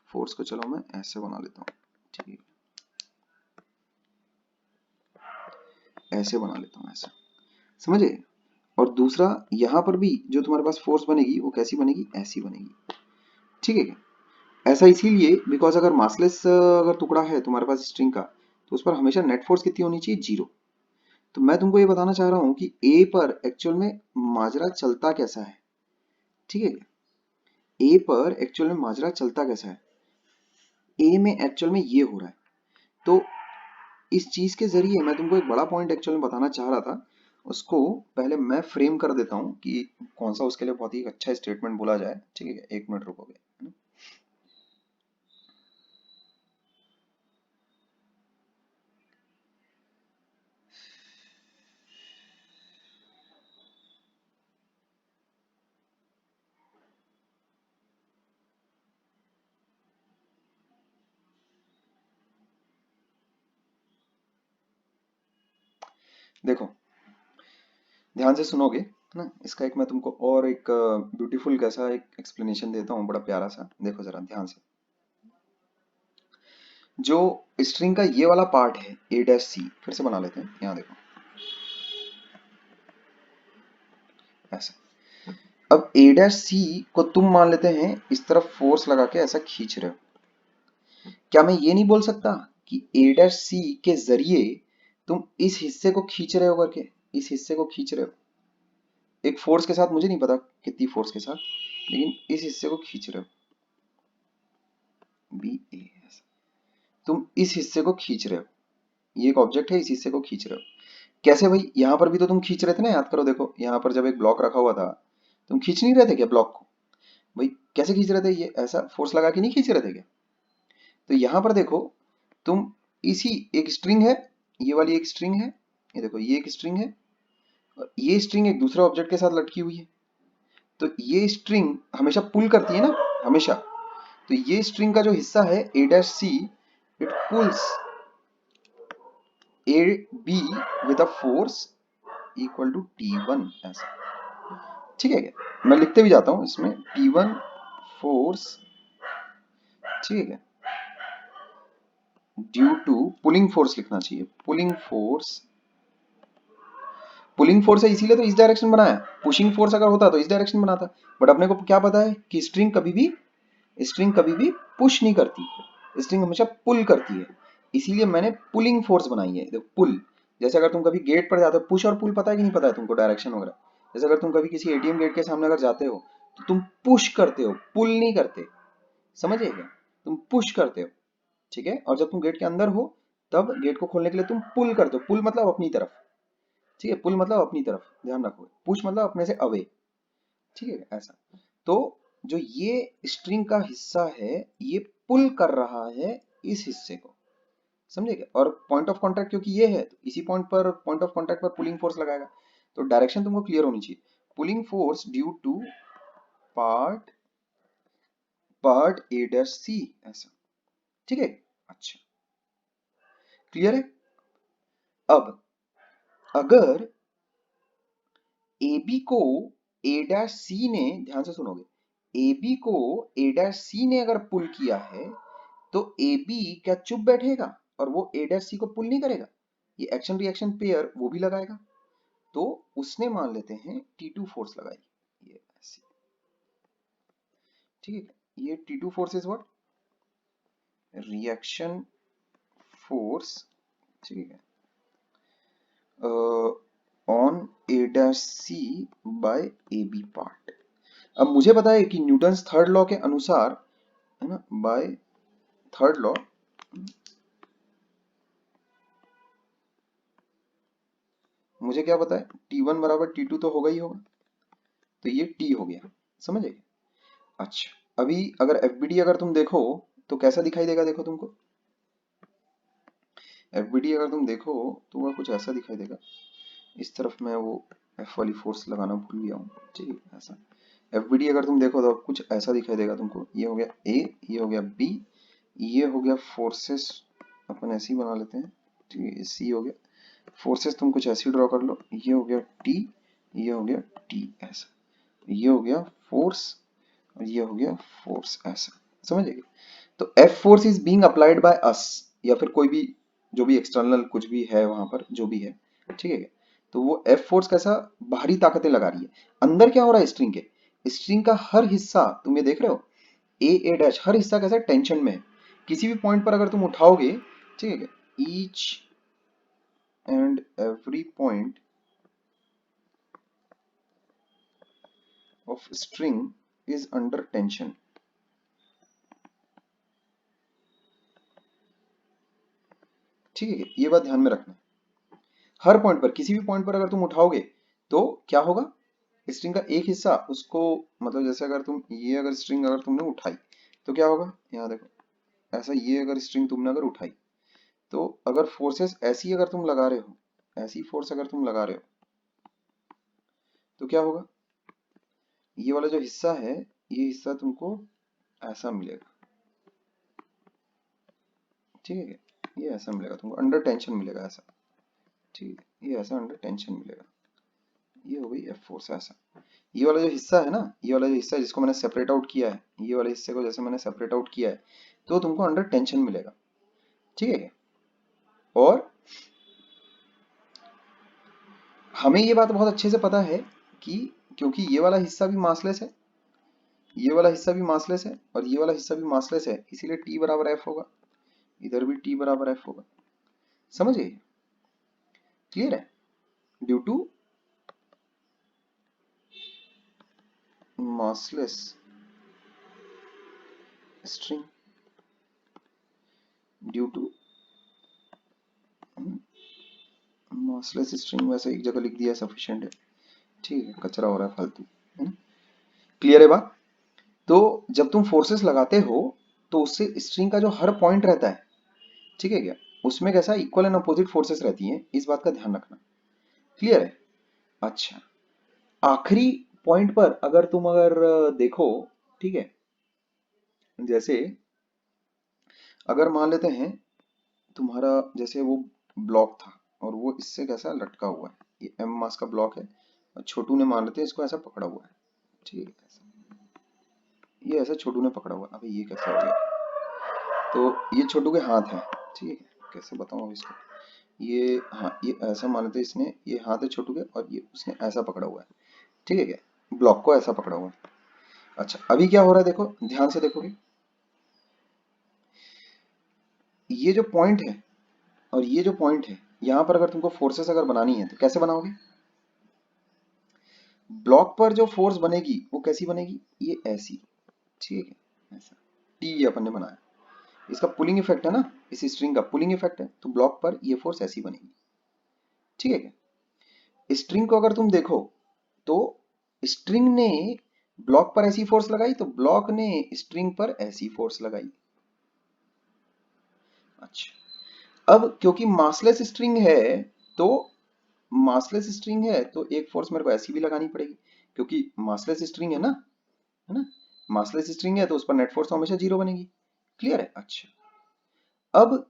फोर्स को चलो मैं ऐसे बना लेता हूँ, ठीक है, ऐसे बना लेता हूँ, ऐसा, समझे। और दूसरा यहाँ पर भी जो तुम्हारे पास फोर्स बनेगी वो कैसी बनेगी, ऐसी बनेगी, ठीक है। ऐसा इसीलिए बिकॉज अगर मासलेस अगर टुकड़ा है तुम्हारे पास स्ट्रिंग का, तो उस पर हमेशा नेट फोर्स कितनी होनी चाहिए, 0। तो मैं तुमको ये बताना चाह रहा हूँ कि ए पर एक्चुअल में माजरा चलता कैसा है, ठीक है। ए पर एक्चुअल में माजरा चलता कैसा है, ए में एक्चुअल में ये हो रहा है। तो इस चीज के जरिए मैं तुमको एक बड़ा पॉइंट एक्चुअल में बताना चाह रहा था, उसको पहले मैं फ्रेम कर देता हूँ कि कौन सा उसके लिए बहुत ही अच्छा स्टेटमेंट बोला जाए, ठीक है, एक मिनट रुकोगे। देखो ध्यान से सुनोगे ना, इसका एक मैं तुमको और एक ब्यूटीफुल कैसा एक एक्सप्लेनेशन देता हूँ, बड़ा प्यारा सा, देखो जरा ध्यान से। जो स्ट्रिंग का ये वाला पार्ट है ए डैश सी, फिर से बना लेते हैं, यहाँ देखो ऐसा। अब ए डैश सी को तुम मान लेते हैं इस तरफ फोर्स लगा के ऐसा खींच रहे हो, क्या मैं ये नहीं बोल सकता कि ए डैश सी के जरिए तुम इस हिस्से को खींच रहे हो करके, इस हिस्से को खींच रहे हो एक फोर्स के साथ, मुझे नहीं पता कितनी फोर्स के साथ, लेकिन इस हिस्से को खींच रहे हो, बी ए, तुम इस हिस्से को खींच रहे हो, ये एक ऑब्जेक्ट है, इस हिस्से को खींच रहे हो। कैसे भाई, यहां पर भी तो तुम खींच रहे थे ना, याद करो, देखो यहां पर जब एक ब्लॉक रखा हुआ था, तुम खींच नहीं रहे थे क्या ब्लॉक को। भाई कैसे खींच रहे थे, ये ऐसा फोर्स लगा के नहीं खींच रहे थे क्या? तो यहां पर देखो, तुम इसी एक स्ट्रिंग है, ये वाली एक स्ट्रिंग है, ये देखो ये एक स्ट्रिंग है, और ये स्ट्रिंग एक दूसरे ऑब्जेक्ट के साथ लटकी हुई है। तो ये स्ट्रिंग हमेशा पुल करती है ना, हमेशा। तो ये स्ट्रिंग का जो हिस्सा है A dash C, it pulls A B with a force equal to T1, ऐसा। ठीक है क्या, मैं लिखते भी जाता हूं इसमें T1 फोर्स, ठीक है, ड्यू टू पुलिंग फोर्स लिखना चाहिए, पुलिंग फोर्स। पुलिंग फोर्स है इसीलिए तो इस डायरेक्शन बनाया, पुशिंग फोर्स अगर होता तो इस डायरेक्शन बनाता। बट अपने को क्या पता है कि स्ट्रिंग कभी भी पुश नहीं करती, स्ट्रिंग हमेशा पुल करती है। इसीलिए मैंने पुलिंग फोर्स बनाई है, देखो पुल। जैसे अगर तुम कभी गेट पर जाते हो, पुश और पुल पता है कि नहीं पता है तुमको, डायरेक्शन वगैरह। जैसे अगर तुम कभी किसी एटीएम गेट के सामने अगर जाते हो, तो तुम पुश करते हो, पुल नहीं करते, समझिए क्या, तुम पुश करते हो, ठीक है। और जब तुम गेट के अंदर हो, तब गेट को खोलने के लिए तुम पुल करते हो, पुल मतलब अपनी तरफ, ठीक है, पुल मतलब अपनी तरफ, ध्यान रखो, पुश मतलब अपने से अवे, ठीक है, ऐसा। तो जो ये स्ट्रिंग का हिस्सा है, ये पुल कर रहा है इस हिस्से को, समझे क्या। और पॉइंट ऑफ कांटेक्ट क्योंकि ये है, तो इसी पॉइंट ऑफ कांटेक्ट पर पुलिंग फोर्स लगाएगा। तो डायरेक्शन तुमको क्लियर होनी चाहिए, pulling force due to part part A dash C, ऐसा, ठीक है। अच्छा, क्लियर है। अब अगर ए बी को ए डैश सी ने, ध्यान से सुनोगे, ए बी को ए डैश सी ने अगर पुल किया है, तो ए बी क्या चुप बैठेगा और वो ए डैश सी को पुल नहीं करेगा? ये एक्शन रिएक्शन पेयर वो भी लगाएगा। तो उसने मान लेते हैं T2 फोर्स लगाई, ये ऐसी, ठीक है। ये T2 force is what, reaction force, ठीक है, on A dash C by A B part. अब मुझे पता है कि न्यूटन्स थर्ड लॉ के अनुसार, है ना, बाय थर्ड लॉ, मुझे क्या पता है, T1 बराबर T2 तो होगा ही होगा। तो ये T हो गया, समझे। अच्छा, अभी अगर एफबीडी अगर तुम देखो, तो कैसा दिखाई देगा, देखो तुमको एफबीडी अगर तुम देखो, तो वह कुछ ऐसा दिखाई देगा। इस तरफ मैं वो एफ वाली फोर्स लगाना भूल गया हूँ, ठीक है, ऐसा। एफबीडी अगर तुम देखो तो कुछ ऐसा दिखाई देगा तुमको, ये हो गया ए, ये हो गया बी, ये हो गया फोर्सेस, अपन ऐसे ही बना लेते हैं, ठीक है, सी हो गया फोर्सेस, तुम कुछ ऐसे ड्रॉ कर लो, ये हो गया टी, ये हो गया टी, ऐसा, ये हो गया फोर्स, और ये हो गया फोर्स, ऐसा, समझिए। तो F force is being applied by us, या फिर कोई भी जो भी एक्सटर्नल कुछ भी है वहां पर जो भी है, ठीक है। तो वो एफ फोर्स कैसा, बाहरी ताकतें लगा रही है। अंदर क्या हो रहा है स्ट्रिंग के, स्ट्रिंग का हर हिस्सा तुम ये देख रहे हो, ए डैश, हर हिस्सा कैसा टेंशन में है। किसी भी पॉइंट पर अगर तुम उठाओगे, ठीक है, each and every point of string is under tension, ठीक है, ये बात ध्यान में रखना। हर पॉइंट पर, किसी भी पॉइंट पर अगर तुम उठाओगे, तो क्या होगा, स्ट्रिंग का एक हिस्सा उसको, मतलब जैसे अगर तुम ये अगर स्ट्रिंग अगर तुमने उठाई, तो क्या होगा, यहाँ देखो, ऐसा ये अगर स्ट्रिंग तुमने अगर उठाई, तो अगर फोर्सेस ऐसी अगर तुम लगा रहे हो, ऐसी फोर्स अगर तुम लगा रहे हो, तो क्या होगा, ये वाला जो हिस्सा है, ये हिस्सा तुमको ऐसा मिलेगा, ठीक है, ये ऐसा मिलेगा तुमको, अंडर टेंशन मिलेगा ऐसा, ठीक है, ये ऐसा अंडर टेंशन मिलेगा। ये हो गई एफ फोर्स, ऐसा। ये वाला जो हिस्सा है ना, ये वाला जो हिस्सा है जिसको मैंने सेपरेट आउट किया है, ये वाले हिस्से को जैसे मैंने सेपरेट आउट किया है, तो तुमको अंडर टेंशन मिलेगा, ठीक है। और हमें ये बात बहुत अच्छे से पता है कि क्योंकि ये वाला हिस्सा भी मासलेस है, ये वाला हिस्सा भी मासलेस है, और ये वाला हिस्सा भी मासलेस है, इसीलिए टी बराबर एफ होगा, इधर भी टी बराबर एफ होगा, समझिए, क्लियर है। Due to massless string, due to massless string, वैसे एक जगह लिख दिया सफिशिएंट है, ठीक है, कचरा हो रहा है फालतू, है ना। क्लियर है बात। तो जब तुम फोर्सेस लगाते हो तो उससे स्ट्रिंग का जो हर पॉइंट रहता है, ठीक है क्या, उसमें कैसा इक्वल एंड अपोजिट फोर्सेस रहती हैं, इस बात का ध्यान रखना। क्लियर है? अच्छा, आखिरी पॉइंट पर अगर तुम देखो, ठीक है, जैसे अगर मान लेते हैं तुम्हारा जैसे वो ब्लॉक था और वो इससे कैसा लटका हुआ है, ये एम मास का ब्लॉक है और छोटू ने मान लेते हैं इसको ऐसा पकड़ा हुआ है, ठीक है, ऐसा, ये ऐसा छोटू ने पकड़ा हुआ है। अबे ये कैसे हो गया? तो ये छोटू के हाथ है, ठीक है, कैसे बताऊं अब इसको, ये हाँ, ये ऐसा मान लेते हैं, इसने ये हाथ है छोटू के और ये उसने ऐसा पकड़ा हुआ है, ठीक है क्या, ब्लॉक को ऐसा पकड़ा हुआ है। अच्छा, अभी क्या हो रहा है देखो, ध्यान से देखोगे, ये जो पॉइंट है और ये जो पॉइंट है, यहाँ पर अगर तुमको फोर्सेस अगर बनानी है तो कैसे बनाओगे? ब्लॉक पर जो फोर्स बनेगी वो कैसी बनेगी, ये ऐसी, ठीक है, ऐसा टी ये अपन ने बनाया, इसका पुलिंग इफेक्ट है ना, इस स्ट्रिंग का पुलिंग इफेक्ट है, तो ब्लॉक पर ये फोर्स ऐसी बनेगी, ठीक है क्या। स्ट्रिंग को अगर तुम देखो तो स्ट्रिंग ने ब्लॉक पर ऐसी फोर्स लगाई तो ब्लॉक ने स्ट्रिंग पर ऐसी फोर्स लगाई। अच्छा, अब क्योंकि मासलेस स्ट्रिंग है तो मासलेस स्ट्रिंग है तो एक फोर्स मेरे को ऐसी भी लगानी पड़ेगी, क्योंकि मासलेस स्ट्रिंग है ना, मासलेस स्ट्रिंग है तो उस पर नेट फोर्स हमेशा जीरो बनेगी। क्लियर है? अच्छा, अब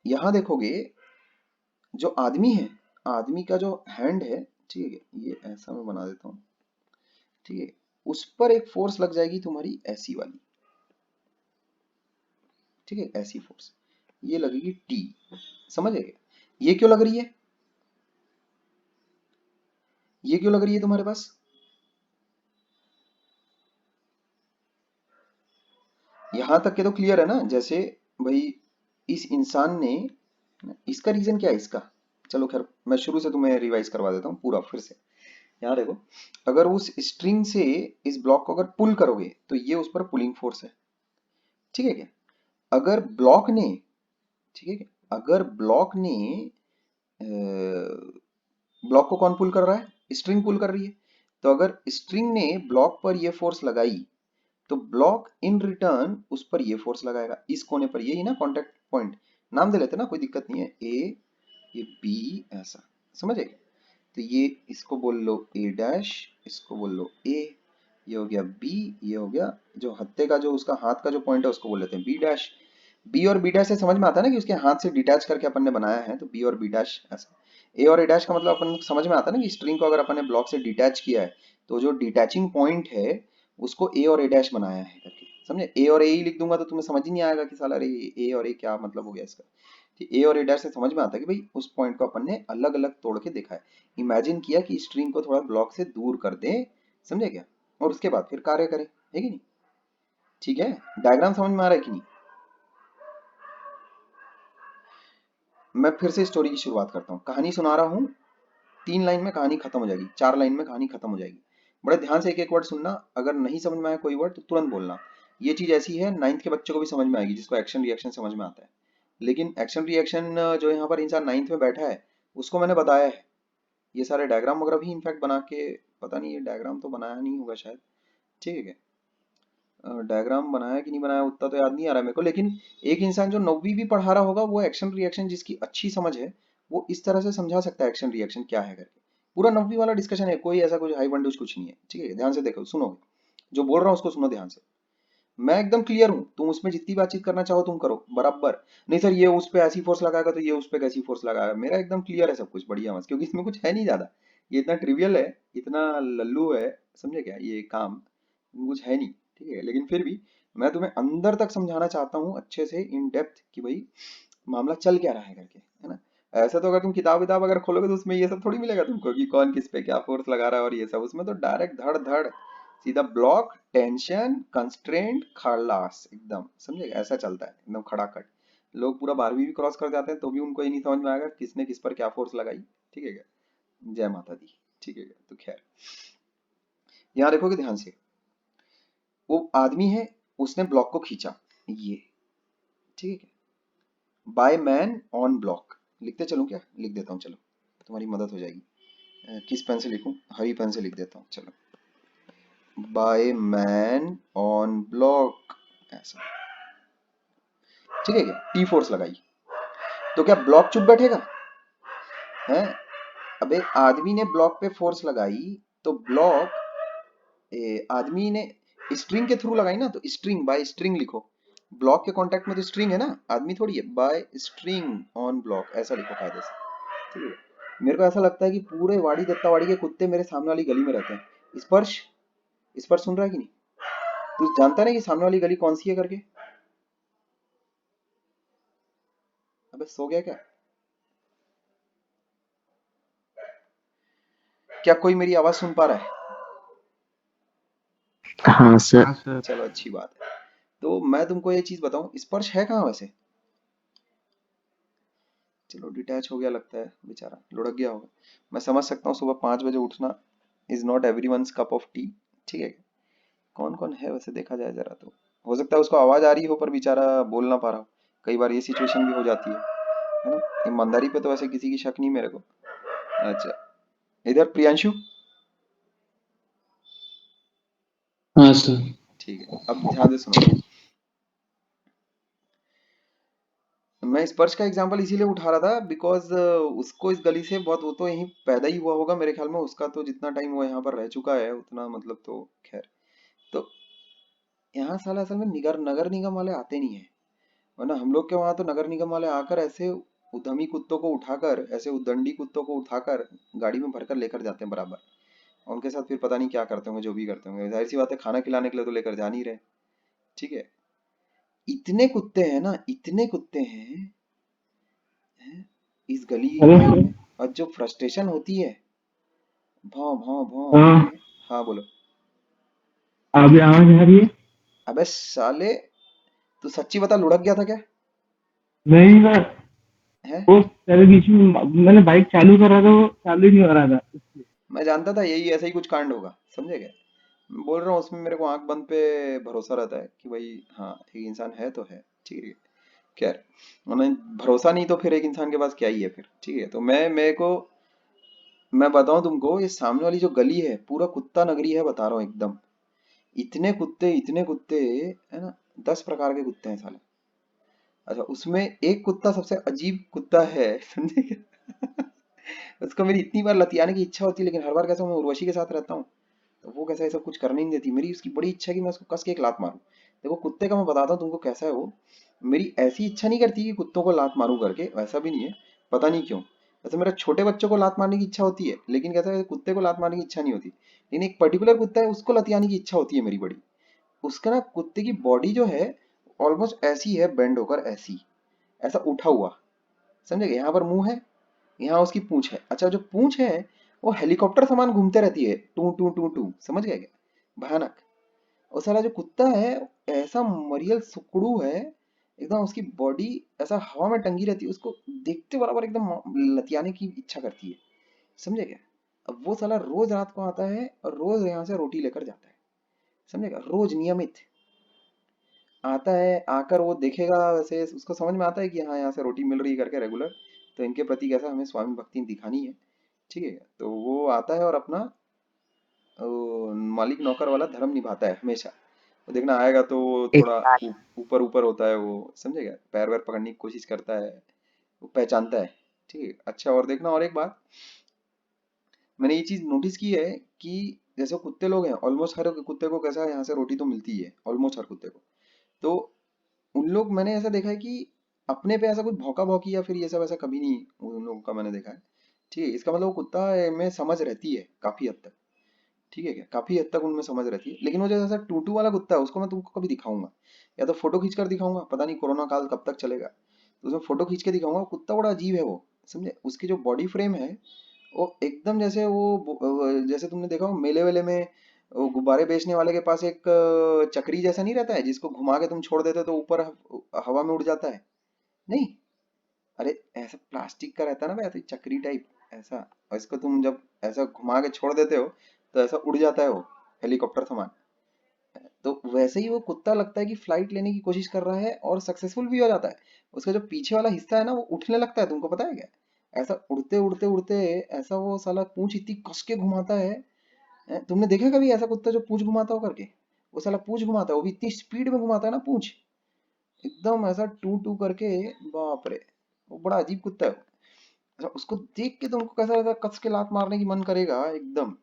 यहां देखोगे जो आदमी है, आदमी का जो हैंड है, ठीक है, ये ऐसा मैं बना देता हूं, ठीक है, उस पर एक फोर्स लग जाएगी तुम्हारी ऐसी वाली, ठीक है, ऐसी फोर्स, ये लगेगी टी, समझ गए? ये क्यों लग रही है, ये क्यों लग रही है तुम्हारे पास? यहां तक के तो क्लियर है ना, जैसे भाई इस इंसान ने, इसका रीजन क्या है इसका, चलो खैर मैं शुरू से तुम्हें रिवाइज करवा देता हूँ पूरा फिर से। यहाँ देखो, अगर उस स्ट्रिंग से इस ब्लॉक को अगर पुल करोगे तो ये उस पर पुलिंग फोर्स है, ठीक है क्या, अगर ब्लॉक ने, ठीक है क्या, अगर ब्लॉक ने ब्लॉक को कौन पुल कर रहा है, स्ट्रिंग पुल कर रही है, तो अगर स्ट्रिंग ने ब्लॉक पर ये फोर्स लगाई तो ब्लॉक इन रिटर्न उस पर ये फोर्स लगाएगा, इस कोने पर, यही ना कॉन्टेक्ट पॉइंट, नाम दे लेते ना, कोई दिक्कत नहीं है, ए, ये बी, ऐसा, समझ गए? तो ये इसको बोल लो ए डैश, इसको बोल लो ए, ये हो गया बी, ये हो गया जो हत्थे का जो उसका हाथ का जो पॉइंट है उसको बोल लेते हैं बी डैश। बी और बी डैश से समझ में आता है ना कि उसके हाथ से डिटैच करके अपन ने बनाया है, तो बी और बी डैश ऐसा। ए और ए डैश का मतलब अपन को समझ में आता है ना कि स्ट्रिंग को अगर अपन ने ब्लॉक से डिटैच किया है तो जो डिटैचिंग पॉइंट है उसको ए और ए डैश बनाया है करके, समझे? ए और ए ही लिख दूंगा तो तुम्हें समझ ही नहीं आएगा कि साला अरे ए और ए क्या मतलब हो गया इसका। ए और ए डैश से समझ में आता है कि भाई उस पॉइंट को अपन ने अलग अलग तोड़ के देखा है, इमेजिन किया कि स्ट्रिंग को थोड़ा ब्लॉक से दूर कर दे, समझे क्या, और उसके बाद फिर कार्य करें, है कि नहीं? ठीक है, डायग्राम समझ में आ रहा है कि नहीं? मैं फिर से स्टोरी की शुरुआत करता हूँ, कहानी सुना रहा हूँ, 3 लाइन में कहानी खत्म हो जाएगी, 4 लाइन में कहानी खत्म हो जाएगी। बड़े ध्यान से एक एक वर्ड सुनना, अगर नहीं समझ में आया कोई वर्ड तो तुरंत बोलना। ये चीज ऐसी है 9th के बच्चों को भी समझ में आएगी जिसको एक्शन रिएक्शन समझ में आता है, लेकिन एक्शन रिएक्शन जो यहाँ पर इंसान 9th में बैठा है उसको मैंने बताया है, ये सारे डायग्राम वगैरह भी इनफैक्ट बना के, पता नहीं ये डायग्राम तो बनाया नहीं होगा शायद, ठीक है, डायग्राम बनाया कि नहीं बनाया उतना तो याद नहीं आ रहा है मेरे को, लेकिन एक इंसान जो 9वीं भी पढ़ा रहा होगा वो एक्शन रिएक्शन जिसकी अच्छी समझ है वो इस तरह से समझा सकता है एक्शन रिएक्शन क्या है करके। पूरा 9वीं वाला डिस्कशन है, कोई ऐसा कुछ हाई बंडूज कुछ नहीं है, ठीक है, ध्यान से देखो, सुनो, जो बोल रहा हूँ उसको सुनो ध्यान से। मैं एकदम क्लियर हूँ, तुम उसमें जितनी बातचीत करना चाहो तुम करो बराबर, नहीं सर ये उस पे ऐसी फोर्स लगाएगा तो ये उस पे कैसी फोर्स लगाएगा, मेरा एकदम क्लियर है सब कुछ बढ़िया मस्त, क्योंकि इसमें कुछ है नहीं ज्यादा, ये इतना ट्रिवियल है, इतना लल्लू है, समझे क्या, ये काम कुछ है नहीं, ठीक है, लेकिन फिर भी मैं तुम्हें अंदर तक समझाना चाहता हूँ अच्छे से इन डेप्थ कि भाई मामला चल क्या रहा है करके, है ना। ऐसा तो अगर तुम किताब किताब अगर खोलोगे तो उसमें ये सब थोड़ी मिलेगा तुमको कि कौन किस पे क्या फोर्स लगा रहा है और ये सब, उसमें तो डायरेक्ट धड़ धड़ सीधा ब्लॉक टेंशन कंस्ट्रेंट खलास एकदम, समझे, ऐसा चलता है एकदम खड़ाखड़। लोग पूरा 12वीं भी क्रॉस कर जाते हैं तो भी उनको ये नहीं समझ में आएगा किसने किस पर क्या फोर्स लगाई, ठीक है क्या, जय माता दी, ठीक है क्या, तो खैर यहाँ देखोगे ध्यान से, वो आदमी है, उसने ब्लॉक को खींचा, ये, ठीक है, बाय मैन ऑन ब्लॉक, लिखते चलूं क्या, लिख देता हूँ चलो, तुम्हारी मदद हो जाएगी। किस पेन से लिखूं, हरी पेन से लिख देता हूँ चलो। बाय मैन ऑन ब्लॉक, ऐसा। ठीक है क्या, टी फोर्स लगाई तो क्या ब्लॉक चुप बैठेगा? है, अबे आदमी ने ब्लॉक पे फोर्स लगाई तो ब्लॉक, आदमी ने स्ट्रिंग के थ्रू लगाई ना, तो स्ट्रिंग, बाय स्ट्रिंग लिखो। ब्लॉक के कांटेक्ट में तो स्ट्रिंग है ना, आदमी थोड़ी है। बाय स्ट्रिंग ऑन ब्लॉक ऐसा लिखो कायदे से। ठीक है, मेरे को ऐसा लगता है कि पूरे वाड़ी दत्तावाड़ी के कुत्ते मेरे सामने वाली गली में रहते हैं। स्पर्श, स्पर्श सुन रहा है कि नहीं? तू जानता नहीं कि सामने वाली गली कौन सी है करके? अबे सो गया क्या? क्या कोई मेरी आवाज सुन पा रहा है? हाँ सर। हाँ सर। चलो अच्छी बात है। तो मैं तुमको ये चीज बताऊं, स्पर्श है कहाँ वैसे? चलो डिटैच हो गया लगता है, बेचारा लुढ़क गया होगा। मैं समझ सकता हूँ सुबह 5 बजे उठना is not everyone's cup of T. ठीक है, कौन कौन है वैसे देखा जाए जरा तो। हो सकता है उसको आवाज आ रही हो पर बेचारा बोल ना पा रहा हो। कई बार ये सिचुएशन भी हो जाती है ना। ईमानदारी पे तो वैसे किसी की शक नहीं मेरे को। अच्छा, इधर प्रियांशु। हाँ सर। ठीक है, अब ध्यान से सुनो। मैं स्पर्श का एग्जांपल इसीलिए उठा रहा था बिकॉज उसको इस गली से बहुत, वो तो यहीं पैदा ही हुआ होगा मेरे ख्याल में। उसका तो जितना टाइम वो यहाँ पर रह चुका है उतना मतलब तो खैर। तो यहाँ साला असल में निगर नगर निगम वाले आते नहीं है, वरना हम लोग के वहां तो नगर निगम वाले आकर ऐसे उद्यमी कुत्तों को उठाकर, ऐसे उद्दंडी कुत्तों को उठाकर गाड़ी में भरकर लेकर जाते हैं बराबर। और उनके साथ फिर पता नहीं क्या करते होंगे, जो भी करते होंगे। जाहिर सी बात है, खाना खिलाने के लिए तो लेकर जा नहीं रहे। ठीक है, इतने कुत्ते हैं ना, इतने कुत्ते हैं इस गली अरे सर। में। और जो फ्रस्ट्रेशन होती है, भौं भौं भौं हाँ, करके। हाँ बोलो। अभी आवाज आ रही है? अबे साले, तू सच्ची बता, लुढ़क गया था क्या? नहीं सर, है, वो पहले बीच में मैंने बाइक चालू करा था, वो चालू नहीं हो रहा था इसलिए। मैं जानता था यही ऐसा ही कुछ कांड होगा, समझे क्या? मैं बोल रहा हूँ, उसमें मेरे को आंख बंद पे भरोसा रहता है कि भाई हाँ, एक इंसान है तो है। ठीक है, खैर, उन्हें भरोसा नहीं तो फिर एक इंसान के पास क्या ही है फिर। ठीक है, तो मेरे को, मैं बताऊं तुमको, ये सामने वाली जो गली है पूरा कुत्ता नगरी है, बता रहा हूँ एकदम। इतने कुत्ते, इतने कुत्ते, है ना। 10 प्रकार के कुत्ते हैं साले। अच्छा, उसमें एक कुत्ता सबसे अजीब कुत्ता है, समझे क्या? उसको मेरी इतनी बार लतियाने की इच्छा होती है, लेकिन हर बार कैसा, मैं उर्वशी के साथ रहता हूँ तो वो कैसा ऐसा कुछ करने नहीं देती। मेरी उसकी बड़ी इच्छा है कि मैं उसको कस के एक लात मारूं। देखो कुत्ते का मैं बताता हूँ तुमको कैसा है वो। मेरी ऐसी इच्छा नहीं करती कि कुत्तों को लात मारूं करके, वैसा भी नहीं है। पता नहीं क्यों। वैसे मेरा छोटे बच्चों को लात मारने की इच्छा होती है, लेकिन कैसा है, कुत्ते को लात मारने की इच्छा नहीं होती। लेकिन एक पर्टिकुलर कुत्ता है, उसको लतियाने की इच्छा होती है मेरी बड़ी। उसका ना, कुत्ते की बॉडी जो है ऑलमोस्ट ऐसी है, बेंड होकर ऐसी, ऐसा उठा हुआ, समझे? यहाँ पर मुंह है, यहाँ उसकी पूंछ है। अच्छा, जो पूंछ है वो हेलीकॉप्टर समान घूमते रहती है, टू टू टू टू, समझ गए क्या? भयानक। और साला जो कुत्ता है, ऐसा मरियल सुकड़ू है एकदम। उसकी बॉडी ऐसा हवा में टंगी रहती है, उसको देखते बराबर एकदम लतियाने की इच्छा करती है, समझे क्या? अब वो साला रोज रात को आता है और रोज यहाँ से रोटी लेकर जाता है, समझेगा? रोज नियमित आता है, आकर वो देखेगा, वैसे उसको समझ में आता है कि हाँ यहाँ से रोटी मिल रही है करके रेगुलर, तो इनके प्रति कैसा हमें स्वामी भक्ति दिखानी है। ठीक है, तो वो आता है और अपना मालिक नौकर वाला धर्म निभाता है हमेशा। तो देखना आएगा तो वो एक थोड़ा ऊपर ऊपर होता है वो, समझेगा? पैर वैर पकड़ने की कोशिश करता है, वो पहचानता है। ठीक है, अच्छा, और देखना और एक बात, मैंने ये चीज नोटिस की है कि जैसे कुत्ते लोग हैं, ऑलमोस्ट हर कुत्ते को कैसा है, यहाँ से रोटी तो मिलती ही है ऑलमोस्ट हर कुत्ते को। तो उन लोग, मैंने ऐसा देखा है कि अपने पे ऐसा कुछ भौका भौकी या फिर ये सब ऐसा कभी नहीं उन लोगों का मैंने देखा है। ठीक है, इसका मतलब वो कुत्ता में समझ रहती है काफी हद तक। ठीक है क्या, काफी हद तक उनमें समझ रहती है। लेकिन वो जो ऐसा टूटू वाला कुत्ता है, उसको मैं तुमको कभी दिखाऊंगा, या तो फोटो खींच कर दिखाऊंगा, पता नहीं कोरोना काल कब तक चलेगा, तो उसमें फोटो खींच के दिखाऊंगा। वो कुत्ता बड़ा अजीब है वो, समझे? उसकी जो बॉडी फ्रेम है वो एकदम जैसे जैसे तुमने देखा हो मेले वेले में, वो गुब्बारे बेचने वाले के पास एक चक्री जैसा नहीं रहता है, जिसको घुमा के तुम छोड़ देते हो तो ऊपर हवा में उड़ जाता है, नहीं? अरे ऐसा प्लास्टिक का रहता है ना, वैसे चक्री टाइप ऐसा। और इसको तुम जब ऐसा घुमा के छोड़ देते हो तो ऐसा उड़ जाता है वो, हेलीकॉप्टर समान। तो वैसे ही वो कुत्ता लगता है कि फ्लाइट लेने की कोशिश कर रहा है और सक्सेसफुल भी हो जाता है। उसका जो पीछे वाला हिस्सा है ना, वो उठने लगता है, तुमको पता है क्या? ऐसा उड़ते उड़ते उड़ते, ऐसा वो साला पूंछ इतनी कस के घुमाता है, तुमने देखा कभी ऐसा कुत्ता जो पूंछ घुमाता हो करके? वो साला पूंछ घुमाता है, वो भी इतनी स्पीड में घुमाता है ना पूंछ, एकदम ऐसा टू टू करके। बाप रे, वो बड़ा अजीब कुत्ता है। अच्छा, उसको देख के तुमको कैसा ऐसा कस के लात मारने की मन करेगा एकदम।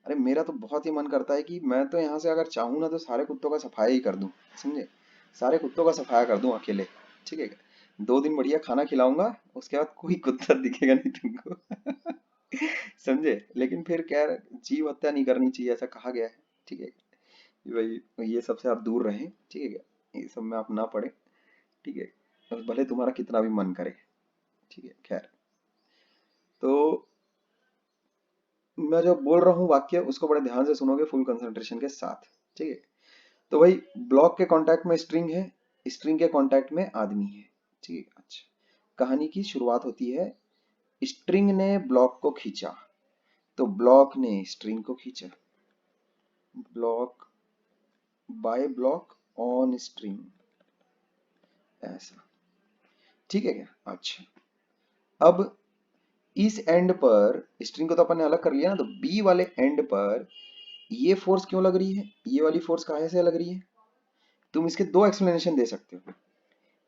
अरे मेरा तो बहुत ही मन करता है कि मैं तो यहाँ से अगर चाहूँ ना तो सारे कुत्तों का सफाई ही कर दूं, समझे? सारे कुत्तों का सफाया कर दूं अकेले, ठीक है? 2 दिन बढ़िया खाना खिलाऊंगा, उसके बाद कोई कुत्ता दिखेगा नहीं तुमको। समझे? लेकिन फिर क्या है, जीव हत्या नहीं करनी चाहिए, ऐसा कहा गया है, ठीक है? कि भाई ये सबसे आप दूर रहें, ठीक है क्या? ये सब में आप ना पड़े, ठीक है? बस भले तुम्हारा कितना भी मन करे, ठीक है? खैर, तो मैं जो बोल रहा हूँ वाक्य उसको बड़े ध्यान से सुनोगे, फुल कंसंट्रेशन के साथ, ठीक है? तो भाई ब्लॉक के कांटेक्ट में स्ट्रिंग है, स्ट्रिंग के कांटेक्ट में आदमी है, ठीक है? अच्छा, कहानी की शुरुआत होती है, स्ट्रिंग ने ब्लॉक को खींचा, तो ब्लॉक ने स्ट्रिंग को खींचा, block bye block on string, ऐसा, ठीक है क्या? अच्छा, अब इस एंड पर स्ट्रिंग को तो अपन ने अलग कर लिया ना, तो बी वाले एंड पर ये फोर्स क्यों लग रही है, ये वाली फोर्स काहे से लग रही है? तुम इसके दो एक्सप्लेनेशन दे सकते हो।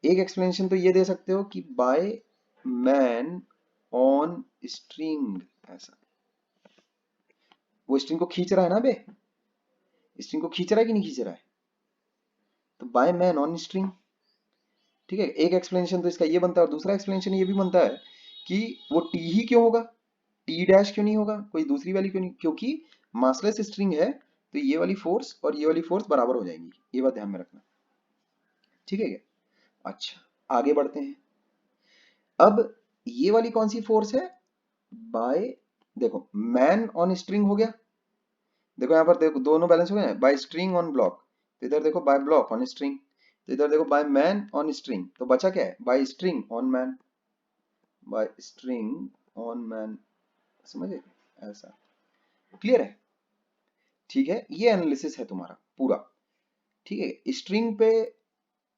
एक एक्सप्लेनेशन तो ये दे सकते हो कि बाय मैन ऑन स्ट्रिंग, ऐसा, वो स्ट्रिंग को खींच रहा है ना बे, स्ट्रिंग को खींच रहा है कि नहीं खींच रहा है? तो बाय मैन ऑन स्ट्रिंग, ठीक है? एक एक्सप्लेनेशन तो इसका ये बनता है, और दूसरा एक्सप्लेनेशन ये भी बनता है कि वो टी ही क्यों होगा, टी डैश क्यों नहीं होगा, कोई दूसरी वाली क्यों नहीं? क्योंकि मासलेस स्ट्रिंग है, तो ये वाली फोर्स और ये वाली फोर्स बराबर हो जाएंगी, ये बात ध्यान में रखना, ठीक है क्या? अच्छा, आगे बढ़ते हैं। अब ये वाली कौन सी फोर्स है? बाय, देखो मैन ऑन स्ट्रिंग हो गया, देखो यहाँ पर देखो दोनों बैलेंस हो गए, बाय स्ट्रिंग ऑन ब्लॉक, तो इधर देखो बाय ब्लॉक ऑन स्ट्रिंग, तो इधर देखो बाय मैन ऑन स्ट्रिंग, तो बचा क्या है? By string on man, by string on man, समझे? ऐसा क्लियर है? ठीक है, ये एनालिसिस है तुम्हारा पूरा, ठीक है? स्ट्रिंग पे,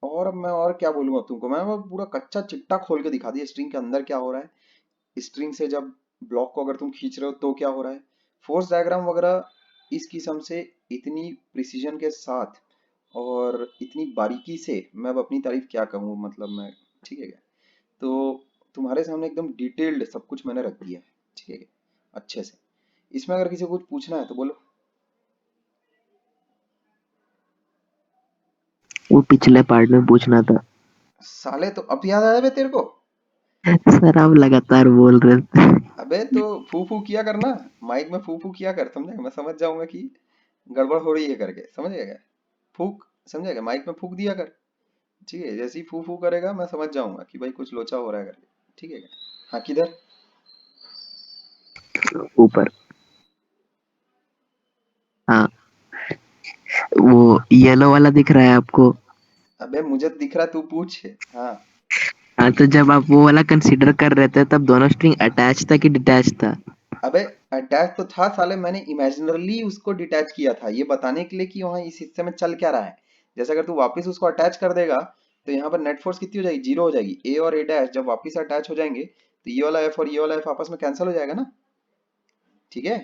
और अब मैं और क्या बोलूंगा तुमको, मैं वो पूरा कच्चा चिट्टा खोल के दिखा दिया स्ट्रिंग के अंदर क्या हो रहा है, स्ट्रिंग से जब ब्लॉक को अगर तुम खींच रहे हो तो क्या हो रहा है, फोर्स डायग्राम वगैरह इस किस्म से इतनी प्रिसीजन के साथ और इतनी बारीकी से मैं अब अपनी तारीफ क्या कहूँ, मतलब मैं, ठीक है क्या? तो तुम्हारे सामने एकदम डिटेल्ड सब कुछ मैंने रख दिया है, ठीक है क्या? अच्छे से, इसमें अगर किसी को कुछ पूछना है तो बोलो। वो पिछले पार्ट में पूछना था। साले तो अब याद आया बे तेरे को? सर आप लगातार बोल रहे थे। अबे तो फू फू किया करना, माइक में फू फू किया कर, समझे? मैं समझ जाऊंगा कि गड़बड़ हो रही है करके, समझेगा? फूक, समझेगा? माइक में फूक दिया कर, ठीक है? जैसे ही फू फू करेगा मैं समझ जाऊंगा कि भाई कुछ लोचा हो रहा है करके, ठीक है? हाँ, किधर? ऊपर, हाँ वो येलो वाला दिख रहा है आपको? अबे मुझे तो दिख रहा है, तू पूछ। हाँ, हाँ तो जब आप वो वाला कंसीडर कर रहे थे तब दोनों स्ट्रिंग अटैच था कि डिटैच था? अबे अटैच तो था साले, मैंने इमेजिनरली उसको डिटैच किया था ये बताने के लिए कि वहां इस हिस्से में चल क्या रहा है। जैसे अगर तू वापस उसको अटैच कर देगा तो यहाँ पर नेट फोर्स कितनी हो जाएगी? 0 हो जाएगी। ए और ए डैश जब वापस अटैच हो जाएंगे तो ये वाला एफ और ये वाला एफ आपस में कैंसिल हो जाएगा ना, ठीक है?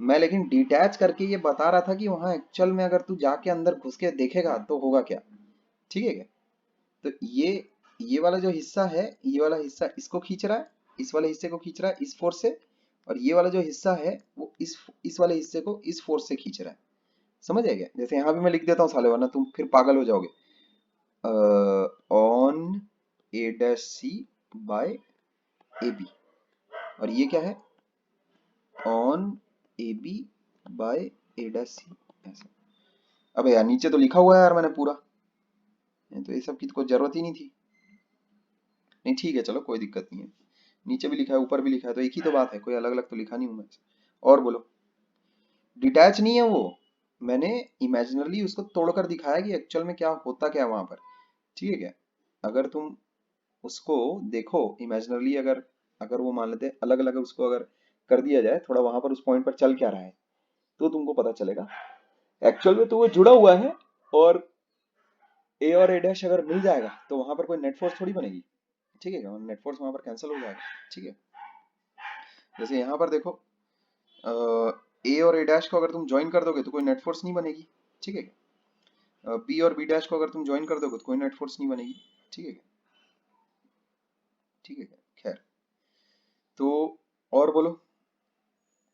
मैं लेकिन डिटैच करके ये बता रहा था कि वहां एक्चुअल में अगर तू जाके अंदर घुस के देखेगा तो होगा क्या, ठीक है क्या? तो ये वाला जो हिस्सा है, ये वाला हिस्सा इसको खींच रहा है, इस वाले हिस्से को खींच रहा है इस फोर्स से, और ये वाला जो हिस्सा है वो इस वाले हिस्से को इस फोर्स से खींच रहा है, समझ आएगा? जैसे यहाँ भी मैं लिख देता हूँ साले, वरना तुम फिर पागल हो जाओगे। On A dash C by A B, और ये क्या है? On A B by A dash C, ऐसा। अबे यार नीचे तो लिखा हुआ है यार मैंने पूरा, तो ये सब की तो कोई जरूरत ही नहीं थी। नहीं ठीक है, चलो कोई दिक्कत नहीं है, नीचे भी लिखा है ऊपर भी लिखा है तो एक ही तो बात है, कोई अलग अलग तो लिखा नहीं हूं मैं। और बोलो, डिटैच नहीं है वो, मैंने इमेजिनरली उसको तोड़कर दिखाया कि एक्चुअल में क्या होता क्या है वहां पर, ठीक है क्या? अगर तुम उसको देखो इमेजिनरली, अगर अगर वो मान लेते अलग अलग उसको अगर कर दिया जाए थोड़ा, वहां पर उस पॉइंट पर चल क्या रहा है तो तुमको पता चलेगा। एक्चुअल में तो वो जुड़ा हुआ है, और ए और ए डैश अगर मिल जाएगा तो वहां पर कोई नेट फोर्स थोड़ी बनेगी, ठीक है? नेट फोर्स वहां पर कैंसिल हो जाएगा, ठीक है? जैसे यहाँ पर देखो, ए और ए डैश को अगर तुम ज्वाइन कर दोगे तो कोई नेट फोर्स नहीं बनेगी, ठीक है। बी और बी डैश को अगर तुम ज्वाइन कर दोगे तो कोई नेट फोर्स नहीं बनेगी, ठीक है, ठीक है। खैर, तो और बोलो,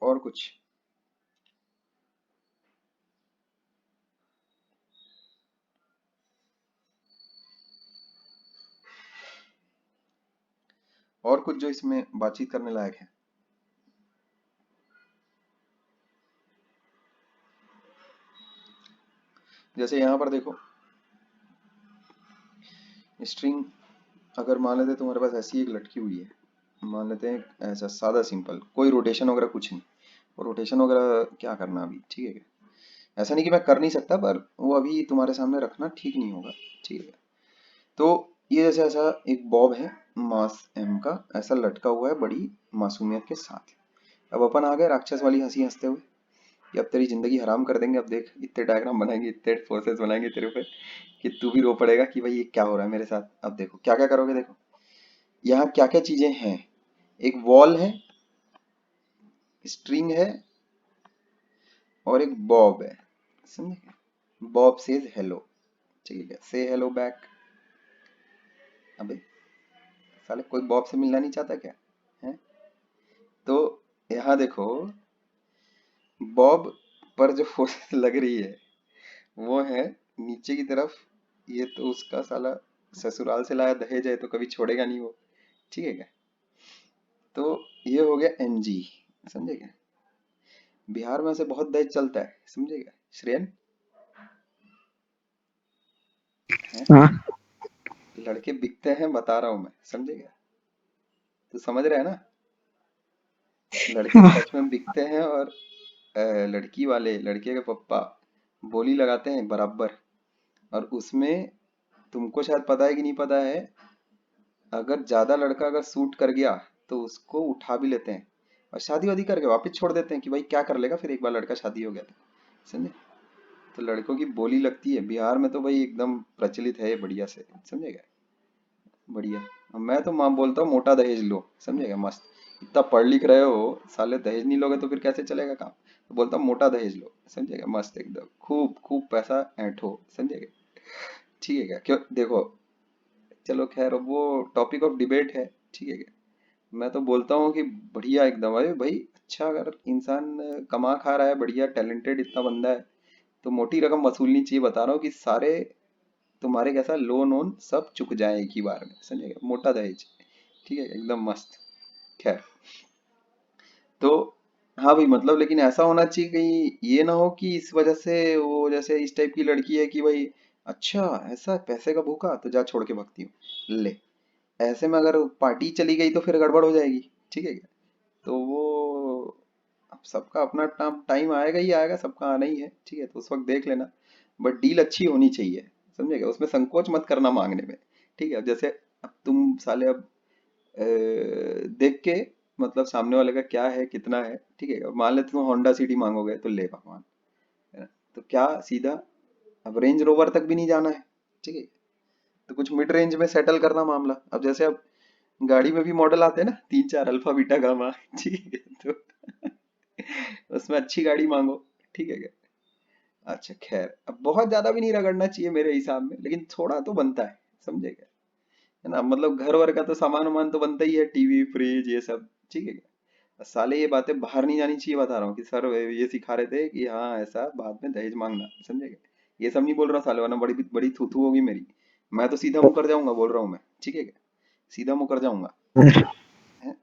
और कुछ? और कुछ जो इसमें बातचीत करने लायक है? जैसे यहाँ पर देखो, स्ट्रिंग अगर मान लेते हैं तुम्हारे पास ऐसी एक लटकी हुई है, मान लेते हैं ऐसा सादा सिंपल, कोई रोटेशन वगैरह कुछ नहीं, और रोटेशन वगैरह क्या करना अभी, ठीक है। ऐसा नहीं कि मैं कर नहीं सकता, पर वो अभी तुम्हारे सामने रखना ठीक नहीं होगा, ठीक है। तो ये जैसे ऐसा एक बॉब है मास एम का, ऐसा लटका हुआ है बड़ी मासूमियत के साथ। अब अपन आ गए राक्षस वाली हंसी हंसते हुए कि अब तेरी जिंदगी हराम कर देंगे, अब देख इतने डायग्राम बनाएंगे, इतने फोर्सेस बनाएंगे तेरे पे कि तू भी रो पड़ेगा कि भाई ये क्या हो रहा है मेरे साथ। अब देखो क्या क्या करोगे, देखो यहाँ क्या क्या चीजें हैं। एक वॉल है, स्ट्रिंग है, और एक बॉब है, समझे। बॉब सेज हेलो, ठीक है, से हेलो बैक। अबे साले कोई बॉब से मिलना नहीं चाहता क्या है? तो यहाँ देखो, बॉब पर जो फोर्स लग रही है वो है नीचे की तरफ। ये तो उसका साला ससुराल से लाया दहेज है, तो कभी छोड़ेगा नहीं वो, ठीक है क्या। तो ये हो गया एमजी, समझे क्या। बिहार में से बहुत दहेज चलता है, समझे क्या श्रेयन है। हाँ लड़के बिकते हैं बता रहा हूँ मैं, समझे क्या। तू समझ रहा है ना, लड़के सच में बिकते हैं, और लड़की वाले लड़के के पप्पा बोली लगाते हैं बराबर। और उसमें तुमको शायद पता है कि नहीं पता है, अगर ज्यादा लड़का अगर सूट कर गया तो उसको उठा भी लेते हैं, और शादी वादी करके वापस छोड़ देते हैं कि भाई क्या कर लेगा फिर एक बार लड़का शादी हो गया तो, समझे। तो लड़कों की बोली लगती है बिहार में, तो भाई एकदम प्रचलित है ये बढ़िया से, समझेगा, बढ़िया। अब मैं तो माँ बोलता हूँ मोटा दहेज लो, समझेगा, मस्त। इतना पढ़ लिख रहे हो साले, दहेज नहीं लोगे तो फिर कैसे चलेगा काम। तो बोलता हूँ मोटा दहेज लो, समझेगा, मस्त एकदम, खूब खूब पैसा ऐंठो, समझेगा, ठीक है क्या। क्यों देखो, चलो खैर अब वो टॉपिक ऑफ डिबेट है, ठीक है क्या। मैं तो बोलता हूँ कि बढ़िया एकदम, अरे भाई अच्छा, अगर इंसान कमा खा रहा है, बढ़िया टैलेंटेड इतना बंदा है, तो मोटी रकम वसूलनी चाहिए। बता रहा हूँ कि सारे तुम्हारे कैसा लोन वोन सब चुक जाए एक ही बार में, समझेगा, मोटा दहेज, ठीक है एकदम मस्त। खैर, तो हाँ भाई, मतलब लेकिन ऐसा होना चाहिए कहीं ये ना हो कि इस वजह से वो जैसे इस टाइप की लड़की है कि भाई अच्छा ऐसा पैसे का भूखा तो जा छोड़ के भगती हूँ ले। ऐसे में अगर पार्टी चली गई तो फिर गड़बड़ हो जाएगी, ठीक है क्या। तो वो अब सबका अपना टाइम आएगा ही आएगा, सबका आना ही है, ठीक है, तो उस वक्त देख लेना। बट डील अच्छी होनी चाहिए, समझेगा, उसमें संकोच मत करना मांगने में, ठीक है। अब जैसे अब तुम साले अब देख के, मतलब सामने वाले का क्या है कितना है, ठीक है। अब मान लेते तुम होंडा सिटी मांगोगे तो ले भगवान, है ना। तो क्या सीधा अब रेंज रोवर तक भी नहीं जाना है, ठीक है। तो कुछ मिड रेंज में सेटल करना मामला। अब जैसे अब गाड़ी में भी मॉडल आते हैं ना, 3 4 अल्फा बीटा गामा, ठीक है, तो उसमें अच्छी गाड़ी मांगो, ठीक है क्या। अच्छा खैर, अब बहुत ज्यादा भी नहीं रगड़ना चाहिए मेरे हिसाब में, लेकिन थोड़ा तो बनता है, समझेगा, है ना। मतलब घर वर का तो सामान वामान तो बनता ही है, टीवी फ्रिज ये सब, ठीक है क्या। साले ये बातें बाहर नहीं जानी चाहिए, बता रहा हूँ कि सर ये सिखा रहे थे कि हाँ ऐसा बाद में दहेज मांगना, समझेगा। ये सब नहीं बोल रहा साले, वरना बड़ी बड़ी थू थू होगी मेरी। मैं तो सीधा मुंह कर जाऊंगा, बोल रहा हूँ मैं, ठीक है क्या, सीधा मुंह कर जाऊंगा, है।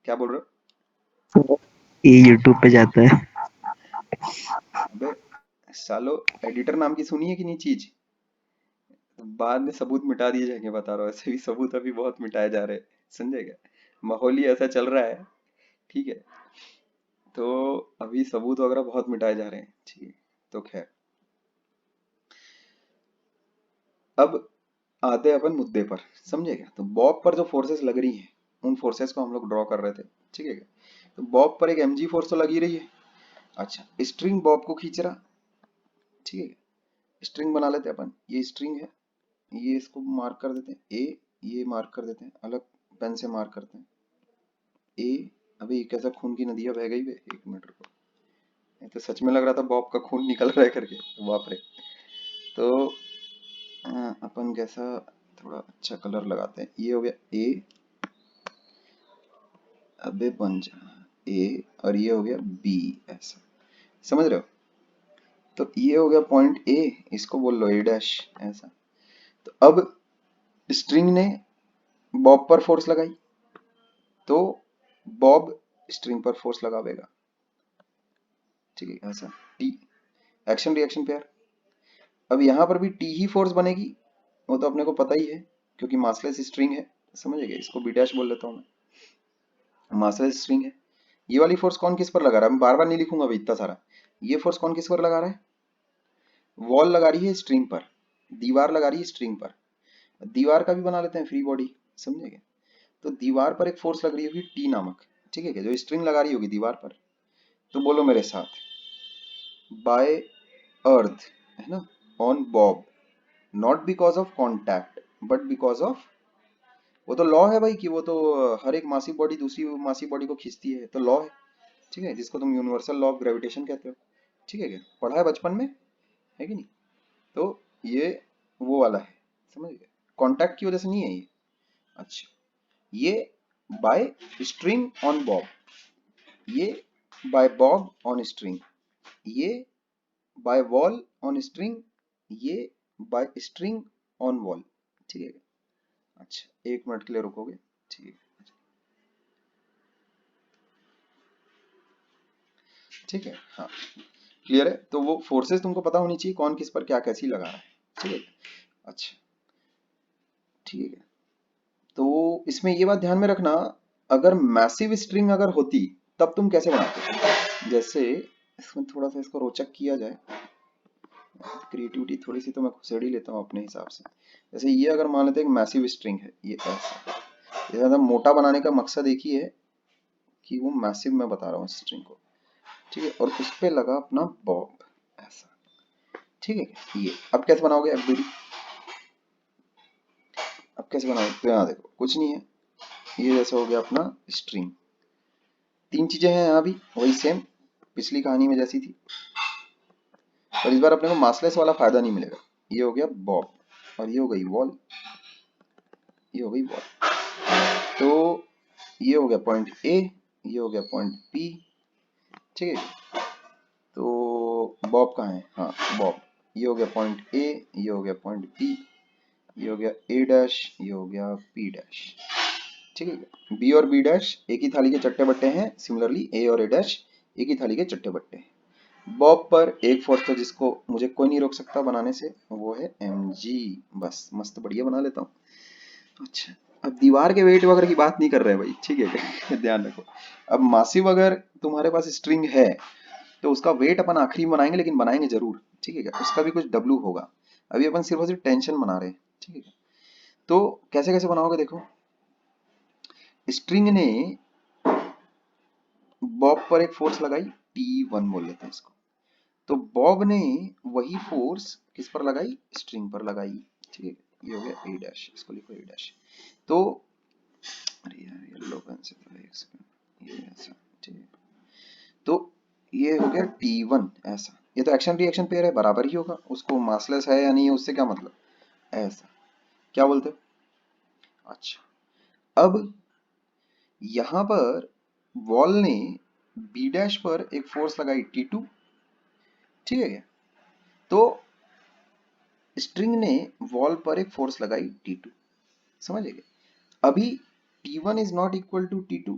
क्या बोल रहे ये यूट्यूब पे जाता है। हो अबे सालो, एडिटर नाम की सुनी है कि नहीं चीज, तो बाद में सबूत मिटा दिए जाएंगे, बता रहा हूँ, ऐसे भी सबूत अभी बहुत मिटाए जा रहे हैं, समझेगा। माहौल ही ऐसा चल रहा है, ठीक है। तो अभी सबूत वगैरह बहुत मिटाए जा रहे हैं, ठीक है। तो खैर, अब आते हैं अपन मुद्दे पर, समझेगा। तो बॉब पर जो फोर्सेस लग रही हैं उन फोर्सेस को हम लोग ड्रॉ कर रहे थे, ठीक है। तो बॉब पर एक mg फोर्स तो लगी रही है। अच्छा, स्ट्रिंग बॉब को खींच रहा, ठीक है। स्ट्रिंग बना लेते हैं अपन, ये स्ट्रिंग है, ये इसको मार्क कर देते हैं ए, ये मार्क कर देते हैं, अलग पेन से मार्क करते हैं ए। अभी कैसा खून की नदियां बह गई बे, 1 मिनट रुको। ये तो सच में लग रहा था बॉब का खून निकल रहा है करके, बाप रे। तो अपन कैसा थोड़ा अच्छा कलर लगाते हैं। ये हो गया ए, अबे बन जा ए, और ये हो गया बी, ऐसा समझ रहे हो। तो ये हो गया पॉइंट ए, इसको बोल लो ए डैश, ऐसा। तो अब स्ट्रिंग ने बॉब पर फोर्स लगाई, तो बॉब स्ट्रिंग पर फोर्स लगावेगा, ठीक है, ऐसा। T, action reaction pair. अब यहां पर भी टी ही फोर्स बनेगी, वो तो अपने को पता ही है क्योंकि मासलेस स्ट्रिंग है, समझेगा। इसको बी डैश बोल देता हूं मैं, मासलेस स्ट्रिंग है। ये वाली फोर्स कौन किस पर लगा रहा है, मैं बार बार नहीं लिखूंगा अभी इतना सारा। ये फोर्स कौन किस पर लगा रहा है, वॉल लगा रही है स्ट्रिंग पर, दीवार लगा रही है स्ट्रिंग पर। दीवार का भी बना लेते हैं फ्री बॉडी, समझेंगे। तो दीवार पर एक फोर्स लग रही होगी टी नामक, ठीक है, जो स्ट्रिंग लगा रही होगी दीवार पर। तो बोलो मेरे साथ, बाय अर्थ, है ना, on Bob, not because of contact but because of, वो तो लॉ है भाई कि वो तो हर एक मासी बॉडी दूसरी मासी बॉडी को खींचती है, तो लॉ है, ठीक है, जिसको तुम यूनिवर्सल लॉ ऑफ ग्रेविटेशन कहते हो, ठीक है, क्या पढ़ा है बचपन में, है कि नहीं। तो ये वो वाला है, समझ गए, कॉन्टैक्ट की वजह से नहीं है ये। अच्छा, ये बाय स्ट्रिंग ऑन बॉब, ये बाय बॉब ऑन स्ट्रिंग, ये बाय वॉल ऑन स्ट्रिंग, ये बाय स्ट्रिंग ऑन वॉल, ठीक है। अच्छा 1 मिनट के लिए रुकोगे, ठीक है, ठीक है, हाँ क्लियर है। तो वो फोर्सेस तुमको पता होनी चाहिए कौन किस पर क्या कैसी लगा रहा है, ठीक है। अच्छा ठीक है, तो इसमें ये बात ध्यान में रखना, अगर मैसिव स्ट्रिंग अगर होती तब तुम कैसे बनाते। जैसे इसमें थोड़ा सा इसको रोचक किया जाए, क्रिएटिविटी थोड़ी सी तो मैं खुसेड़ ही लेता हूँ अपने हिसाब से। जैसे ये अगर मान लेते हैं एक मैसिव स्ट्रिंग है, ये ऐसा, ये ज्यादा मोटा बनाने का मकसद एक ही है कि वो मैसिव मैं बता रहा हूँ स्ट्रिंग को, ठीक है, और उस पे लगा अपना बॉब, ऐसा, ठीक है। ये अब कैसे बनाओगे एफबीडी, अब कैसे बनाओगे, तो यहाँ देखो कुछ नहीं है, ये जैसा हो गया अपना स्ट्रिंग। 3 चीजें हैं यहाँ भी, वही सेम पिछली कहानी में जैसी थी, पर इस बार अपने को मासलेस वाला फायदा नहीं मिलेगा। ये हो गया बॉब, और ये हो गई वॉल, ये हो गई वॉल। तो ये हो गया पॉइंट ए, ये हो गया पॉइंट बी, ठीक है। तो बॉब कहाँ है, हाँ बॉब, ये हो गया पॉइंट ए, ये हो गया पॉइंट बी, ये हो गया ए डैश, ये हो गया बी डैश, ठीक है। बी और बी डैश एक ही थाली के चट्टे बट्टे हैं, सिमिलरली ए और ए डैश एक ही थाली के चट्टे बट्टे हैं। बॉब पर एक फोर्स तो जिसको मुझे कोई नहीं रोक सकता बनाने से, वो है mg, बस मस्त बढ़िया बना लेता हूँ। अच्छा, अब दीवार के वेट वगैरह की बात नहीं कर रहे भाई, ठीक है ध्यान रखो। अब मासिव अगर तुम्हारे पास स्ट्रिंग है तो उसका वेट अपन आखिरी में बनाएंगे, लेकिन बनाएंगे जरूर, ठीक है क्या, उसका भी कुछ W होगा। अभी अपन सिर्फ और सिर्फ टेंशन बना रहे हैं, ठीक है। तो कैसे कैसे बनाओगे, देखो स्ट्रिंग ने बॉब पर एक फोर्स लगाई, T1 बोल लेते हैं इसको। तो बॉब ने वही फोर्स किस पर लगाई, स्ट्रिंग पर लगाई, ठीक है। ये हो गया ए डैश, इसको लिखो ए डैश। तो अरे यार येलो पेन से तो एक सेकंड, ये ऐसा, ठीक है। तो ये हो गया T1 ऐसा, ये तो एक्शन रिएक्शन पेयर है, बराबर ही होगा, उसको मासलेस है या नहीं है उससे क्या मतलब, ऐसा, क्या बोलते हो। अच्छा, अब यहां पर वॉल ने बी डैश पर एक फोर्स लगाई T2, ठीक है। तो स्ट्रिंग ने वॉल पर एक फोर्स लगाई T2, समझिए। अभी T1 is not equal to T2,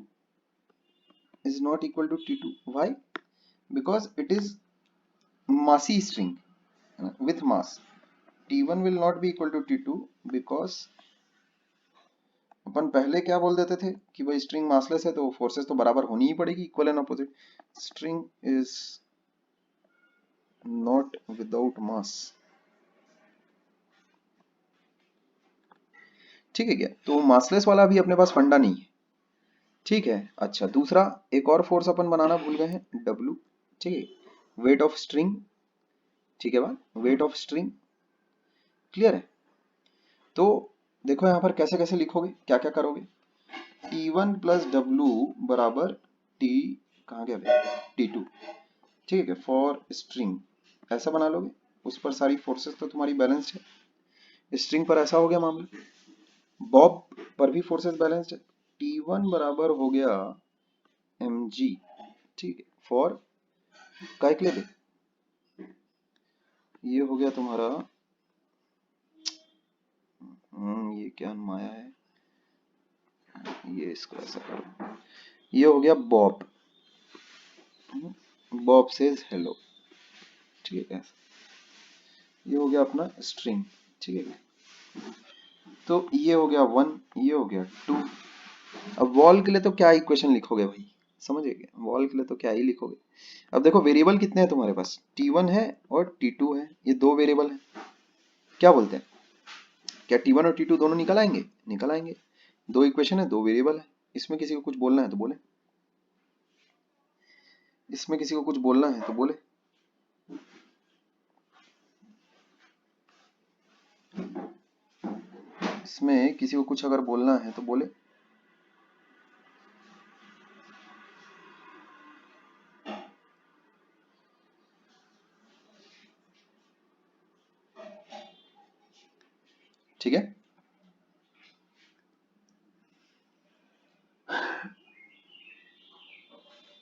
is not equal to T2, why, because it is massy string with mass. T1 will not be equal to T2 because अपन पहले क्या बोल देते थे कि भाई स्ट्रिंग मासलेस है तो फोर्सेस तो बराबर होनी ही पड़ेगी, equal and opposite. String is not without mass, ठीक है क्या। तो मासलेस वाला भी अपने पास फंडा नहीं है, ठीक है। अच्छा, दूसरा एक और फोर्स अपन बनाना भूल गए हैं, W, ठीक है, वेट ऑफ स्ट्रिंग, ठीक है, वेट ऑफ स्ट्रिंग, क्लियर है। तो देखो यहाँ पर कैसे कैसे लिखोगे, क्या क्या करोगे। T1 प्लस W बराबर T, कहाँ गया T2, ठीक है, फॉर स्ट्रिंग ऐसा बना लोगे, उस पर सारी फोर्सेस तो तुम्हारी बैलेंस्ड है। स्ट्रिंग पर ऐसा हो गया मामला, बॉब पर भी फोर्सेस बैलेंस्ड है। T1 बराबर हो गया mg, ठीक है, फॉर काय के लिए, ये हो गया तुम्हारा ये क्या माया है, ये इसको ऐसा करो, ये हो गया बॉब, बॉब सेज हेलो, ठीक है, ये हो गया अपना स्ट्रिंग, ठीक है। तो ये हो गया 1, ये हो गया 2। अब वॉल के लिए तो क्या इक्वेशन लिखोगे भाई, समझिए, वॉल के लिए तो क्या ही लिखोगे। अब देखो वेरिएबल कितने हैं तुम्हारे पास, T1 है और T2 है, ये दो वेरिएबल है। क्या बोलते हैं, क्या T1 और T2 दोनों निकल आएंगे, निकल आएंगे। दो इक्वेशन है, दो वेरिएबल है। इसमें किसी को कुछ बोलना है तो बोले, इसमें किसी को कुछ बोलना है तो बोले। इसमें किसी को कुछ अगर बोलना है तो बोले। ठीक है,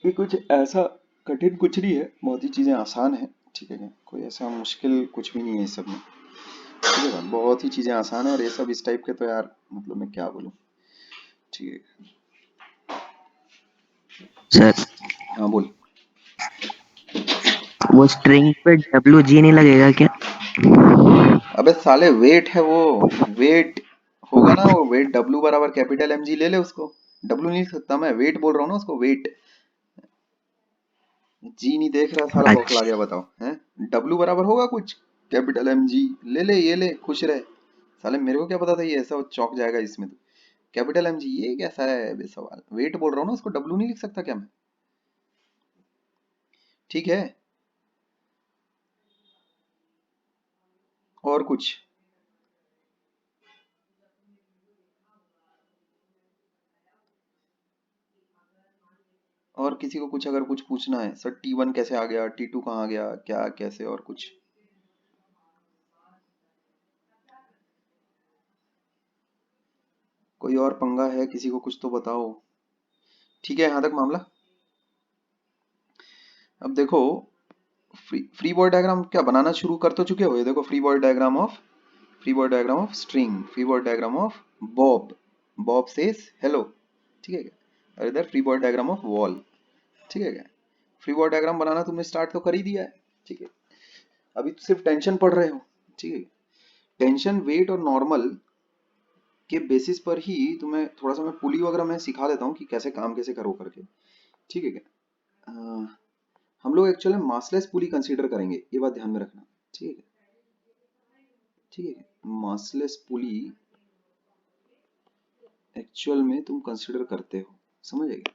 ये कुछ ऐसा कठिन कुछ नहीं है, बहुत ही चीजें आसान है, ठीक है, कोई ऐसा मुश्किल कुछ भी नहीं है इस सब में, ठीक है, बहुत ही चीजें आसान है। और ये सब इस टाइप के तो यार मतलब मैं क्या बोलूं, ठीक है। सर हाँ बोल। वो स्ट्रिंग पे WG नहीं लगेगा क्या? अबे साले वेट है वो, वेट होगा ना, वो वेट W बराबर कैपिटल MG ले ले उसको, W नहीं लिख सकता मैं, वेट बोल रहा हूँ ना उसको, वेट। जी नहीं देख रहा साला, बौखला गया, बताओ हैं। W बराबर होगा कुछ कैपिटल MG, ले ले ये ले, खुश रहे साले, मेरे को क्या पता था ये ऐसा चौक जाएगा इसमें। तो कैपिटल MG ये कैसा है बेसवाल, वेट बोल रहा हूँ ना उसको, W नहीं लिख सकता क्या मैं, ठीक है। और कुछ, और किसी को कुछ अगर कुछ पूछना है, सर T1 कैसे आ गया, T2 कहाँ आ गया, क्या कैसे, और कुछ। कोई और पंगा है, किसी को कुछ तो बताओ, ठीक है यहाँ तक मामला। अब देखो फ्री बॉडी डायग्राम क्या बनाना शुरू कर तो चुके हो, ये देखो free body diagram of, free body diagram of string, free body diagram of Bob, Bob says hello, ठीक है क्या। और इधर free body diagram of wall, ठीक है क्या। फ्री बॉडी डायग्राम बनाना तुमने स्टार्ट तो कर ही दिया है, ठीक है। अभी तो सिर्फ टेंशन पढ़ रहे हो, ठीक है। टेंशन, वेट और नॉर्मल के बेसिस पर ही तुम्हें थोड़ा सा मैं पुली वगैरह मैं सिखा देता हूँ कि कैसे काम कैसे करो करके, ठीक है क्या। हम लोग एक्चुअली मासलेस पुली कंसीडर करेंगे, ये बात ध्यान में रखना, ठीक है, ठीक है। मासलेस पुली एक्चुअल में तुम कंसीडर करते हो, समझ आएगी।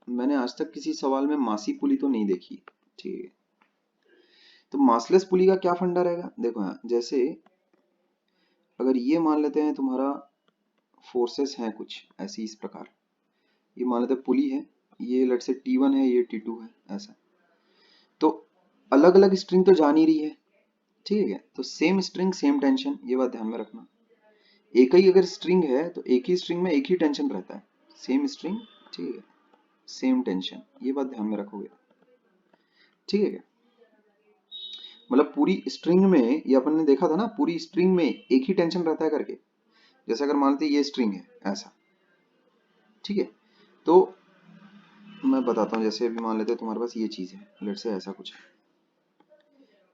मैंने आज तक किसी सवाल में मासी पुली तो नहीं देखी, ठीक है। तो मासलेस पुली का क्या फंडा रहेगा, देखो यहाँ जैसे अगर ये मान लेते हैं तुम्हारा फोर्सेस हैं कुछ ऐसी इस प्रकार, ये मान लेते हैं पुली है, ये लेट से T1 है, ये T2 है, ऐसा। तो अलग अलग स्ट्रिंग तो जा नहीं रही है, ठीक है। तो सेम स्ट्रिंग सेम टेंशन, ये बात ध्यान में रखना। एक ही अगर स्ट्रिंग है तो एक ही स्ट्रिंग में एक ही टेंशन रहता है, सेम स्ट्रिंग, ठीक है, सेम टेंशन, ये बात ध्यान में रखोगे, ठीक है। मतलब पूरी स्ट्रिंग में, ये अपन ने देखा था ना, पूरी स्ट्रिंग में एक ही टेंशन रहता है करके। जैसे अगर मान लेते ये स्ट्रिंग है ऐसा, ठीक है। तो मैं बताता हूँ, जैसे अभी मान लेते हैं तुम्हारे पास ये चीज है, लेट से ऐसा कुछ है,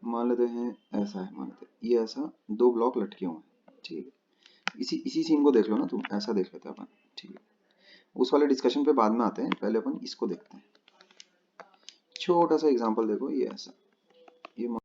मान लेते हैं ऐसा है, मान लेते हैं ये ऐसा दो ब्लॉक लटके हुए हैं, ठीक है। इसी इसी सीन को देख लो ना तुम, ऐसा देख लेते हैं अपन, ठीक है। उस वाले डिस्कशन पे बाद में आते हैं, पहले अपन इसको देखते हैं। छोटा सा एग्जांपल देखो, ये ऐसा, ये